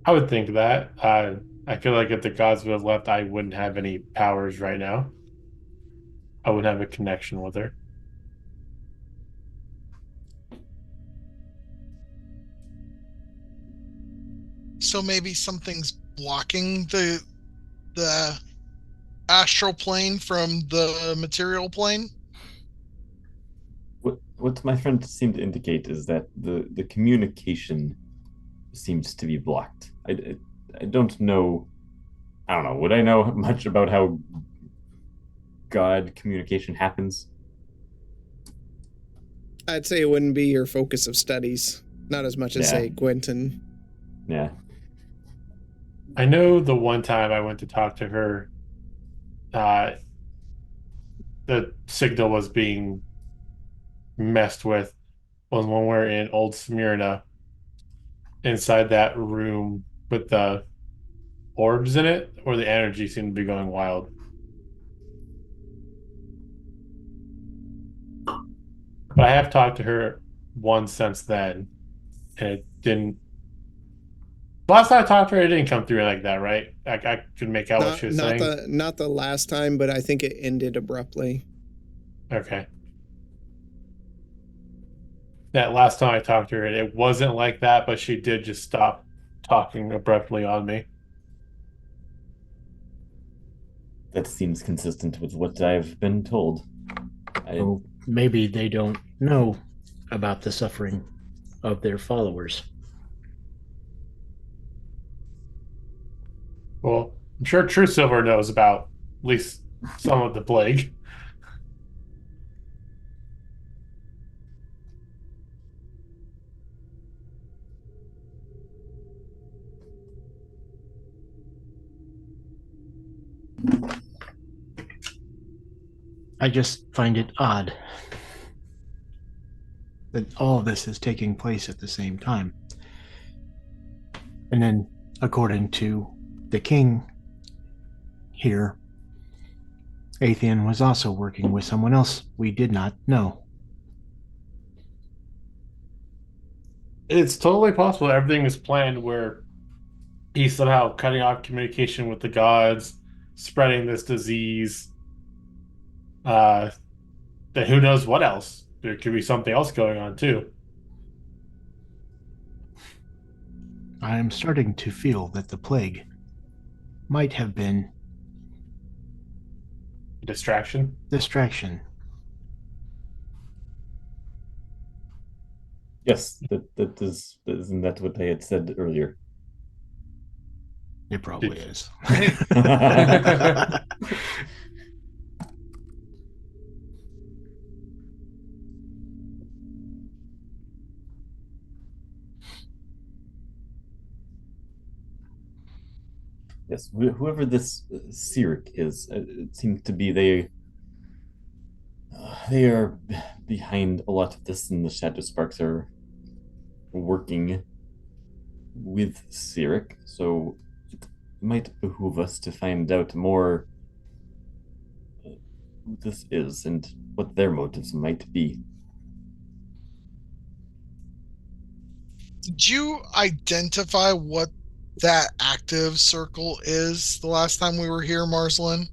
I would think that. I feel like if the gods would have left, I wouldn't have any powers right now. I wouldn't have a connection with her. So maybe something's blocking the the astral plane from the material plane? What my friend seemed to indicate is that the communication seems to be blocked. I don't know. I don't know. Would I know much about how God communication happens? I'd say it wouldn't be your focus of studies, not as much as, Yeah. say, Gwenton. Yeah. I know the one time I went to talk to her, the signal was being messed with was when we're in Old Smyrna, inside that room with the orbs in it, where the energy seemed to be going wild. But I have talked to her once since then, and it didn't. Last time I talked to her, it didn't come through like that, right? I could make out what she was saying. Not the last time, but I think it ended abruptly. Okay. That last time I talked to her, it wasn't like that, but she did just stop talking abruptly on me. That seems consistent with what I've been told. Oh, maybe they don't know about the suffering of their followers. Well, I'm sure True Silver knows about at least some of the plague. I just find it odd that all of this is taking place at the same time. And then, according to the king here, Atheon was also working with someone else we did not know. It's totally possible everything is planned where he's somehow cutting off communication with the gods, spreading this disease. Then who knows what else? There could be something else going on too. I am starting to feel that the plague might have been Distraction. distraction. Yes, isn't that what they had said earlier? It probably is. Yes, whoever this Cyric is, it seems to be they are behind a lot of this, and the Shadowsparks are working with Cyric, so it might behoove us to find out more who this is and what their motives might be. Did you identify what that active circle is the last time we were here, Marslin?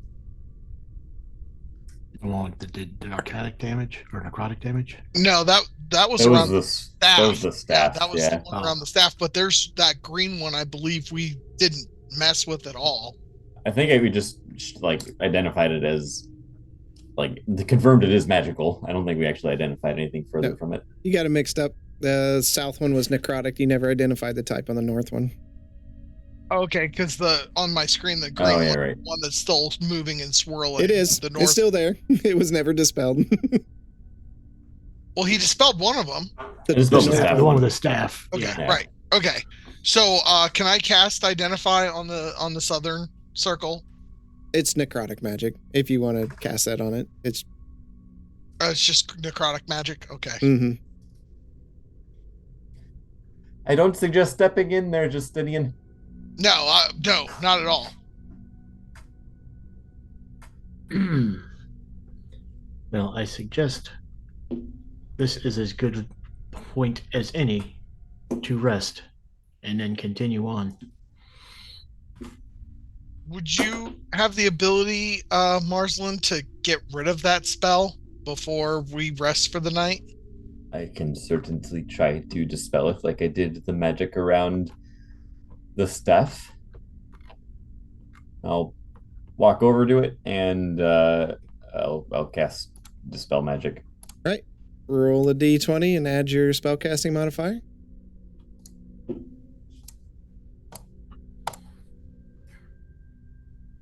The one that did narcotic damage or necrotic damage? No, that was That around was staff. that was the staff. Yeah, that was Yeah. the one around the staff. But there's that green one. I believe we didn't mess with at all. I think we just like identified it as confirmed it is magical. I don't think we actually identified anything further No. from it. You got it mixed up. The south one was necrotic. You never identified the type on the north one. Okay, because on my screen the green Oh yeah, right. one that's still moving and swirling. It is. The north. It's still there. It was never dispelled. Well, he dispelled one of them. It is The, the staff one one. with the staff. Okay, Yeah. right. Okay. So, can I cast Identify on the southern circle? It's necrotic magic. If you want to cast that on it, it's. It's just necrotic magic. Okay. Mm-hmm. I don't suggest stepping in there, Justinian. No, not at all. Well, I suggest this is as good a point as any to rest and then continue on. Would you have the ability, Marslin, to get rid of that spell before we rest for the night? I can certainly try to dispel it like I did the magic around the staff. I'll walk over to it and I'll cast Dispel Magic. Right. Roll a d20 and add your spellcasting modifier.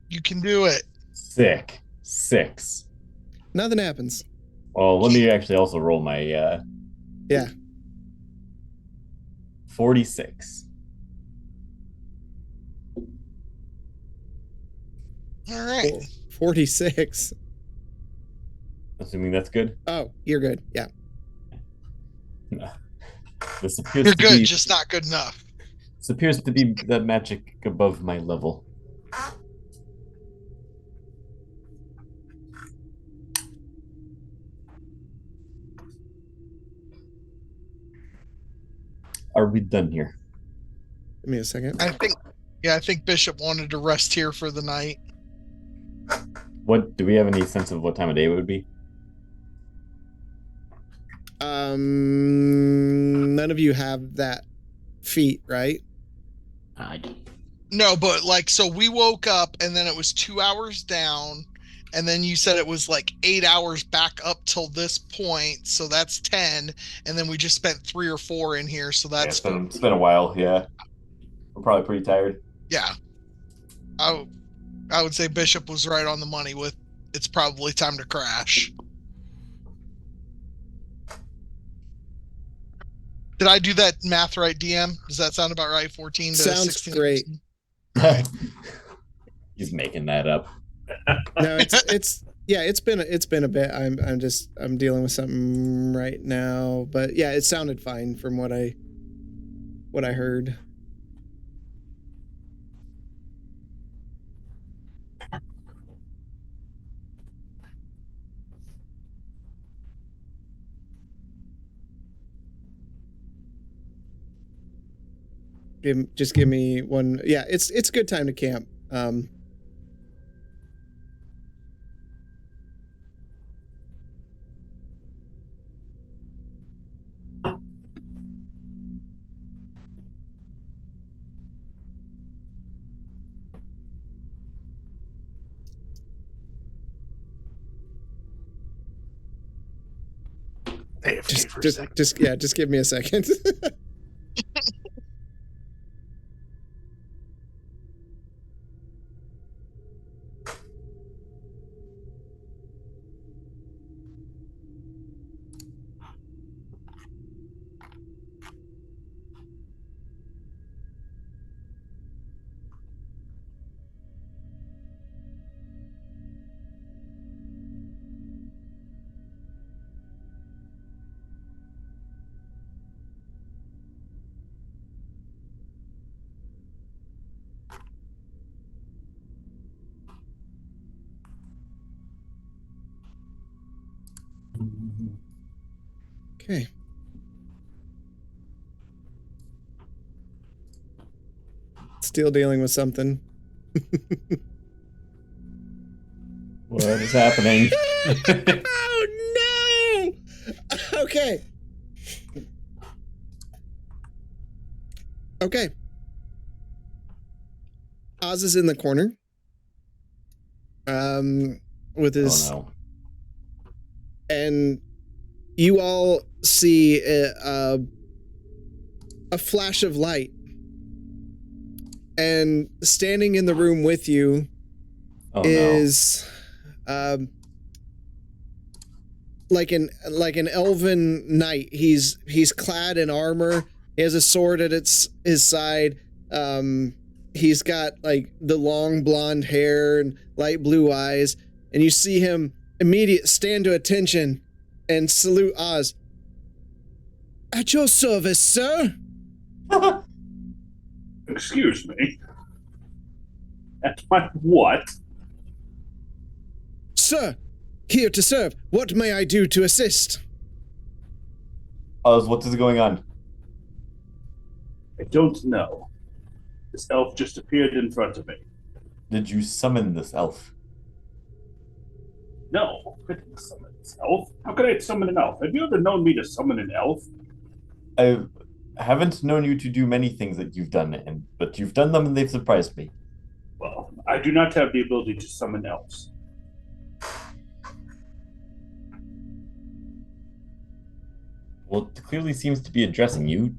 You can do it. Sick. 6. Nothing happens. Well, let me actually also roll my Yeah. 46. All right. 46. Assuming that's good. Oh, you're good. Yeah. This appears You're to good, be, just not good enough. this appears to be the magic above my level. Are we done here? Give me a second. I think Bishop wanted to rest here for the night. What do we have any sense of what time of day it would be? None of you have that feat, right? No, but like, so we woke up and then it was 2 hours down, and then you said it was like 8 hours back up till this point, so that's 10, and then we just spent 3 or 4 in here, so that's it's been a while. Yeah, we're probably pretty tired. yeah. I would say Bishop was right on the money with it's probably time to crash. Did I do that math right, DM? Does that sound about right? 14 to Sounds 16? great. He's making that up. No, it's been a bit. I'm dealing with something right now, but yeah, it sounded fine from what I heard. Just give me one. Yeah, it's a good time to camp. Just give me a second. Okay. Still dealing with something. What is happening? Oh no! Okay. Okay. Oz is in the corner. With his Oh no. and you all see a flash of light, and standing in the room with you is like an elven knight. He's clad in armor. He has a sword at his side. He's got like the long blonde hair and light blue eyes, and you see him stand to attention and salute Oz. At your service, sir. Excuse me. At my what? Sir, here to serve. What may I do to assist? Oz, what is going on? I don't know. This elf just appeared in front of me. Did you summon this elf? No, I didn't summon this elf. How could I summon an elf? Have you ever known me to summon an elf? I haven't known you to do many things that you've done, but you've done them and they've surprised me. Well, I do not have the ability to summon elves. Well, it clearly seems to be addressing you.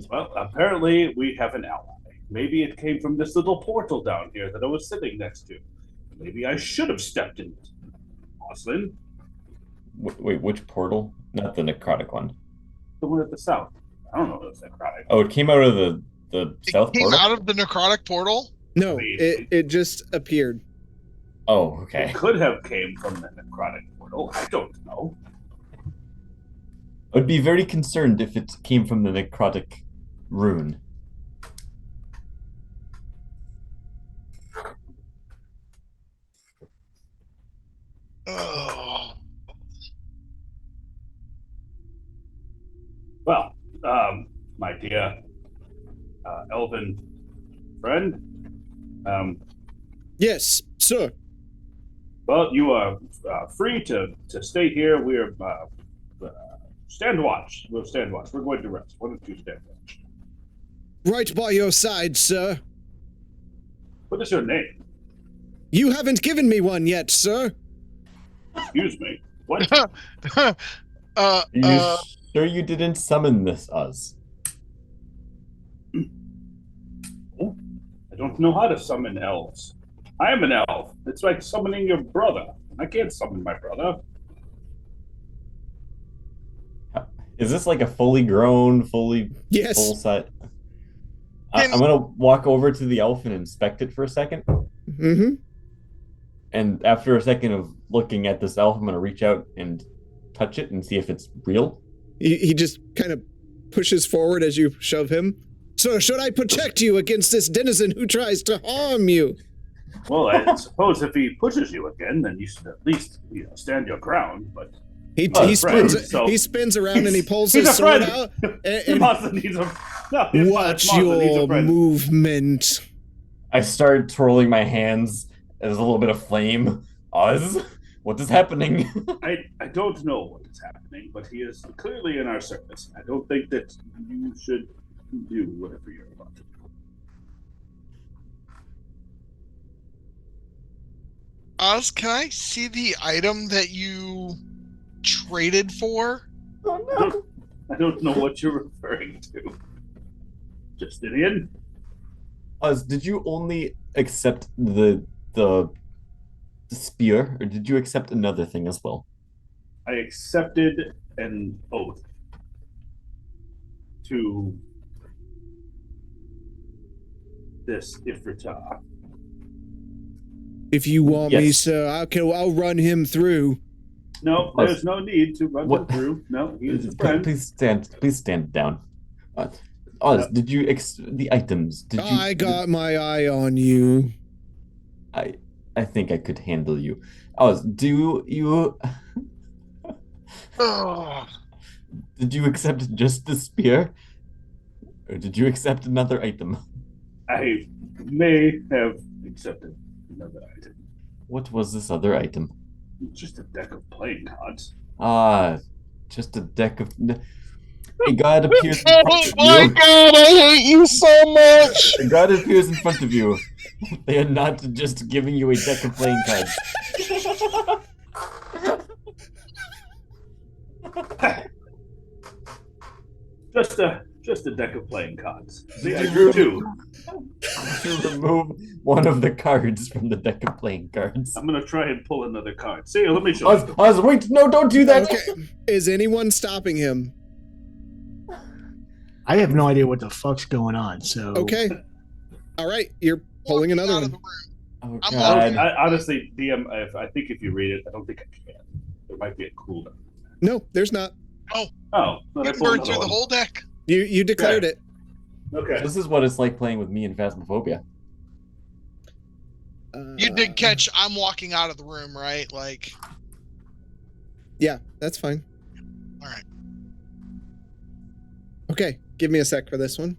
Well, apparently we have an ally. Maybe it came from this little portal down here that I was sitting next to. Maybe I should have stepped in it. Oslin, Wait, which portal? Not the necrotic one. the one at the south. I don't know if it's necrotic. Oh, it came out of the It south came portal? out of the necrotic portal? No, I mean, it just appeared. Oh, It okay. could have came from the necrotic portal. I don't know. I would be very concerned if it came from the necrotic rune. Oh. Well, my dear elven friend, Yes, sir. well, you are free to stay here. We're stand watch. We'll stand watch. We're going to rest. Why don't you stand watch? Right by your side, sir. What is your name? You haven't given me one yet, sir. Excuse me. What? Are you sure you didn't summon us? I don't know how to summon elves. I am an elf. It's like summoning your brother. I can't summon my brother. Is this like a fully grown, Yes. full set? Can- I'm gonna walk over to the elf and inspect it for a second. Mm-hmm. And after a second of looking at this elf, I'm gonna reach out and touch it and see if it's real. He just kind of pushes forward as you shove him. Sir, should I protect you against this denizen who tries to harm you? Well, I suppose if he pushes you again, then you should at least stand your ground. But He Oh, spins friend, so- he spins around and he pulls He's his a sword friend. out and Martha needs a no, watch Martha needs a your friend. movement. I start twirling my hands. There's a little bit of flame. Oz, what is happening? I don't know what is happening, but he is clearly in our service. I don't think that you should do whatever you're about to do. Oz, can I see the item that you traded for? Oh I don't know what you're referring to. Justinian? Oz, did you only accept the spear, or did you accept another thing as well? I accepted an oath to this Ifritah. If you want me, Yes. sir, I'll run him through. No, there's no need to run What? him through. No, he is a friend. Please stand down. Oz, Yep. did you the items? Did you? I got my eye on you. I think I could handle you. Oz, do you? Oh. Did you accept just the spear, or did you accept another item? I may have accepted another item. What was this other item? Just a deck of playing cards. Ah, just a deck of. A god appears in front Oh of my you. god, I hate you so much! A god appears in front of you. They are not just giving you a deck of playing cards. Just a deck of playing cards. See, I Did drew you two. To remove one of the cards from the deck of playing cards. I'm gonna try and pull another card. See, let me show you. Oz, wait! No, don't do that. Okay. Is anyone stopping him? I have no idea what the fuck's going on. So Okay. All right, you're pulling another Out of one. the room. Oh I'm god! Honestly, DM, I think if you read it, I don't think I can. There might be a cooldown. No, there's not. Oh, then I You can pull burn another through the one. whole deck. You declared it. Okay. This is what it's like playing with me in Phasmophobia. You did catch I'm walking out of the room, right? Like, Yeah, that's fine. all right. Okay, give me a sec for this one.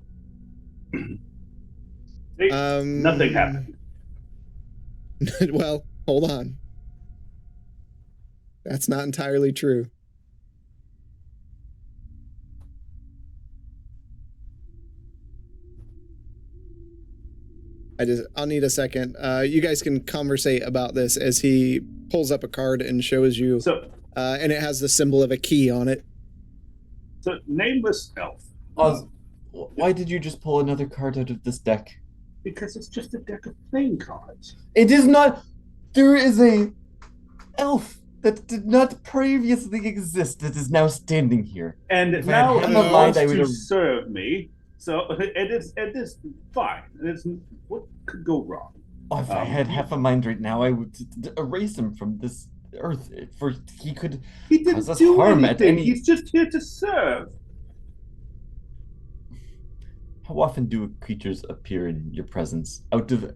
See, nothing happened. Well, hold on. That's not entirely true. I'll need a second. You guys can conversate about this as he pulls up a card and shows you. So, and it has the symbol of a key on it. so nameless elf. Oz, why did you just pull another card out of this deck? Because it's just a deck of playing cards. It is not. There is a elf that did not previously exist that is now standing here. And If I now had he had a wants mind, I would to have- serve me. So it is fine. What could go wrong? Oh, if I had half a mind right now, I would erase him from this earth. For he could. He didn't Cause us do harm at anything. any- He's just here to serve. How often do creatures appear in your presence out of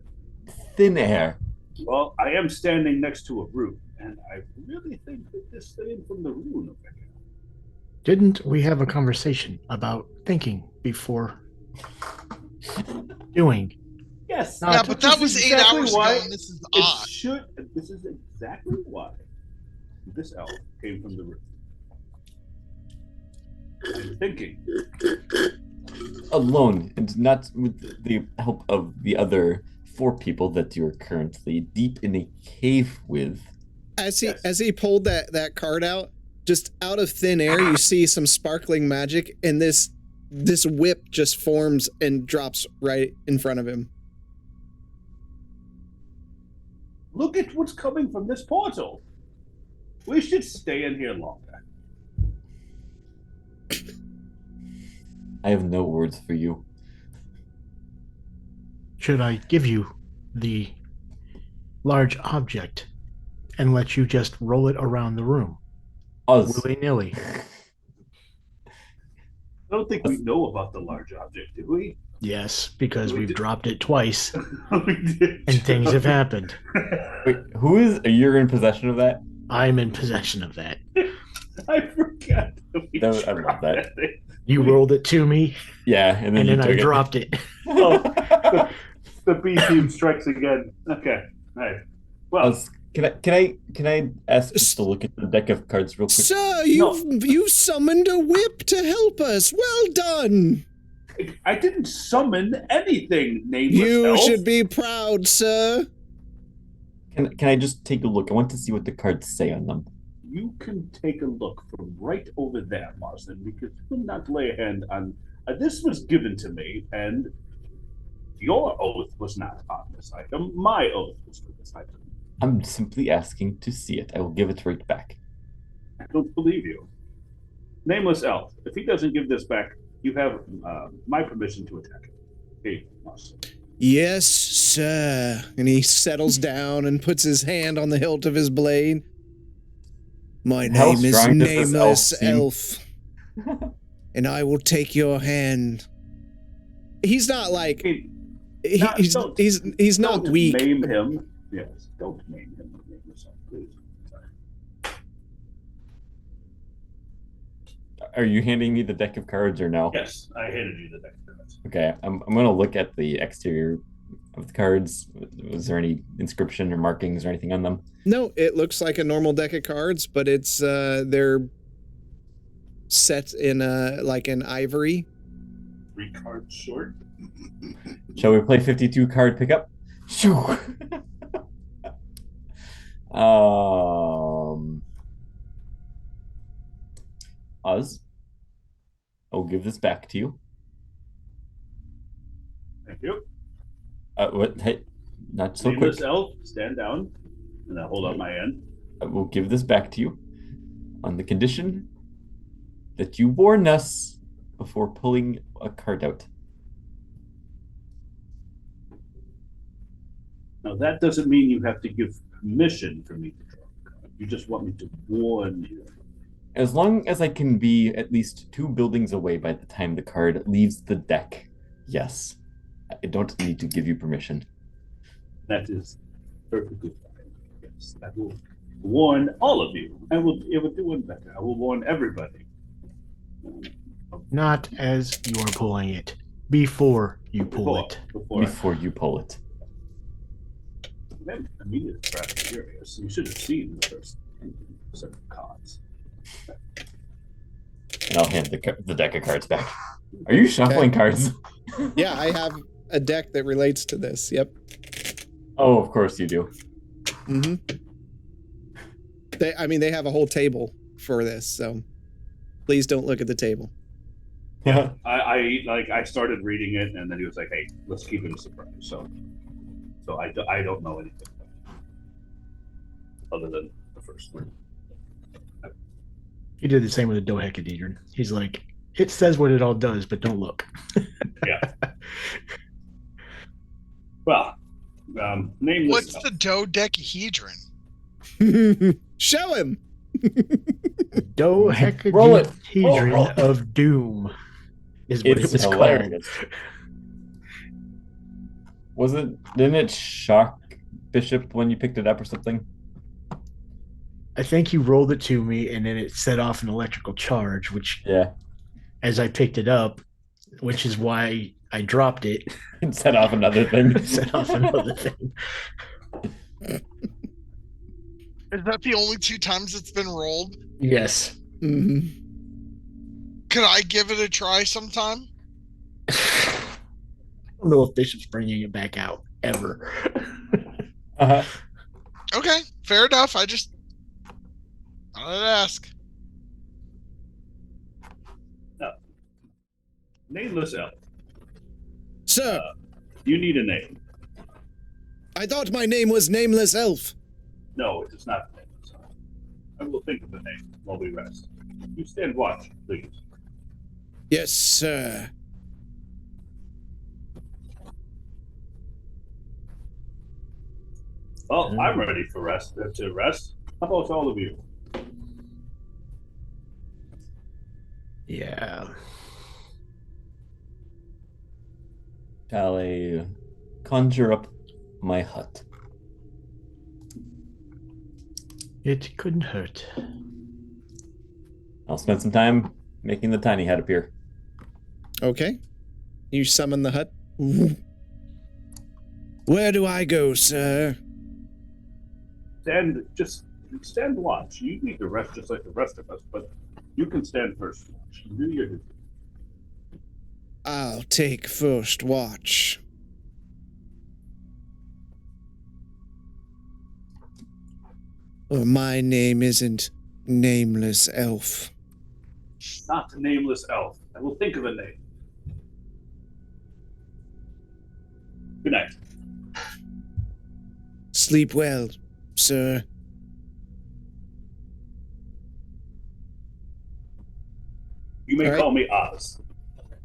thin air? Well, I am standing next to a rune, and I really think that this thing from the rune over here. Didn't we have a conversation about thinking before doing? Yes. Yeah, but this that was is 8 exactly hours why ago, and this is it odd. should. This is exactly why this elf came from the rune. I'm thinking. Alone, and not with the help of the other 4 people that you're currently deep in a cave with. As he Yes. as he pulled that card out, just out of thin air, you see some sparkling magic, and this whip just forms and drops right in front of him. Look at what's coming from this portal. We should stay in here longer. I have no words for you. Should I give you the large object and let you just roll it around the room Oz, willy-nilly? I don't think we know about the large object, do we? Yes, because We we've did- dropped it twice We did. and things have happened. wait, who is? You're in possession of that? I'm in possession of that. I forgot that we I love dropped that. thing. You rolled it to me, Yeah, and then and then you I took it. dropped it. Oh, the B team strikes again. Okay, all right. Well, Oz, can I ask just to look at the deck of cards real quick? Sir, you summoned a whip to help us. Well done. I didn't summon anything, nameless You elf. should be proud, sir. Can I just take a look? I want to see what the cards say on them. You can take a look from right over there, Marsden, because you will not lay a hand on. This was given to me, and your oath was not on this item. My oath was for this item. I'm simply asking to see it. I will give it right back. I don't believe you. Nameless elf, if he doesn't give this back, you have my permission to attack him. Hey, Marsden. Yes, sir. And he settles down and puts his hand on the hilt of his blade. My How name is strong does this Nameless elf Elf, and I will take your hand. He's not like Hey, he's not don't weak. Maim him. Yes, don't maim him. Nameless elf, please. Sorry. Are you handing me the deck of cards or no? Yes, I handed you the deck of cards. Okay, I'm going to look at the exterior of the cards. Was there any inscription or markings or anything on them? No, it looks like a normal deck of cards, but it's they're set in like an ivory. 3 cards short. Shall we play 52 card pickup? Shoo! Oz, I'll give this back to you. Thank you. What? Hey, not so Nameless quick. elf, stand down, and I hold out my hand. I will give this back to you on the condition that you warn us before pulling a card out. Now that doesn't mean you have to give permission for me to draw a card. You just want me to warn you. As long as I can be at least 2 buildings away by the time the card leaves the deck, yes. I don't need to give you permission. That is perfectly fine. Yes, I will warn all of you. I will be able to do it better. I will warn everybody. Not as you are pulling it. Before you pull it. Before you pull it. I'm immediately rather curious. You should have seen the first set of cards. And I'll hand the deck of cards back. Are you shuffling cards? Yeah, I a deck that relates to this. Yep. Oh, of course you do. Mm-hmm. They have a whole table for this, so please don't look at the table. Yeah. I started reading it, and then he was like, "Hey, let's keep it a surprise." So I don't know anything other than the first one. He did the same with the dodecahedron. He's like, it says what it all does, but don't look. Yeah. Well, nameless. What's the dodecahedron? Show him. Dodecahedron of Doom is what It's it was hilarious. Didn't it shock Bishop when you picked it up or something? I think he rolled it to me, and then it set off an electrical charge, which, Yeah. as I picked it up, which is why I dropped it, It set off another thing. set off another thing. Is that the only 2 times it's been rolled? Yes. Mm-hmm. Could I give it a try sometime? I don't know if Bishop's bringing it back out ever. Uh-huh. Okay, fair enough. I just thought I'd ask. Nameless elf. Sir, You need a name. I thought my name was Nameless Elf. No, it is not nameless elf. I will think of the name while we rest. You stand watch, please. Yes, sir. Well, I'm ready for rest. To rest. How about all of you? Yeah. Shall I conjure up my hut? It couldn't hurt. I'll spend some time making the tiny hut appear. Okay. You summon the hut. Where do I go, sir? Stand watch. You need to rest just like the rest of us, but you can stand first watch. Do your duty. I'll take first watch. Or my name isn't Nameless Elf. Not the nameless elf. I will think of a name. Good night. Sleep well, sir. You may All right. call me Oz.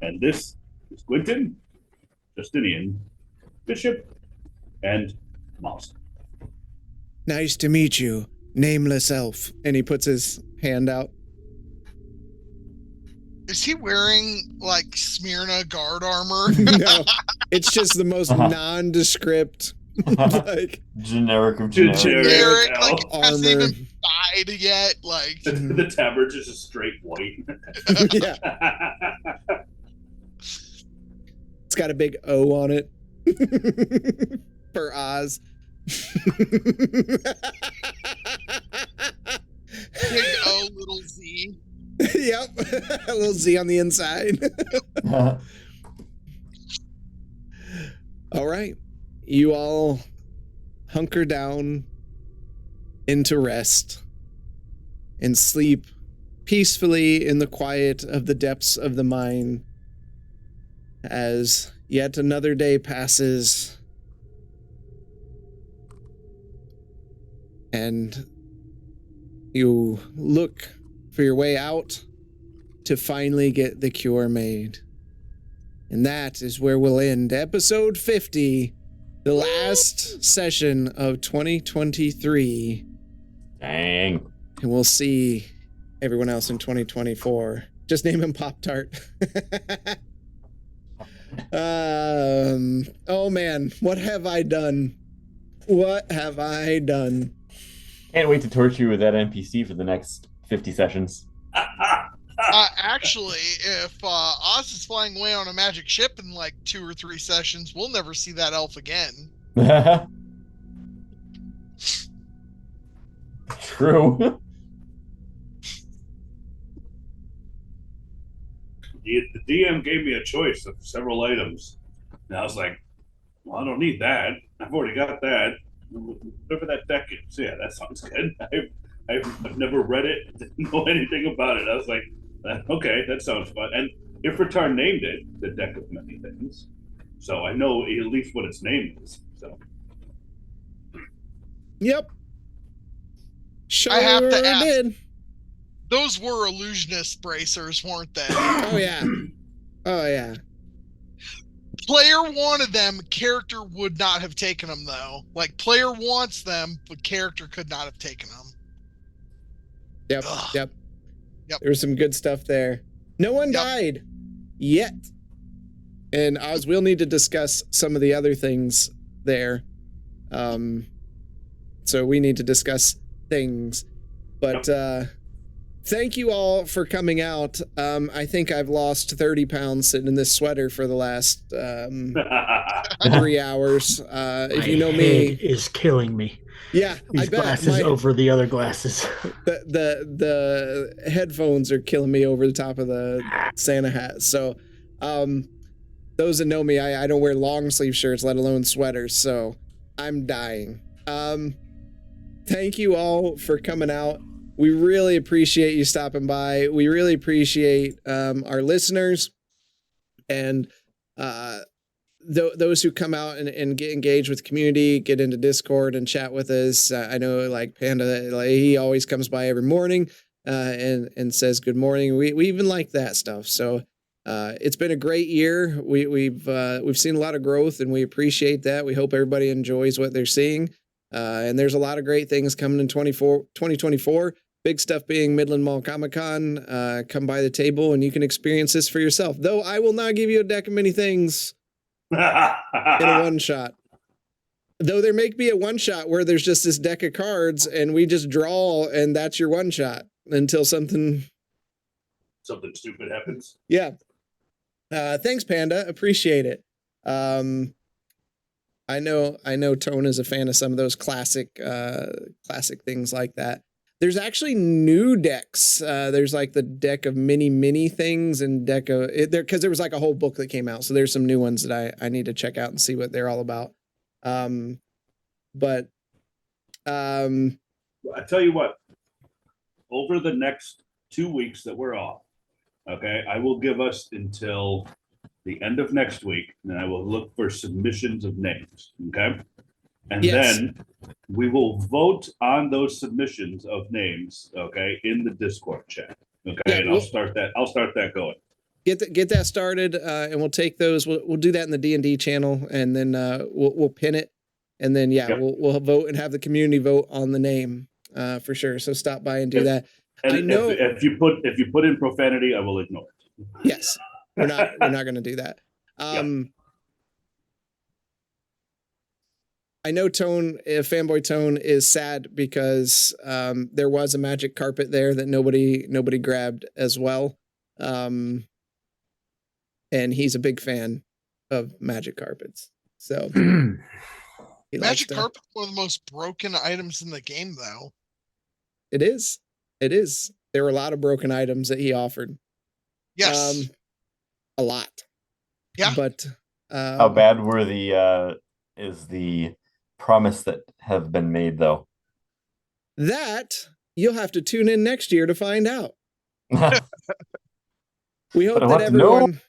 And this is Quentin, Justinian, Bishop, and Mouse. Nice to meet you, Nameless Elf. And he puts his hand out. Is he wearing like Smyrna guard armor? No, it's just the most Uh-huh. nondescript, like Generic of Generic. generic. Generic, elf. like hasn't armor. even died yet. Like The tabard is just straight white. Yeah, it's got a big O on it for Oz. big O, little Z. Yep, a little Z on the inside. All right, you all hunker down into rest and sleep peacefully in the quiet of the depths of the mine as yet another day passes and you look for your way out to finally get the cure made. And that is where we'll end episode 50, the last session of 2023. Dang. And we'll see everyone else in 2024. Just name him Pop-Tart. Oh man, what have I done? What have I done? Can't wait to torture you with that NPC for the next 50 sessions. Actually, if Oz is flying away on a magic ship in like 2 or 3 sessions, we'll never see that elf again. True. The DM gave me a choice of several items. And I was like, well, I don't need that. I've already got that. Whatever that deck is, yeah, that sounds good. I've never read it, didn't know anything about it. I was like, okay, that sounds fun. And Ifritar named it the Deck of Many Things, so I know at least what its name is. So, Yep. Sure I have to ask. did. Those were illusionist bracers, weren't they? Oh yeah. Oh yeah. Player wanted them, character would not have taken them though. Like player wants them, but character could not have taken them. Yep. Ugh. Yep. Yep. There was some good stuff there. No one died yet. And Oz, we'll need to discuss some of the other things there. So we need to discuss things. But thank you all for coming out. I think I've lost 30 pounds sitting in this sweater for the last 3 hours. If you know me, head is killing me. yeah, These I bet glasses over the other glasses. the headphones are killing me over the top of the Santa hat. So, those that know me, I don't wear long sleeve shirts, let alone sweaters. So I'm dying. Thank you all for coming out. We really appreciate you stopping by. We really appreciate our listeners and those who come out and get engaged with the community, get into Discord and chat with us. I know like Panda, like, he always comes by every morning and says good morning. We even like that stuff. So it's been a great year. We've seen a lot of growth and we appreciate that. We hope everybody enjoys what they're seeing. And there's a lot of great things coming in 2024. Big stuff being Midland Mall Comic-Con. Come by the table and you can experience this for yourself. Though I will not give you a deck of many things in a one-shot. Though there may be a one-shot where there's just this deck of cards and we just draw and that's your one-shot until something stupid happens. Yeah. Thanks, Panda. Appreciate it. I know Tone is a fan of some of those classic things like that. There's actually new decks. There's like the deck of mini things and deck of there, because there was like a whole book that came out. So there's some new ones that I need to check out and see what they're all about. But I tell you what, over the next 2 weeks that we're off, okay, I will give us until the end of next week, and I will look for submissions of names, okay? And Yes. then we will vote on those submissions of names, okay, in the Discord chat, okay? Yeah, and I'll start that going. Get that started, and we'll take those. We'll do that in the D&D channel, and then we'll pin it, and then Yep. we'll vote and have the community vote on the name for sure. So stop by and do that. And I know if you put in profanity, I will ignore it. yes, we're not going to do that. I know Tone, Fanboy Tone, is sad because there was a magic carpet there that nobody grabbed as well, and he's a big fan of magic carpets. So Magic carpet, one of the most broken items in the game, though. It is. There were a lot of broken items that he offered. Yes, a lot. Yeah. But how bad were is the promise that have been made, though? That you'll have to tune in next year to find out. We hope that everyone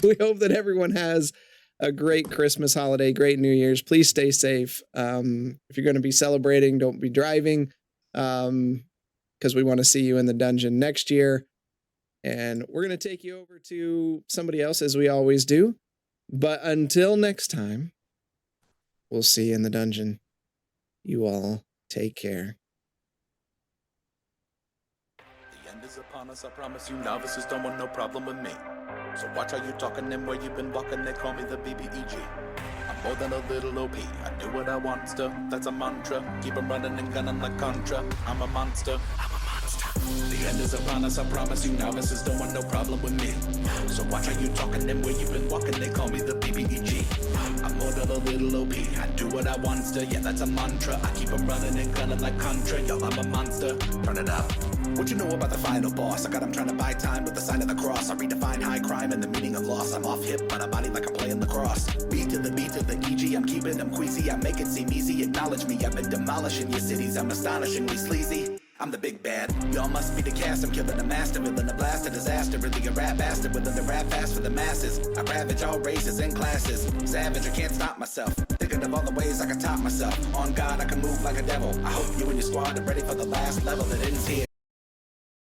we hope that everyone has a great Christmas holiday, great New Year's. Please stay safe. If you're going to be celebrating, don't be driving, because we want to see you in the dungeon next year. And we're going to take you over to somebody else, as we always do. But until next time, we'll see you in the dungeon. You all take care. The end is upon us, I promise you novices don't want no problem with me. So watch how you talking and where you been walking, they call me the BBEG. I'm more than a little OP, I do what I want to, that's a mantra. Keep 'em running and gunning like Contra, I'm a monster. The end is upon us, I promise you. Novices don't want no problem with me. So watch how you talking and where you been walking. They call me the BBEG. I'm more than a little OP. I do what I want to, yeah, that's a mantra. I keep 'em running and gunning like Contra. Y'all, I'm a monster. Turn it up. What you know about the final boss? I got 'em trying to buy time with the sign of the cross. I redefine high crime and the meaning of loss. I'm off hip, but I body like I'm playing lacrosse. Beat to the EG, I'm keeping them queasy. I make it seem easy, acknowledge me. I've been demolishing your cities, I'm astonishingly sleazy. I'm the big bad, y'all must be the cast. I'm killing a master, villain, a blast, a disaster. Really a rap bastard, willing to rap fast for the masses. I ravage all races and classes. Savage, I can't stop myself. Thinking of all the ways I can top myself. On God, I can move like a devil. I hope you and your squad are ready for the last level that ends here.